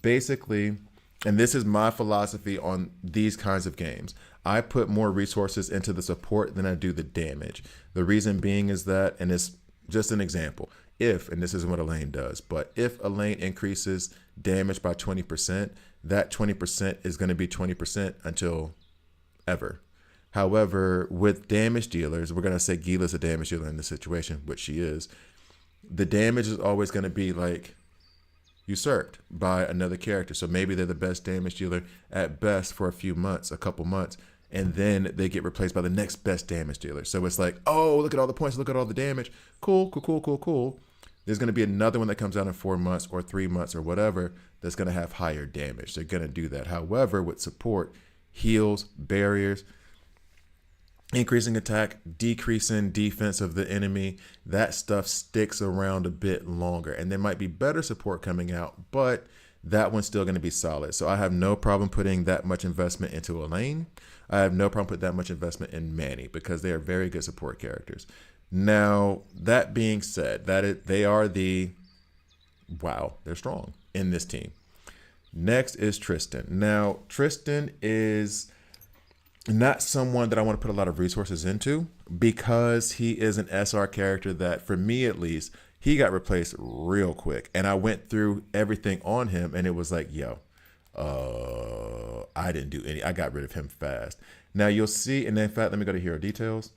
Basically, and this is my philosophy on these kinds of games, I put more resources into the support than I do the damage. The reason being is that, and it's just an example, if, and this isn't what Elaine does, but if Elaine increases damage by 20%, that 20% is going to be 20% until ever. However, with damage dealers, we're going to say Gila's a damage dealer in this situation, which she is. The damage is always going to be like usurped by another character. So maybe they're the best damage dealer at best for a few months, a couple months, and then they get replaced by the next best damage dealer. So it's like, oh, look at all the points, look at all the damage. Cool. There's going to be another one that comes out in 4 months or 3 months or whatever that's going to have higher damage. They're going to do that. However, with support, heals, barriers, increasing attack, decreasing defense of the enemy, that stuff sticks around a bit longer. And there might be better support coming out, but that one's still going to be solid. So I have no problem putting that much investment into Elaine. I have no problem putting that much investment in Manny because they are very good support characters. Now, that being said, they are they're strong in this team. Next is Tristan. Now, Tristan is not someone that I want to put a lot of resources into because he is an SR character that, for me at least, he got replaced real quick. And I went through everything on him and it was like, I didn't do any. I got rid of him fast. Now you'll see, and in fact, let me go to hero details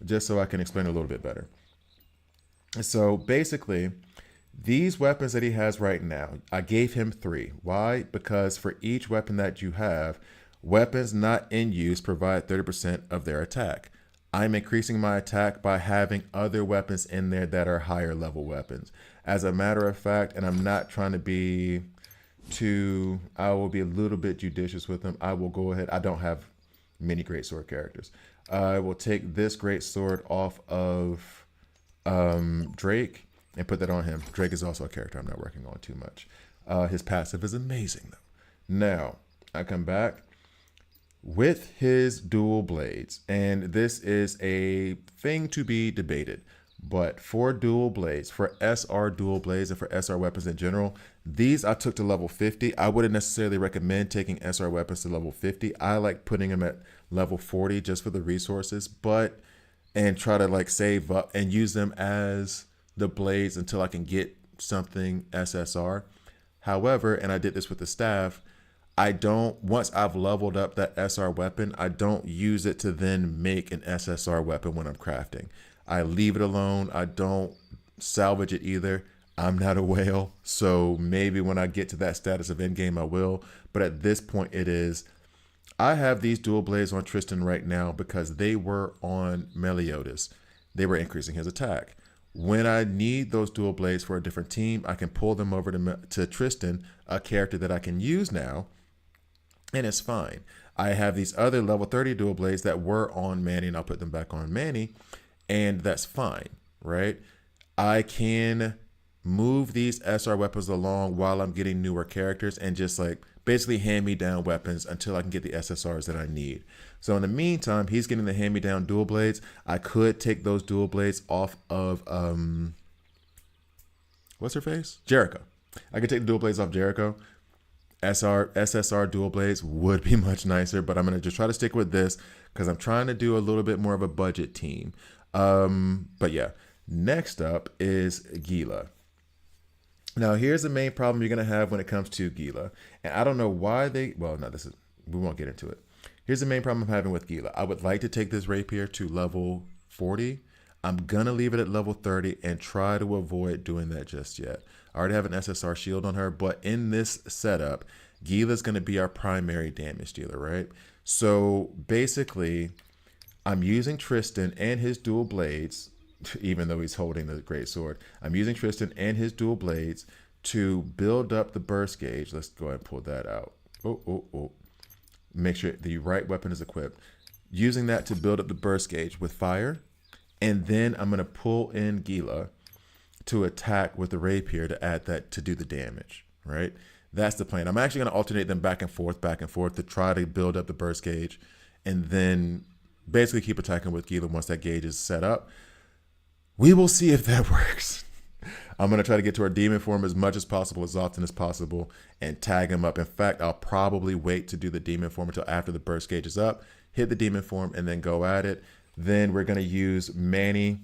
just so I can explain a little bit better. So basically, these weapons that he has right now, I gave him 3. Why? Because for each weapon that you have, weapons not in use provide 30% of their attack. I'm increasing my attack by having other weapons in there that are higher level weapons. As a matter of fact, and I'm not trying to be I will be a little bit judicious with them. I will go ahead. I don't have many greatsword characters. I will take this greatsword off of Drake and put that on him. Drake is also a character I'm not working on too much. His passive is amazing though. Now I come back with his dual blades, and this is a thing to be debated. But for dual blades, for SR dual blades, and for SR weapons in general, these I took to level 50. I wouldn't necessarily recommend taking SR weapons to level 50. I like putting them at level 40 just for the resources, and try to like save up and use them as the blades until I can get something SSR. However, and I did this with the staff, once I've leveled up that SR weapon, I don't use it to then make an SSR weapon when I'm crafting. I leave it alone. I don't salvage it either. I'm not a whale, so maybe when I get to that status of endgame, I will. But at this point, I have these dual blades on Tristan right now because they were on Meliodas. They were increasing his attack. When I need those dual blades for a different team, I can pull them over to Tristan, a character that I can use now, and it's fine. I have these other level 30 dual blades that were on Manny, and I'll put them back on Manny. And that's fine, right? I can move these SR weapons along while I'm getting newer characters and just like basically hand-me-down weapons until I can get the SSRs that I need. So in the meantime, he's getting the hand-me-down dual blades. I could take those dual blades off of what's her face? Jericho. I could take the dual blades off Jericho. SSR dual blades would be much nicer, but I'm going to just try to stick with this because I'm trying to do a little bit more of a budget team. But yeah, next up is Gila. Now, here's the main problem you're going to have when it comes to Gila. And I don't know why we won't get into it. Here's the main problem I'm having with Gila. I would like to take this rapier to level 40. I'm going to leave it at level 30 and try to avoid doing that just yet. I already have an SSR shield on her, but in this setup, Gila's going to be our primary damage dealer, right? So basically, I'm using Tristan and his dual blades, even though he's holding the great sword. I'm using Tristan and his dual blades to build up the burst gauge. Let's go ahead and pull that out. Oh. Make sure the right weapon is equipped. Using that to build up the burst gauge with fire. And then I'm going to pull in Gila to attack with the rapier to add that to do the damage, right? That's the plan. I'm actually going to alternate them back and forth to try to build up the burst gauge and then basically keep attacking with Gila once that gauge is set up. We will see if that works. I'm going to try to get to our demon form as much as possible, as often as possible, and tag him up. In fact, I'll probably wait to do the demon form until after the burst gauge is up, hit the demon form, and then go at it. Then we're going to use Manny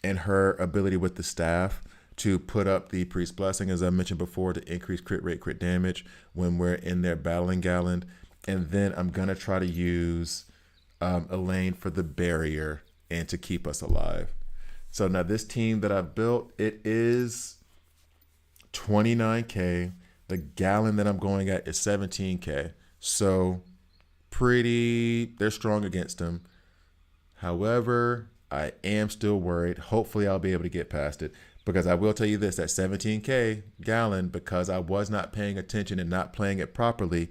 and her ability with the staff to put up the priest blessing, as I mentioned before, to increase crit rate, crit damage when we're in there battling Galland. And then I'm going to try to use Elaine for the barrier and to keep us alive. So now this team that I've built, it is 29K. The Galland that I'm going at is 17K. So they're strong against him. However, I am still worried. Hopefully I'll be able to get past it, because I will tell you this, that 17K Galland, because I was not paying attention and not playing it properly,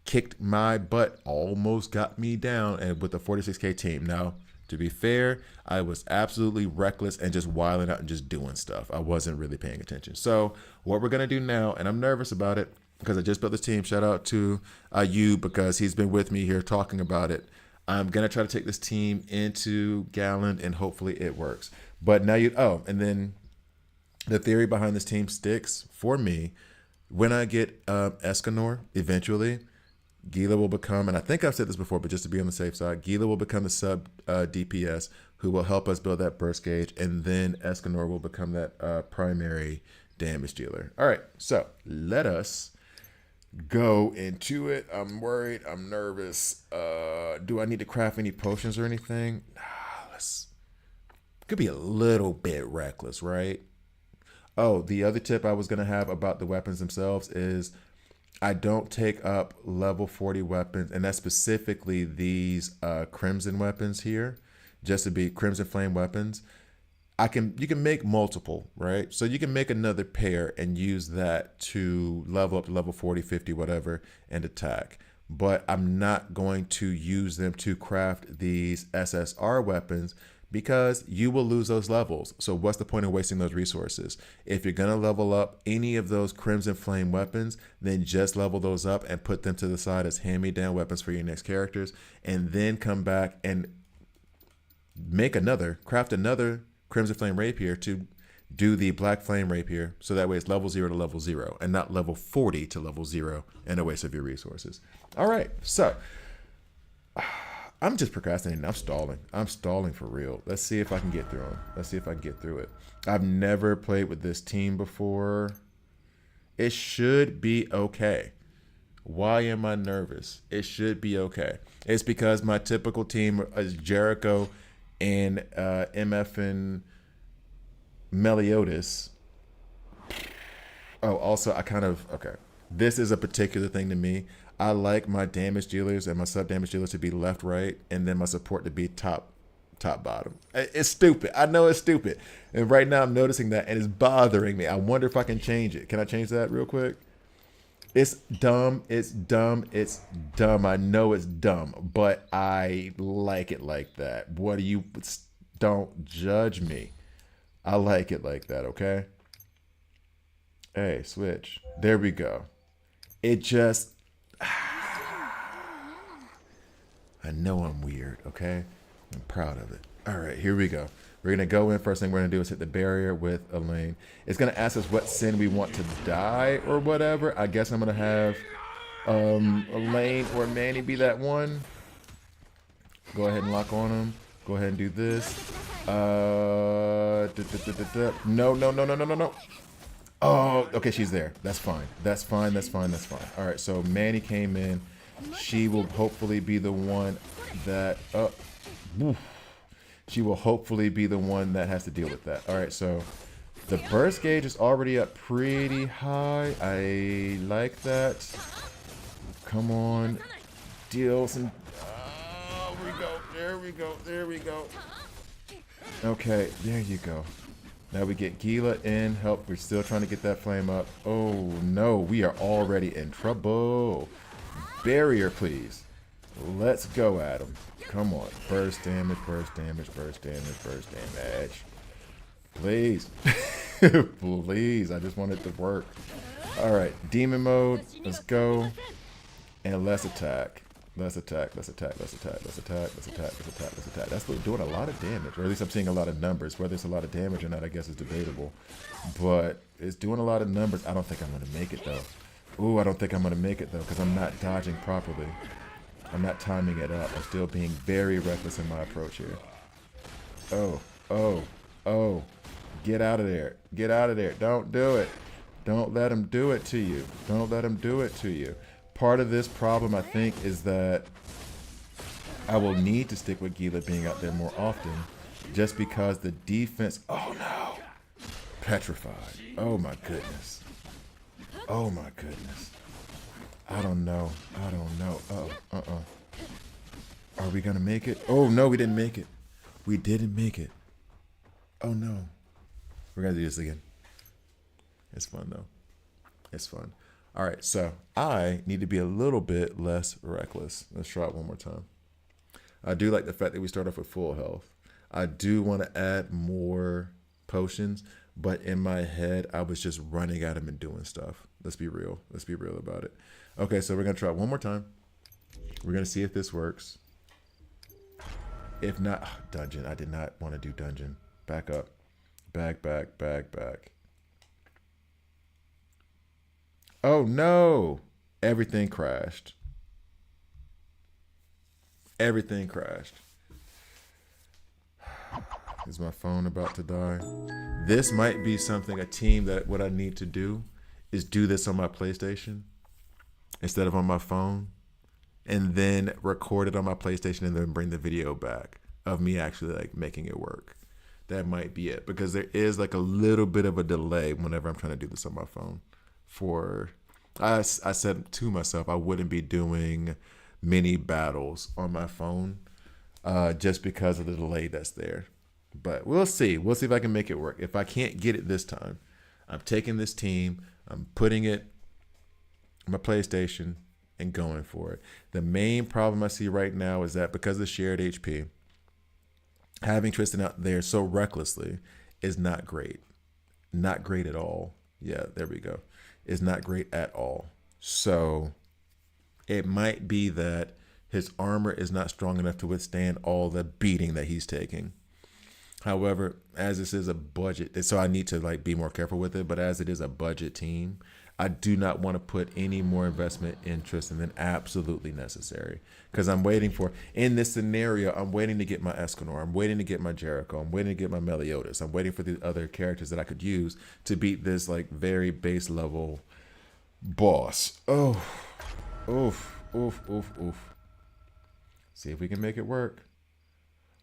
kicked my butt, almost got me down, and with the 46K team. Now, to be fair, I was absolutely reckless and just wilding out and just doing stuff. I wasn't really paying attention. So what we're going to do now, and I'm nervous about it because I just built this team. Shout out to you, because he's been with me here talking about it. I'm going to try to take this team into Galland and hopefully it works. But now and then the theory behind this team sticks for me. When I get Escanor eventually, Gila will become, and I think I've said this before, but just to be on the safe side, Gila will become the sub DPS who will help us build that burst gauge, and then Escanor will become that primary damage dealer. All right, so let us go into it. I'm worried. I'm nervous. Do I need to craft any potions or anything? Could be a little bit reckless, right? Oh, the other tip I was going to have about the weapons themselves is I don't take up level 40 weapons, and that's specifically these crimson weapons here, just to be crimson flame weapons. You can make multiple, right? So you can make another pair and use that to level up to level 40, 50, whatever, and attack. But I'm not going to use them to craft these SSR weapons, because you will lose those levels. So what's the point of wasting those resources? If you're going to level up any of those Crimson Flame weapons, then just level those up and put them to the side as hand-me-down weapons for your next characters, and then come back and craft another Crimson Flame Rapier to do the Black Flame Rapier, so that way it's level 0 to level 0 and not level 40 to level 0 and a waste of your resources. All right, so I'm just procrastinating. I'm stalling for real. Let's see if I can get through them. Let's see if I can get through it. I've never played with this team before. It should be okay. Why am I nervous? It should be okay. It's because my typical team is Jericho and MF and Meliodas. Oh, also, okay. This is a particular thing to me. I like my damage dealers and my sub damage dealers to be left, right, and then my support to be top, bottom. It's stupid. I know it's stupid. And right now I'm noticing that, and it's bothering me. I wonder if I can change it. Can I change that real quick? It's dumb. It's dumb. It's dumb. I know it's dumb, but I like it like that. Don't judge me. I like it like that, okay? Hey, switch. There we go. It just, I know I'm weird, okay? I'm proud of it. All right, here we go. We're going to go in. First thing we're going to do is hit the barrier with Elaine. It's going to ask us what sin we want to die or whatever. I guess I'm going to have Elaine or Manny be that one. Go ahead and lock on him. Go ahead and do this. No, no, no, no, no, no, no. Oh, okay, she's there. That's fine. That's fine. That's fine. That's fine. All right, so Manny came in. She will hopefully be the one that... she will hopefully be the one that has to deal with that. All right, so the burst gauge is already up pretty high. I like that. Come on. Deal some... Oh, we go. There we go. There we go. Okay, there you go. Now we get Gila in. Help. We're still trying to get that flame up. Oh, no. We are already in trouble. Barrier, please. Let's go at him. Come on. Burst damage, burst damage, burst damage, burst damage. Please. Please. I just want it to work. All right. Demon mode. Let's go. And let's attack. Let's attack. Let's attack. Let's attack. Let's attack. Let's attack. Let's attack. Let's attack. That's doing a lot of damage. Or at least I'm seeing a lot of numbers. Whether it's a lot of damage or not, I guess is debatable. But it's doing a lot of numbers. I don't think I'm going to make it, though. Ooh, I don't think I'm going to make it, though, because I'm not dodging properly. I'm not timing it up. I'm still being very reckless in my approach here. Oh, oh, oh. Get out of there. Get out of there. Don't do it. Don't let him do it to you. Don't let him do it to you. Part of this problem, I think, is that I will need to stick with Gila being out there more often just because the defense... Oh, no. Petrified. Oh, my goodness. Oh, my goodness. I don't know. I don't know. Are we going to make it? Oh, no, we didn't make it. We didn't make it. Oh, no. We're going to do this again. It's fun, though. It's fun. All right, so I need to be a little bit less reckless. Let's try it one more time. I do like the fact that we start off with full health. I do want to add more potions, but in my head, I was just running at him and doing stuff. Let's be real. Let's be real about it. Okay, so we're going to try it one more time. We're going to see if this works. If not, dungeon. I did not want to do dungeon. Back up. Back, back, back, back. Oh, no. Everything crashed. Everything crashed. Is my phone about to die? This might be something, a team that what I need to do is do this on my PlayStation instead of on my phone and then record it on my PlayStation and then bring the video back of me actually like making it work. That might be it because there is like a little bit of a delay whenever I'm trying to do this on my phone. I said to myself I wouldn't be doing mini battles on my phone just because of the delay that's there. But we'll see. We'll see if I can make it work. If I can't get it this time, I'm taking this team, I'm putting it on my PlayStation and going for it. The main problem I see right now is that because of shared HP, having Tristan out there so recklessly is not great. Not great at all. Yeah, there we go. Is not great at all. So it might be that his armor is not strong enough to withstand all the beating that he's taking. However, as this is a budget, so I need to like be more careful with it, but as it is a budget team, I do not want to put any more investment in Tristan than absolutely necessary. Because I'm waiting for, in this scenario, I'm waiting to get my Escanor, I'm waiting to get my Jericho, I'm waiting to get my Meliodas, I'm waiting for the other characters that I could use to beat this like very base level boss. Oh, oof, oof, oof, oof. See if we can make it work.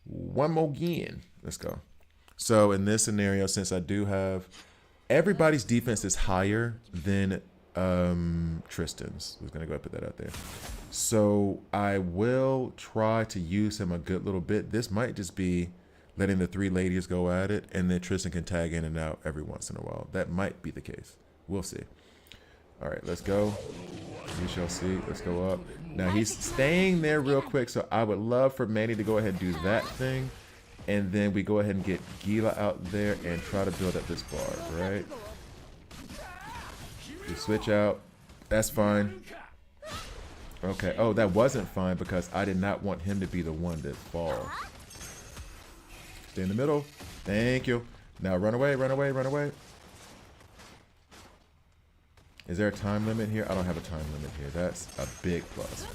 One more again. Let's go. So in this scenario, since I do have everybody's defense is higher than Tristan's. I was gonna go and put that out there. So I will try to use him a good little bit. This might just be letting the three ladies go at it, and then Tristan can tag in and out every once in a while. That might be the case. We'll see. All right, let's go. We shall see. Let's go up. Now he's staying there real quick, so I would love for Manny to go ahead and do that thing. And then we go ahead and get Gila out there and try to build up this bar, right? We switch out. That's fine. Okay. Oh, that wasn't fine because I did not want him to be the one that fall. Stay in the middle. Thank you. Now run away, run away, run away. Is there a time limit here? I don't have a time limit here. That's a big plus.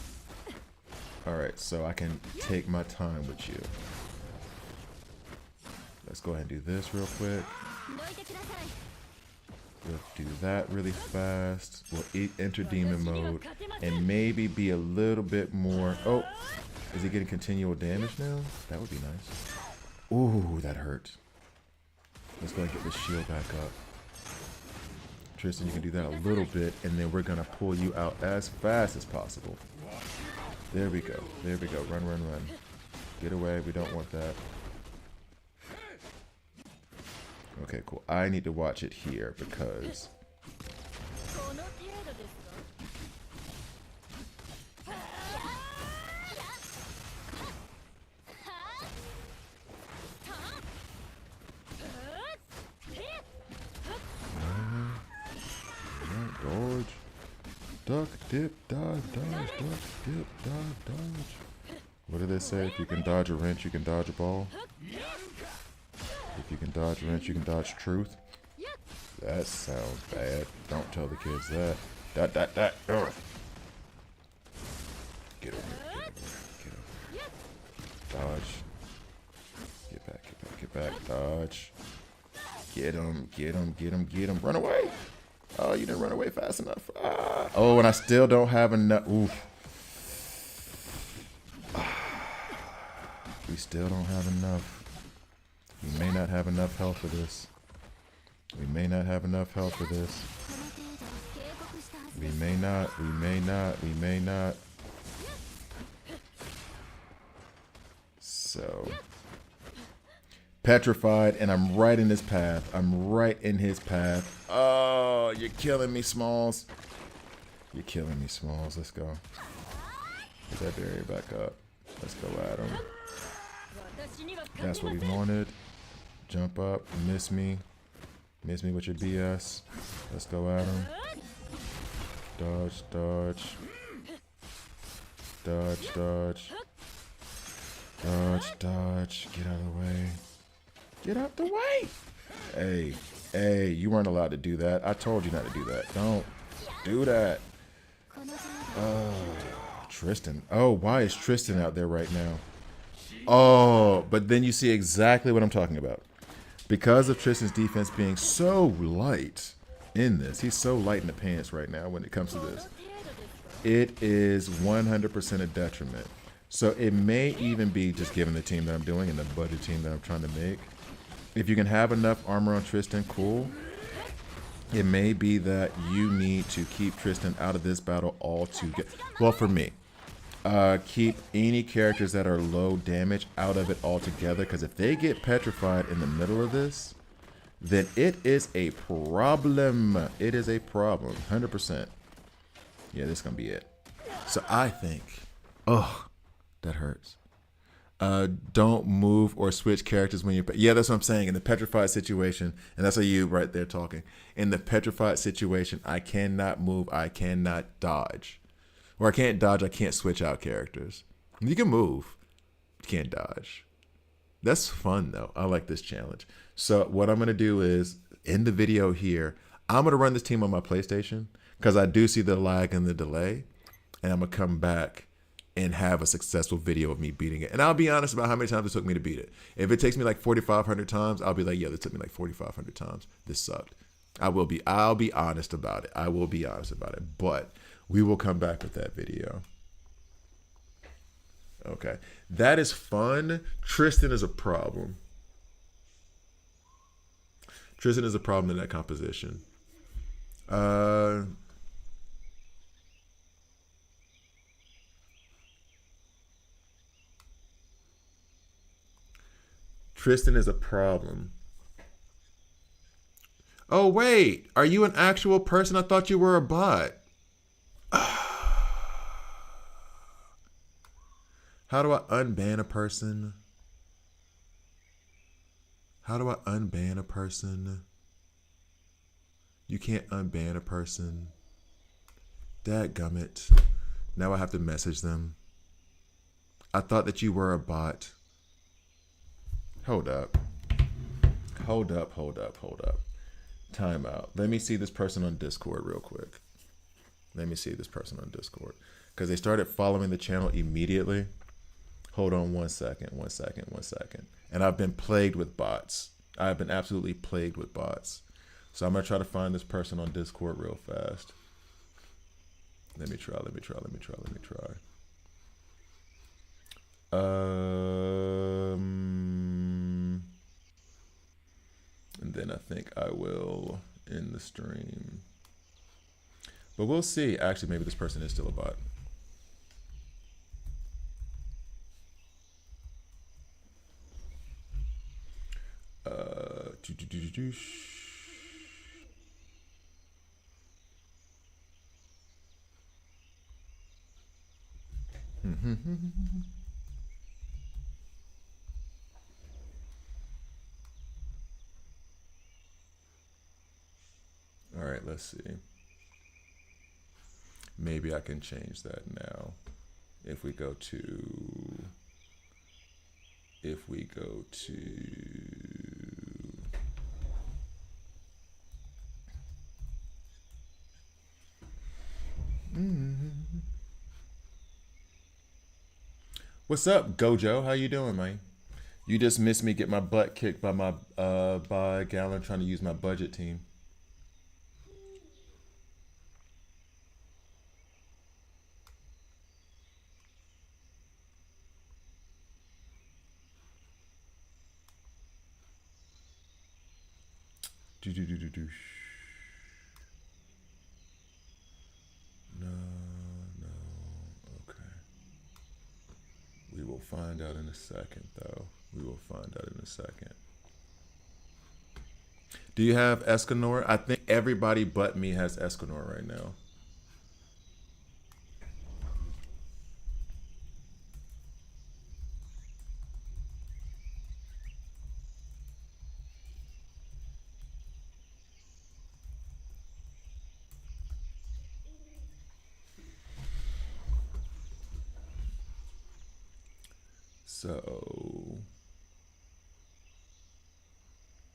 Alright, so I can take my time with you. Let's go ahead and do this real quick. We'll do that really fast. We'll enter demon mode and maybe be a little bit more. Oh, is he getting continual damage now? That would be nice. Ooh, that hurt. Let's go and get this shield back up. Tristan, you can do that a little bit, and then we're going to pull you out as fast as possible. There we go. There we go. Run, run, run. Get away. We don't want that. Okay, cool. I need to watch it here because... Dodge. Duck, dip, dodge, dodge, duck, dip, dodge, dodge. What do they say? If you can dodge a wrench, you can dodge a ball. If you can dodge a wrench, you can dodge truth. That sounds bad. Don't tell the kids that. That. Ugh. Get over here, get over here, get over here. Dodge. Get back, get back, get back. Dodge. Get him, get him, get him, get him. Run away. Oh, you didn't run away fast enough. Ah. Oh, and I still don't have enough. Oof. We still don't have enough. We may not have enough health for this. We may not have enough health for this. We may not. We may not. We may not. So. Petrified, and I'm right in his path. I'm right in his path. Oh, you're killing me, Smalls. You're killing me, Smalls. Let's go. Get that barrier back up. Let's go at him. That's what he wanted. Jump up. Miss me. Miss me with your BS. Let's go at him. Dodge, dodge. Dodge, dodge. Dodge, dodge. Get out of the way. Get out the way. Hey, hey, you weren't allowed to do that. I told you not to do that. Don't do that. Tristan. Oh, why is Tristan out there right now? Oh, but then you see exactly what I'm talking about. Because of Tristan's defense being so light in this, he's so light in the pants right now when it comes to this. It is 100% a detriment. So it may even be just given the team that I'm doing and the budget team that I'm trying to make. If you can have enough armor on Tristan, cool. It may be that you need to keep Tristan out of this battle altogether. Well, for me, keep any characters that are low damage out of it altogether. Because if they get petrified in the middle of this, then it is a problem. It is a problem, 100%. Yeah, this is going to be it. So I think, oh, that hurts. Don't move or switch characters when you're... Yeah, that's what I'm saying. In the petrified situation, and that's how you right there talking. In the petrified situation, I cannot move. I cannot dodge. Or I can't dodge. I can't switch out characters. You can move. You can't dodge. That's fun, though. I like this challenge. So what I'm going to do is, in the video here, I'm going to run this team on my PlayStation because I do see the lag and the delay. And I'm going to come back and have a successful video of me beating it. And I'll be honest about how many times it took me to beat it. If it takes me like 4,500 times, I'll be like, yeah, this took me like 4,500 times. This sucked. I'll be honest about it. I will be honest about it. But we will come back with that video. Okay. That is fun. Tristan is a problem. Tristan is a problem in that composition. Tristan is a problem. Oh, wait. Are you an actual person? I thought you were a bot. How do I unban a person? How do I unban a person? You can't unban a person. Dadgummit. Now I have to message them. I thought that you were a bot. Hold up. Hold up, hold up, hold up. Time out. Let me see this person on Discord real quick. Let me see this person on Discord. Because they started following the channel immediately. Hold on 1 second, 1 second, 1 second. And I've been plagued with bots. I've been absolutely plagued with bots. So I'm going to try to find this person on Discord real fast. Let me try, let me try, let me try, let me try. And then I think I will end the stream. But we'll see. Actually, maybe this person is still a bot. All right, let's see. Maybe I can change that now. If we go to, What's up, Gojo? How you doing, man? You just missed me get my butt kicked by my by Gallon trying to use my budget team. No, no, okay. We will find out in a second, though. We will find out in a second. Do you have Escanor? I think everybody but me has Escanor right now. So,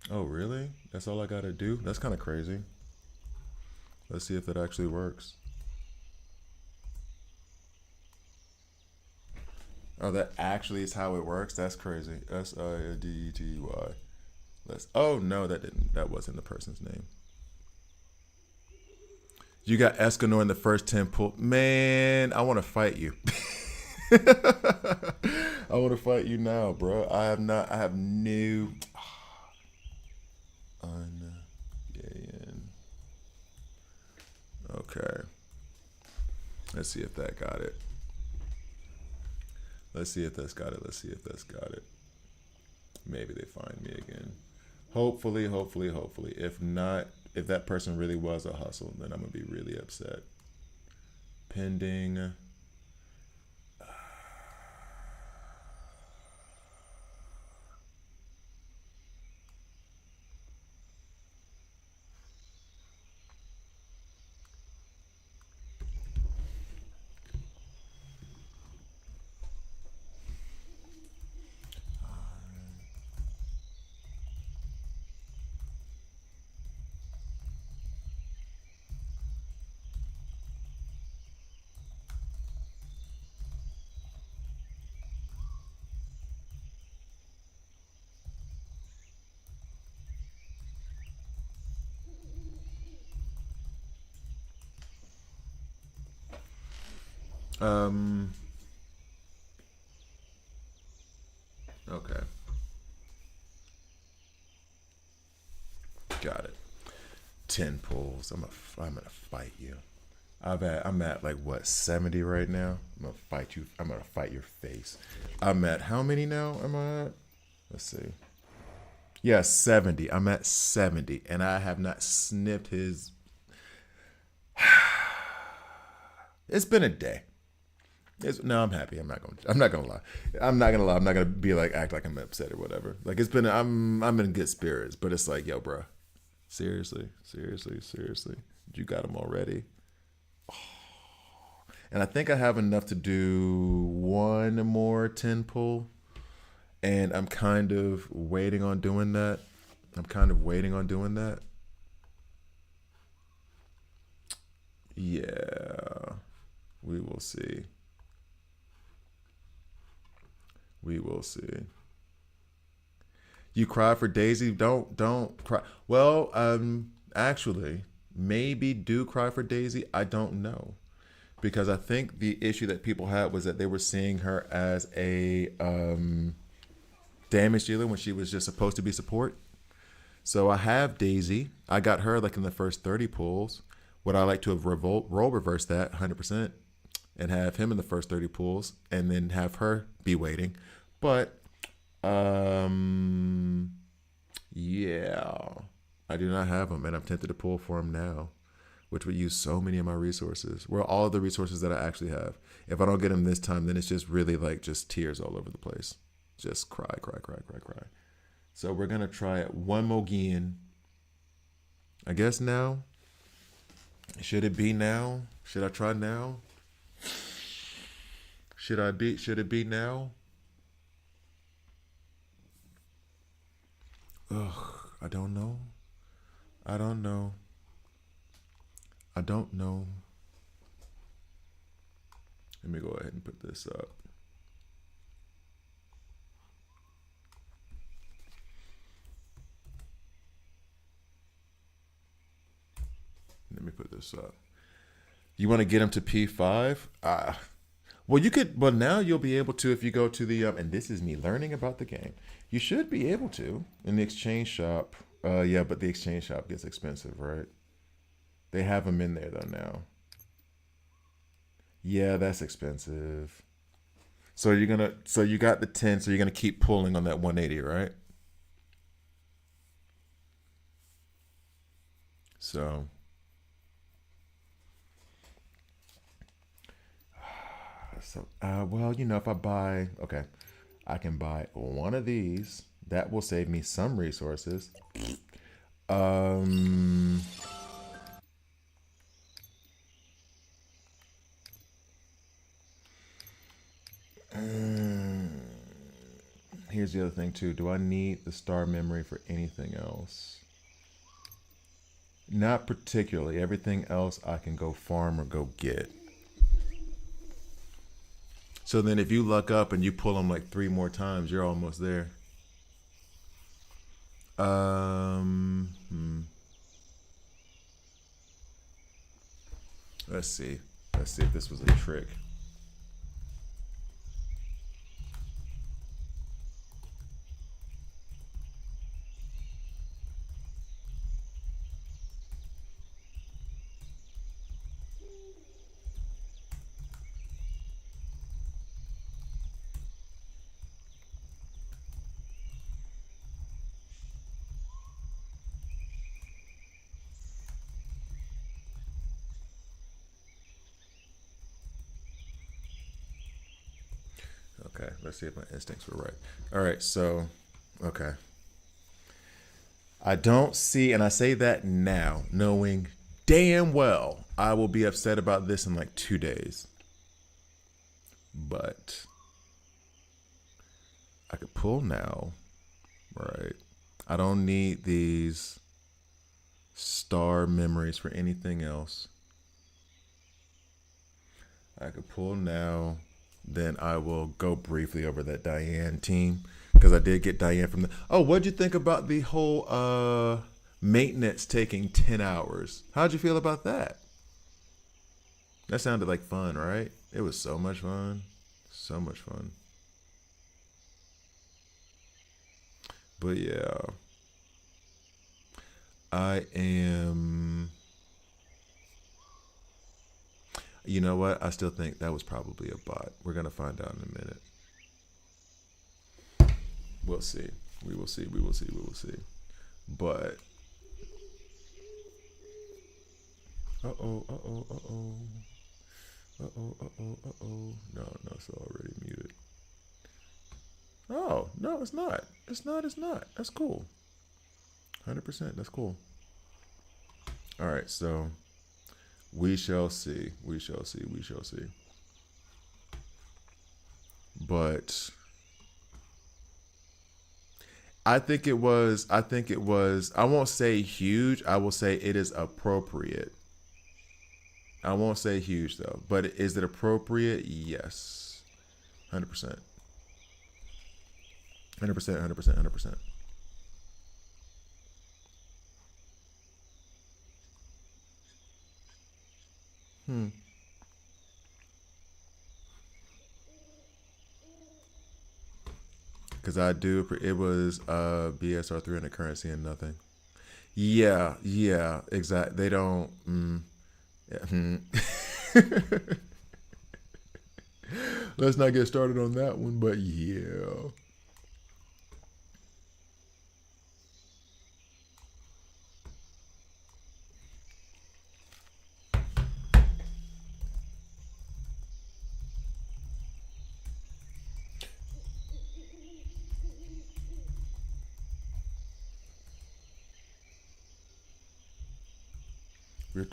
oh really? That's all I gotta do? That's kind of crazy. Let's see if that actually works. Oh, that actually is how it works? That's crazy. S-I-D-T-Y. Oh no, that didn't. That wasn't the person's name. You got Escanor in the first 10 pull. Man, I want to fight you. I want to fight you now, bro. I have not. I have new. Okay. Let's see if that got it. Let's see if that's got it. Let's see if that's got it. Maybe they find me again. Hopefully, hopefully, hopefully. If not, if that person really was a hustle, then I'm going to be really upset. Pending. Okay. Got it. 10 pulls. I'm gonna fight you. I'm at like what 70 right now. I'm gonna fight you. I'm gonna fight your face. I'm at how many now? Am I at? Let's see. Yeah, 70. I'm at 70, and I have not snipped his. It's been a day. No, I'm happy. I'm not gonna lie. I'm not gonna lie. I'm not gonna be like act like I'm upset or whatever. Like it's been. I'm in good spirits, but it's like, yo, bro. Seriously. You got him already. Oh. And I think I have enough to do one more 10 pull. And I'm kind of waiting on doing that. I'm kind of waiting on doing that. Yeah. We will see. We will see. You cry for Daisy? Don't cry. Well, actually, maybe do cry for Daisy. I don't know. Because I think the issue that people had was that they were seeing her as a damage dealer when she was just supposed to be support. So I have Daisy. I got her like in the first 30 pulls. Would I like to have role reverse that 100% and have him in the first 30 pulls and then have her be waiting? But yeah, I do not have him, and I'm tempted to pull for him now, which would use so many of my resources. Well, all of the resources that I actually have. If I don't get him this time, then it's just really like just tears all over the place. Just cry, cry, cry, cry, cry. So we're gonna try it one more again. I guess now. Should it be now? Should I try now? Should it be now? Ugh, I don't know. I don't know. I don't know. Let me go ahead and put this up. Let me put this up. You want to get him to P5? Well, you could. Well, now you'll be able to if you go to the. And this is me learning about the game. You should be able to in the exchange shop. Yeah, but the exchange shop gets expensive, right? They have them in there though now. Yeah, that's expensive. So you're gonna. So you got the 10. So you're gonna keep pulling on that 180, right? So. So, well, if I buy, okay, I can buy one of these. That will save me some resources. Um, mm, Here's the other thing too. Do I need the star memory for anything else? Not particularly. Everything else I can go farm or go get. So then if you luck up and you pull them like 3 more times, you're almost there. Um, hmm. Let's see. Let's see if this was a trick. Okay, let's see if my instincts were right. All right, so, okay. I don't see, and I say that now, knowing damn well I will be upset about this in like 2 days. But I could pull now, right? I don't need these star memories for anything else. I could pull now. Then I will go briefly over that Diane team because I did get Diane from the. Oh, what'd you think about the whole maintenance taking 10 hours? How'd you feel about that? That sounded like fun, right? It was so much fun, so much fun. But yeah, I am. You know what? I still think that was probably a bot. We're gonna find out in a minute. We'll see. We will see. We will see. We will see. But uh oh. Uh oh. Uh oh. Uh oh. Uh oh. Uh oh. No, no, it's already muted. Oh no, it's not. It's not. It's not. That's cool. 100%. That's cool. All right. So we shall see. We shall see. We shall see. but I think it was. I think it was. I won't say huge. I will say it is appropriate. I won't say huge though. But is it appropriate? Yes, 100%, 100%, 100%, 100%. Hmm. Because I do. It was BSR 300 currency and nothing. Yeah, yeah, exactly. They don't. Yeah, Let's not get started on that one, but yeah.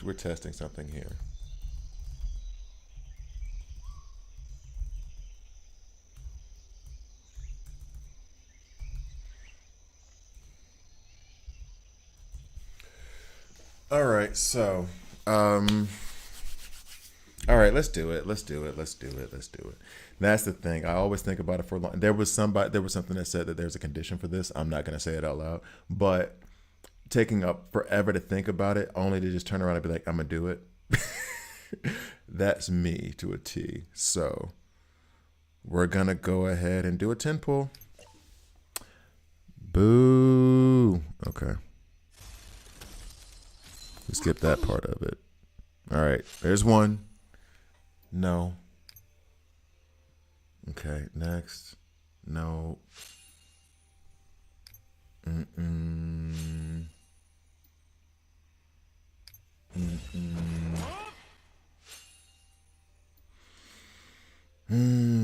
We're testing something here. All right, so, um, all right, let's do it. Let's do it. Let's do it. Let's do it. That's the thing. I always think about it for a long. There was somebody. There was something that said that there's a condition for this. I'm not gonna say it out loud, but taking up forever to think about it, only to just turn around and be like, I'm gonna do it. That's me to a T. So we're gonna go ahead and do a 10 pull. Boo. Okay. We skip that part of it. All right. There's one. No. Okay. Next. No. Mm-mm. Mm-mm. Mm.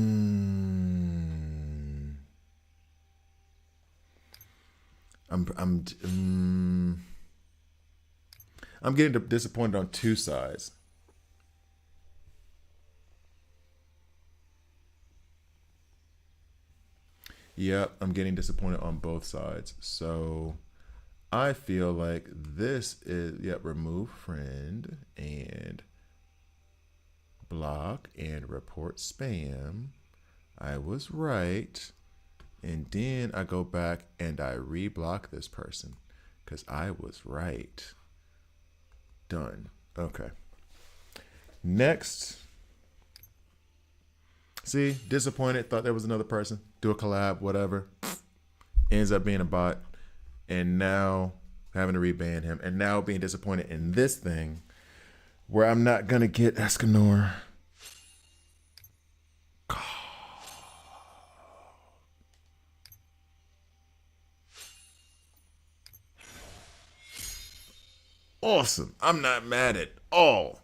I'm getting disappointed on two sides. Yep, I'm getting disappointed on both sides. So I feel like this is, yep, remove friend and block and report spam. I was right. And then I go back and I reblock this person because I was right. Done. Okay. Next. See, disappointed. Thought there was another person. Do a collab, whatever. Ends up being a bot. And now having to reban him. And now being disappointed in this thing where I'm not going to get Escanor. Awesome. I'm not mad at all.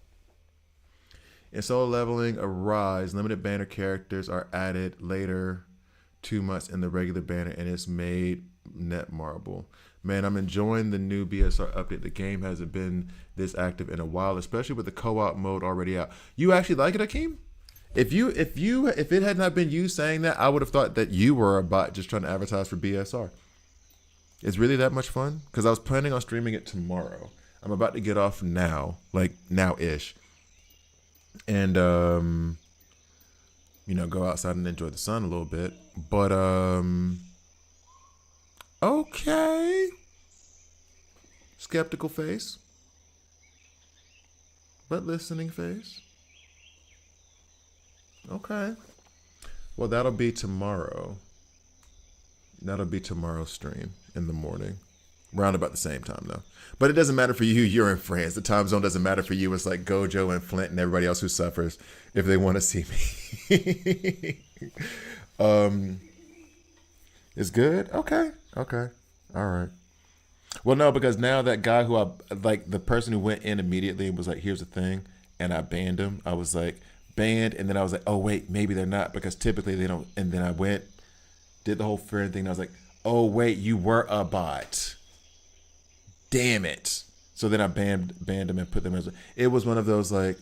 In solo leveling, Arise, limited banner characters are added later 2 months in the regular banner, and it's made net marble. Man, I'm enjoying the new BSR update. The game hasn't been this active in a while, especially with the co-op mode already out. You actually like it, Akeem? If it had not been you saying that, I would have thought that you were a bot just trying to advertise for BSR. It's really that much fun? Because I was planning on streaming it tomorrow. I'm about to get off now, like now-ish. And go outside and enjoy the sun a little bit. But okay. Skeptical face. But listening face. Okay. Well, that'll be tomorrow. That'll be tomorrow's stream in the morning. Round about the same time, though. But it doesn't matter for you. You're in France. The time zone doesn't matter for you. It's like Gojo and Flint and everybody else who suffers if they want to see me. It's good? Okay. Okay. All right. Well, no, because now that guy who the person who went in immediately and was like, here's the thing, and I banned him. I was like, banned. And then I was like, oh, wait, maybe they're not because typically they don't. And then I went, did the whole friend thing. And I was like, oh, wait, you were a bot. Damn it. So then I banned them and put them as it was one of those like,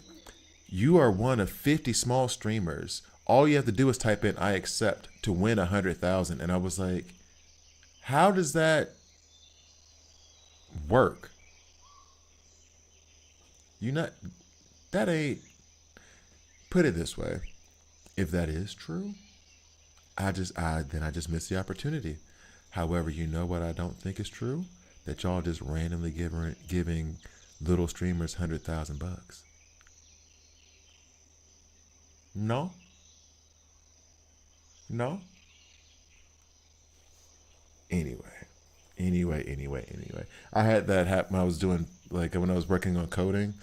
you are one of 50 small streamers All you have to do is type in "I accept" to win 100,000. And I was like, how does that work? You not that ain't put it this way. If that is true, I just missed the opportunity. However, you know what I don't think is true? That y'all just randomly giving little streamers 100,000 bucks. No, no. Anyway, anyway. I had that happen when I was doing like when I was working on coding.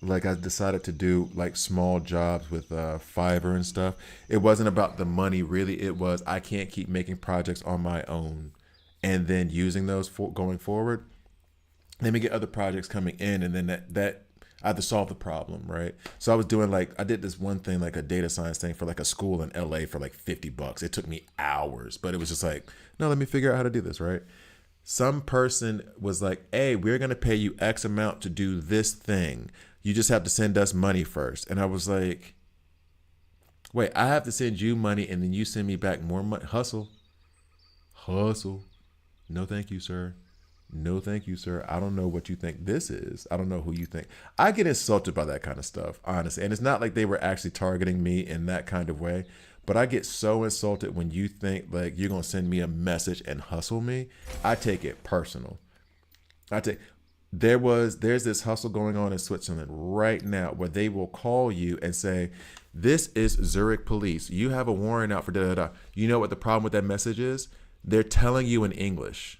Like I decided to do like small jobs with Fiverr and stuff. It wasn't about the money really. It was I can't keep making projects on my own and then using those for going forward. Let me get other projects coming in, and then that I had to solve the problem, right? So I was doing like I did this one thing like a data science thing for like a school in LA for like $50. It took me hours, but it was just like, no, let me figure out how to do this, right? Some person was like, hey, we're going to pay you X amount to do this thing. You just have to send us money first. And I was like, wait, I have to send you money and then you send me back more money? Hustle. Hustle. No, thank you, sir. No, thank you, sir. I don't know what you think this is. I don't know who you think. I get insulted by that kind of stuff, honestly. And it's not like they were actually targeting me in that kind of way. But I get so insulted when you think like you're going to send me a message and hustle me. I take it personal. I take there's this hustle going on in Switzerland right now where they will call you and say, this is Zurich police. You have a warrant out for da da da. You know what the problem with that message is? They're telling you in English.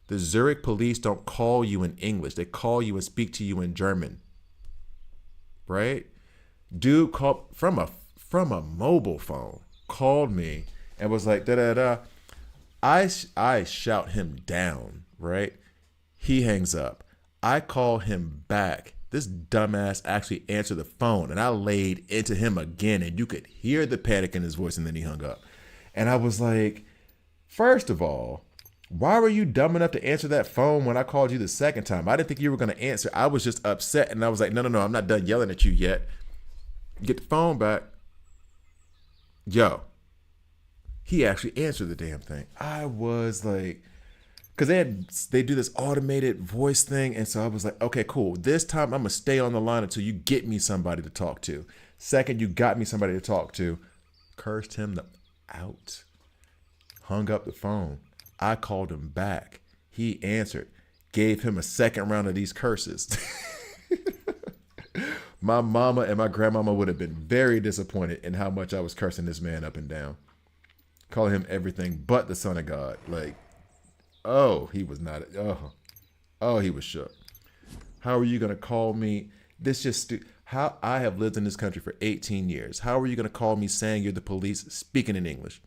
The Zurich police don't call you in English. They call you and speak to you in German. Right? Dude called from a mobile phone, called me and was like da da da. I shout him down, right? He hangs up. I call him back. This dumbass actually answered the phone, and I laid into him again, and you could hear the panic in his voice, and then he hung up. And I was like, first of all, why were you dumb enough to answer that phone when I called you the second time? I didn't think you were going to answer. I was just upset, and I was like, no, I'm not done yelling at you yet. Get the phone back. Yo, he actually answered the damn thing. I was like, because they do this automated voice thing. And so I was like, okay, cool. This time I'm going to stay on the line until you get me somebody to talk to. Second, you got me somebody to talk to. Cursed him out. Hung up the phone. I called him back. He answered. Gave him a second round of these curses. My mama and my grandmama would have been very disappointed in how much I was cursing this man up and down. Calling him everything but the son of God. Like, oh, he was not. Oh, he was shook. How are you going to call me? This just, how I have lived in this country for 18 years. How are you going to call me saying you're the police speaking in English?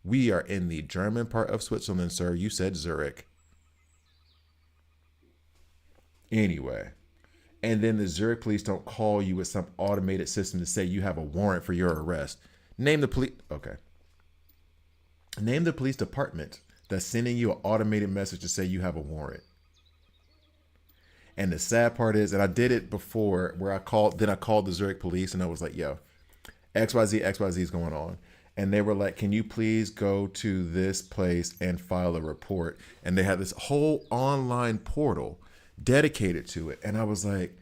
We are in the German part of Switzerland, sir. You said Zurich. Anyway. And then the Zurich police don't call you with some automated system to say you have a warrant for your arrest. Name the police. Okay. Name the police department that's sending you an automated message to say you have a warrant. And the sad part is, and I did it before where I called the Zurich police and I was like, yo, XYZ is going on. And they were like, can you please go to this place and file a report? And they had this whole online portal dedicated to it. And I was like,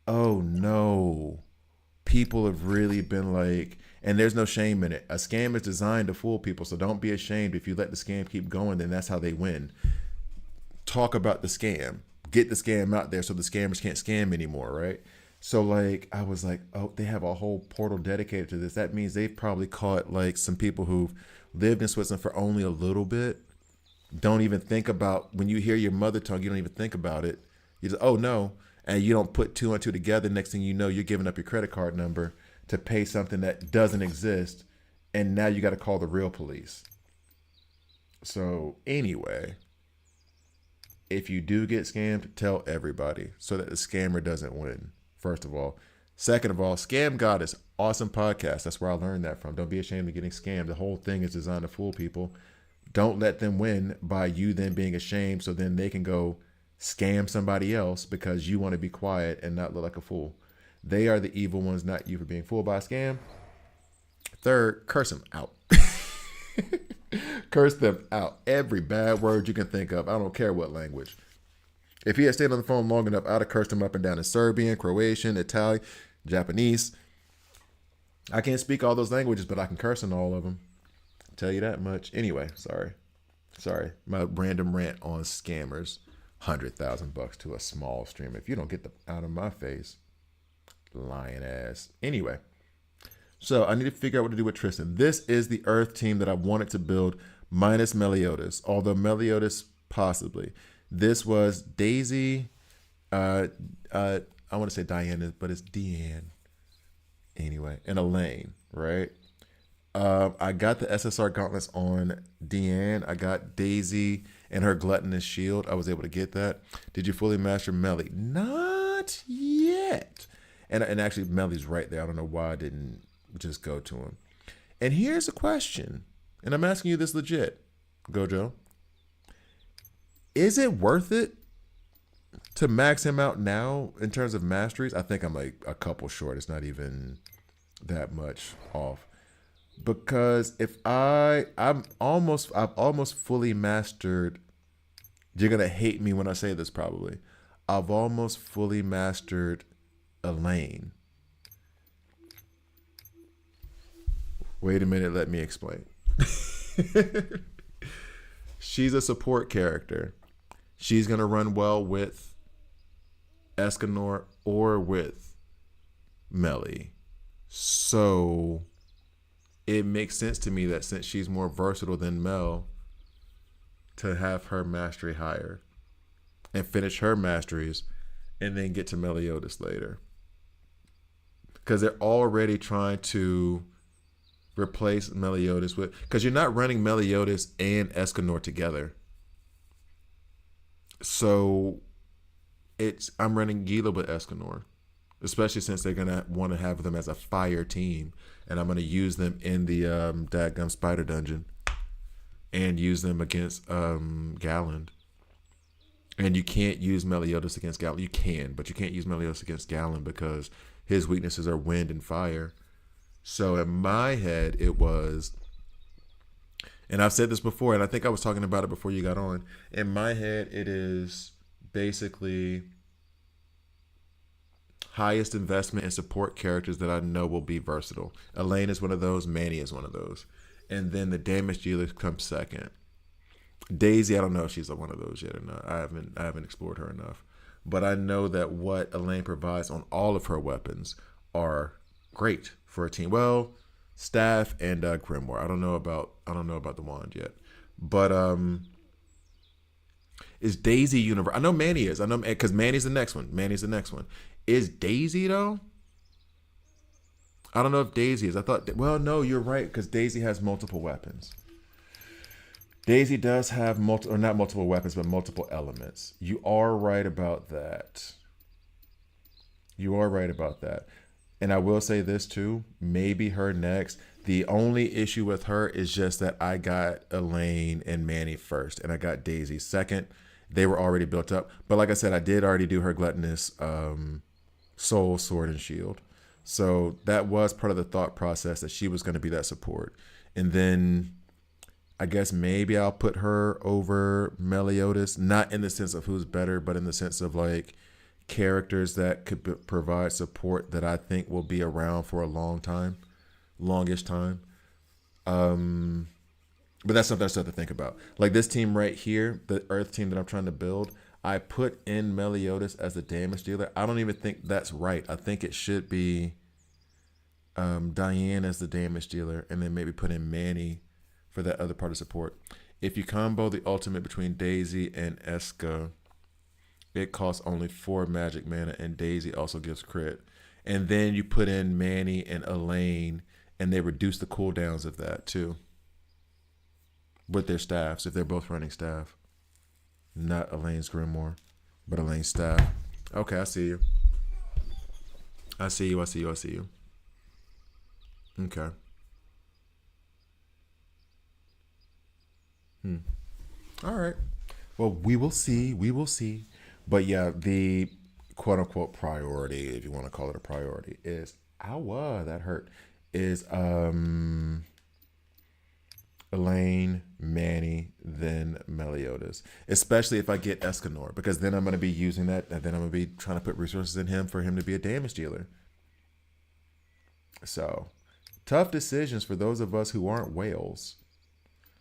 oh no, people have really been like, and there's no shame in it. A scam is designed to fool people. So don't be ashamed. If you let the scam keep going, then that's how they win. Talk about the scam, get the scam out there so the scammers can't scam anymore. Right. So like, I was like, oh, they have a whole portal dedicated to this. That means they've probably caught like some people who've lived in Switzerland for only a little bit. Don't even think about, when you hear your mother tongue, you don't even think about it. You just, oh no. And you don't put two and two together. Next thing you know, you're giving up your credit card number to pay something that doesn't exist. And now you got to call the real police. So anyway, if you do get scammed, tell everybody so that the scammer doesn't win. First of all. Second of all, Scam Goddess, awesome podcast. That's where I learned that from. Don't be ashamed of getting scammed. The whole thing is designed to fool people. Don't let them win by you then being ashamed so then they can go scam somebody else because you want to be quiet and not look like a fool. They are the evil ones, not you for being fooled by a scam. Third, curse them out. Curse them out. Every bad word you can think of. I don't care what language. If he had stayed on the phone long enough, I'd have cursed him up and down in Serbian, Croatian, Italian, Japanese. I can't speak all those languages, but I can curse in all of them. I'll tell you that much. Anyway, sorry. My random rant on scammers. $100,000 to a small stream. If you don't get them out of my face, lying ass. Anyway, so I need to figure out what to do with Tristan. This is the Earth team that I wanted to build, minus Meliodas. Although Meliodas possibly. This was Daisy. I want to say Diana, but it's Deanne. Anyway, and Elaine, right? I got the SSR gauntlets on Deanne. I got Daisy and her gluttonous shield. I was able to get that. Did you fully master Melly? Not yet. And actually, Melly's right there. I don't know why I didn't just go to him. And here's a question, and I'm asking you this legit, Gojo. Is it worth it to max him out now in terms of masteries? I think I'm like a couple short. It's not even that much off. Because if I've almost fully mastered, you're gonna hate me when I say this probably. I've almost fully mastered Elaine. Wait a minute, let me explain. She's a support character. She's gonna run well with Escanor or with Melly. So it makes sense to me that since she's more versatile than Mel, to have her mastery higher and finish her masteries and then get to Meliodas later. Because they're already trying to replace Meliodas with, because you're not running Meliodas and Escanor together. So I'm running Gila with Escanor, especially since they're gonna want to have them as a fire team, and I'm gonna use them in the dadgum spider dungeon, and use them against Galland. And you can't use Meliodas against Galland. You can, but you can't use Meliodas against Galland because his weaknesses are wind and fire. So in my head, it was, and I've said this before, and I think I was talking about it before you got on. In my head, it is basically highest investment in support characters that I know will be versatile. Elaine is one of those. Manny is one of those. And then the damage dealer comes second. Daisy, I don't know if she's one of those yet or not. I haven't explored her enough. But I know that what Elaine provides on all of her weapons are great for a team. Well, staff and grimoire. I don't know about the wand yet. But is Daisy universal? I know Manny is. I know because Manny's the next one. Is Daisy though? I don't know if Daisy is. I thought, well, no, you're right, because Daisy has multiple weapons. Daisy does have not multiple weapons, but multiple elements. You are right about that. And I will say this too, maybe her next. The only issue with her is just that I got Elaine and Manny first, and I got Daisy second. They were already built up. But like I said, I did already do her gluttonous soul, sword, and shield. So that was part of the thought process that she was going to be that support. And then I guess maybe I'll put her over Meliodas, not in the sense of who's better, but in the sense of like characters that could provide support that I think will be around for a longish time. But that's something I still have to think about. Like this team right here, the Earth team that I'm trying to build, I put in Meliodas as the damage dealer. I don't even think that's right. I think it should be Diane as the damage dealer, and then maybe put in Manny for that other part of support. If you combo the ultimate between Daisy and Eska, it costs only 4 magic mana, and Daisy also gives crit. And then you put in Manny and Elaine, and they reduce the cooldowns of that too. With their staffs, if they're both running staff. Not Elaine's Grimoire, but Elaine's staff. Okay, I see you. Okay. All right. Well, we will see. But yeah, the quote unquote priority, if you want to call it a priority, is that hurt, is Elaine, Manny, then Meliodas. Especially if I get Escanor, because then I'm going to be using that, and then I'm going to be trying to put resources in him for him to be a damage dealer. So, tough decisions for those of us who aren't whales.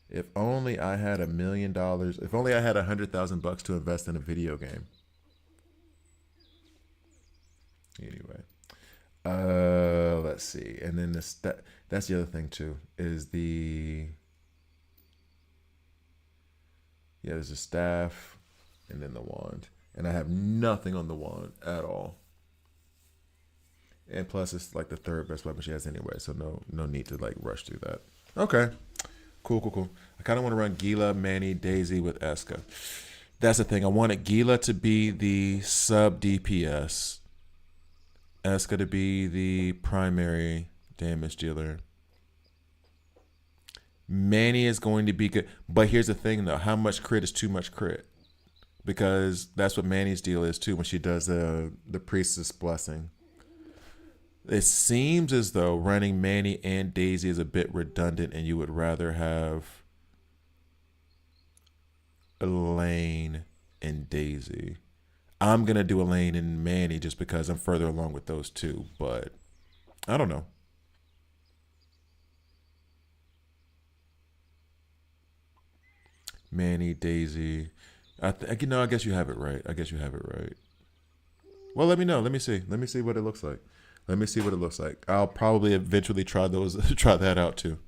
If only I had $1 million. If only I had $100,000 to invest in a video game. Anyway, let's see. And then that's the other thing too. Is there's a staff, and then the wand, and I have nothing on the wand at all. And plus, it's like the third best weapon she has anyway, so no need to like rush through that. Okay, cool. I kind of want to run Gila, Manny, Daisy with Eska. That's the thing. I wanted Gila to be the sub DPS, Eska to be the primary damage dealer. Manny is going to be good, but here's the thing though: how much crit is too much crit? Because that's what Manny's deal is too when she does the priestess blessing. It seems as though running Manny and Daisy is a bit redundant, and you would rather have Elaine and Daisy. I'm gonna do Elaine and Manny just because I'm further along with those two, but I don't know. Manny, Daisy. I guess you have it right. Well, let me know. Let me see what it looks like. I'll probably eventually try that out too.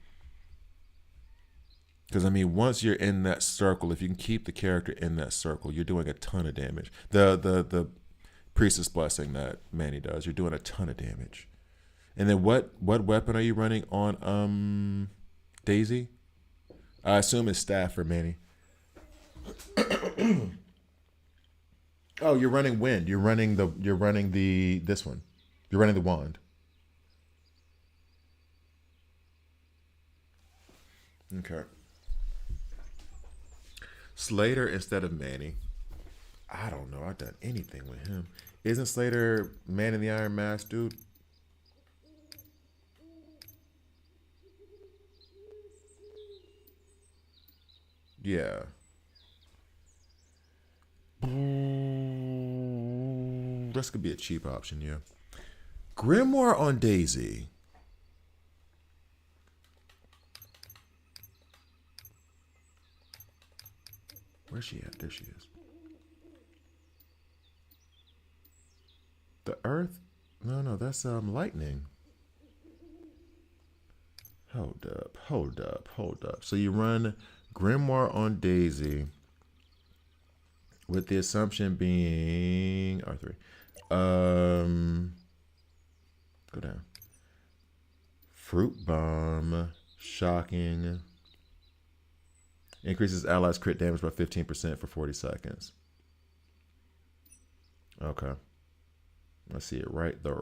Because I mean, once you're in that circle, if you can keep the character in that circle, you're doing a ton of damage. The priestess blessing that Manny does, you're doing a ton of damage. And then what weapon are you running on Daisy? I assume it's staff for Manny. Oh, you're running wind. You're running this one. You're running the wand. Okay. Slater instead of Manny. I don't know. I've done anything with him. Isn't Slater Man in the Iron Mask, dude? Yeah. This could be a cheap option, yeah. Grimoire on Daisy. Where's she at? There she is. The Earth? No, that's lightning. Hold up. So you run Grimoire on Daisy with the assumption being R3. Go down. Fruit Bomb. Shocking. Increases allies' crit damage by 15% for 40 seconds. Okay. I see it right there.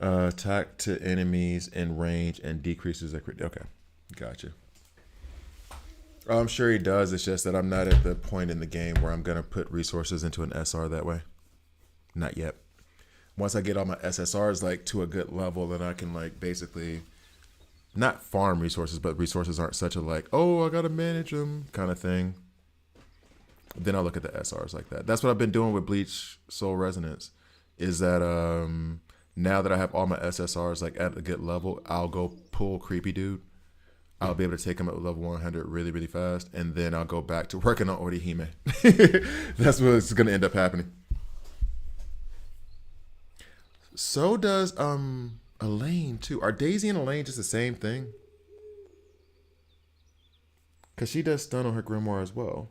Attack to enemies in range and decreases their crit. Okay. Gotcha. I'm sure he does. It's just that I'm not at the point in the game where I'm going to put resources into an SR that way. Not yet. Once I get all my SSRs like to a good level, then I can like basically not farm resources, but resources aren't such a like, oh, I got to manage them kind of thing. Then I'll look at the SRs like that. That's what I've been doing with Bleach Soul Resonance is that now that I have all my SSRs like at a good level, I'll go pull Creepy Dude. I'll be able to take him at level 100 really, really fast, and then I'll go back to working on Orihime. That's what's going to end up happening. So does Elaine too. Are Daisy and Elaine just the same thing? Because she does stun on her Grimoire as well.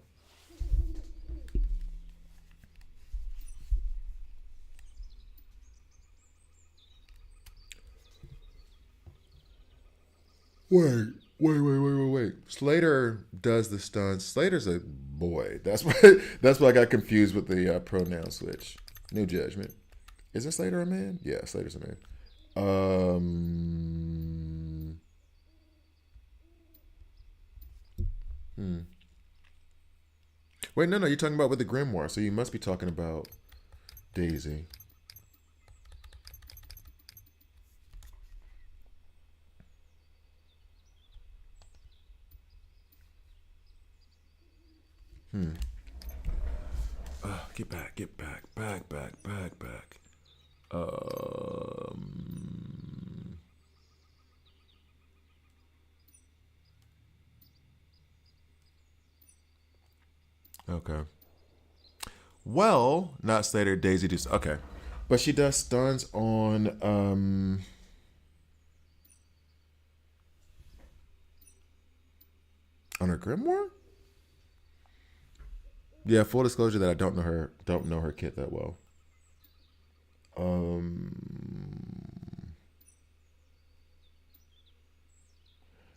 Wait. Slater does the stuns. Slater's a boy. That's why I got confused with the pronoun switch. New Judgment. Isn't Slater a man? Yeah, Slater's a man. Wait, no, you're talking about with the Grimoire, so you must be talking about Daisy. Get back, back. Um. Okay. Well, not Slater. Daisy does. Okay, but she does stuns on her grimoire. Yeah, full disclosure that I don't know her kit that well. Um,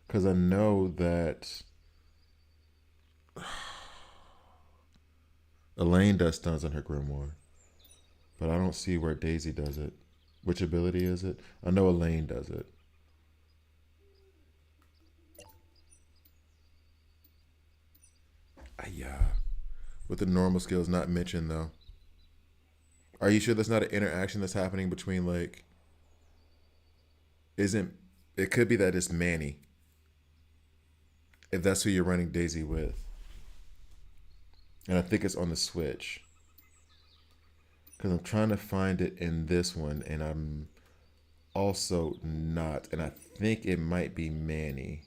because I know that Elaine does stuns on her grimoire, but I don't see where Daisy does it. Which ability is it? I know Elaine does it. Yeah, with the normal skills not mentioned though. Are you sure that's not an interaction that's happening between like? Isn't it could be that it's Manny if that's who you're running Daisy with, and I think it's on the Switch because I'm trying to find it in this one, and I'm also not, and I think it might be Manny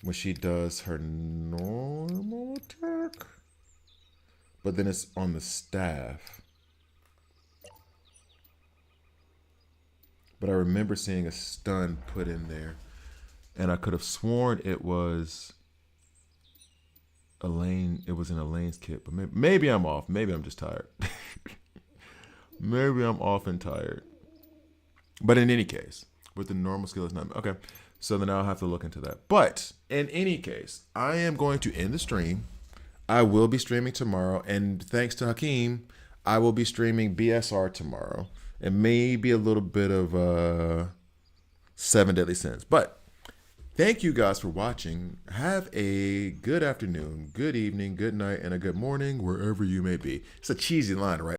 when she does her normal attack, but then it's on the staff. But I remember seeing a stun put in there, and I could have sworn it was Elaine. It was in Elaine's kit, but maybe I'm off. Maybe I'm just tired. Maybe I'm off and tired. But in any case, with the normal skill, it's not okay. So then I'll have to look into that. But in any case, I am going to end the stream. I will be streaming tomorrow, and thanks to Hakeem, I will be streaming BSR tomorrow, and maybe a little bit of Seven Deadly Sins. But thank you guys for watching. Have a good afternoon, good evening, good night, and a good morning wherever you may be. It's a cheesy line, right?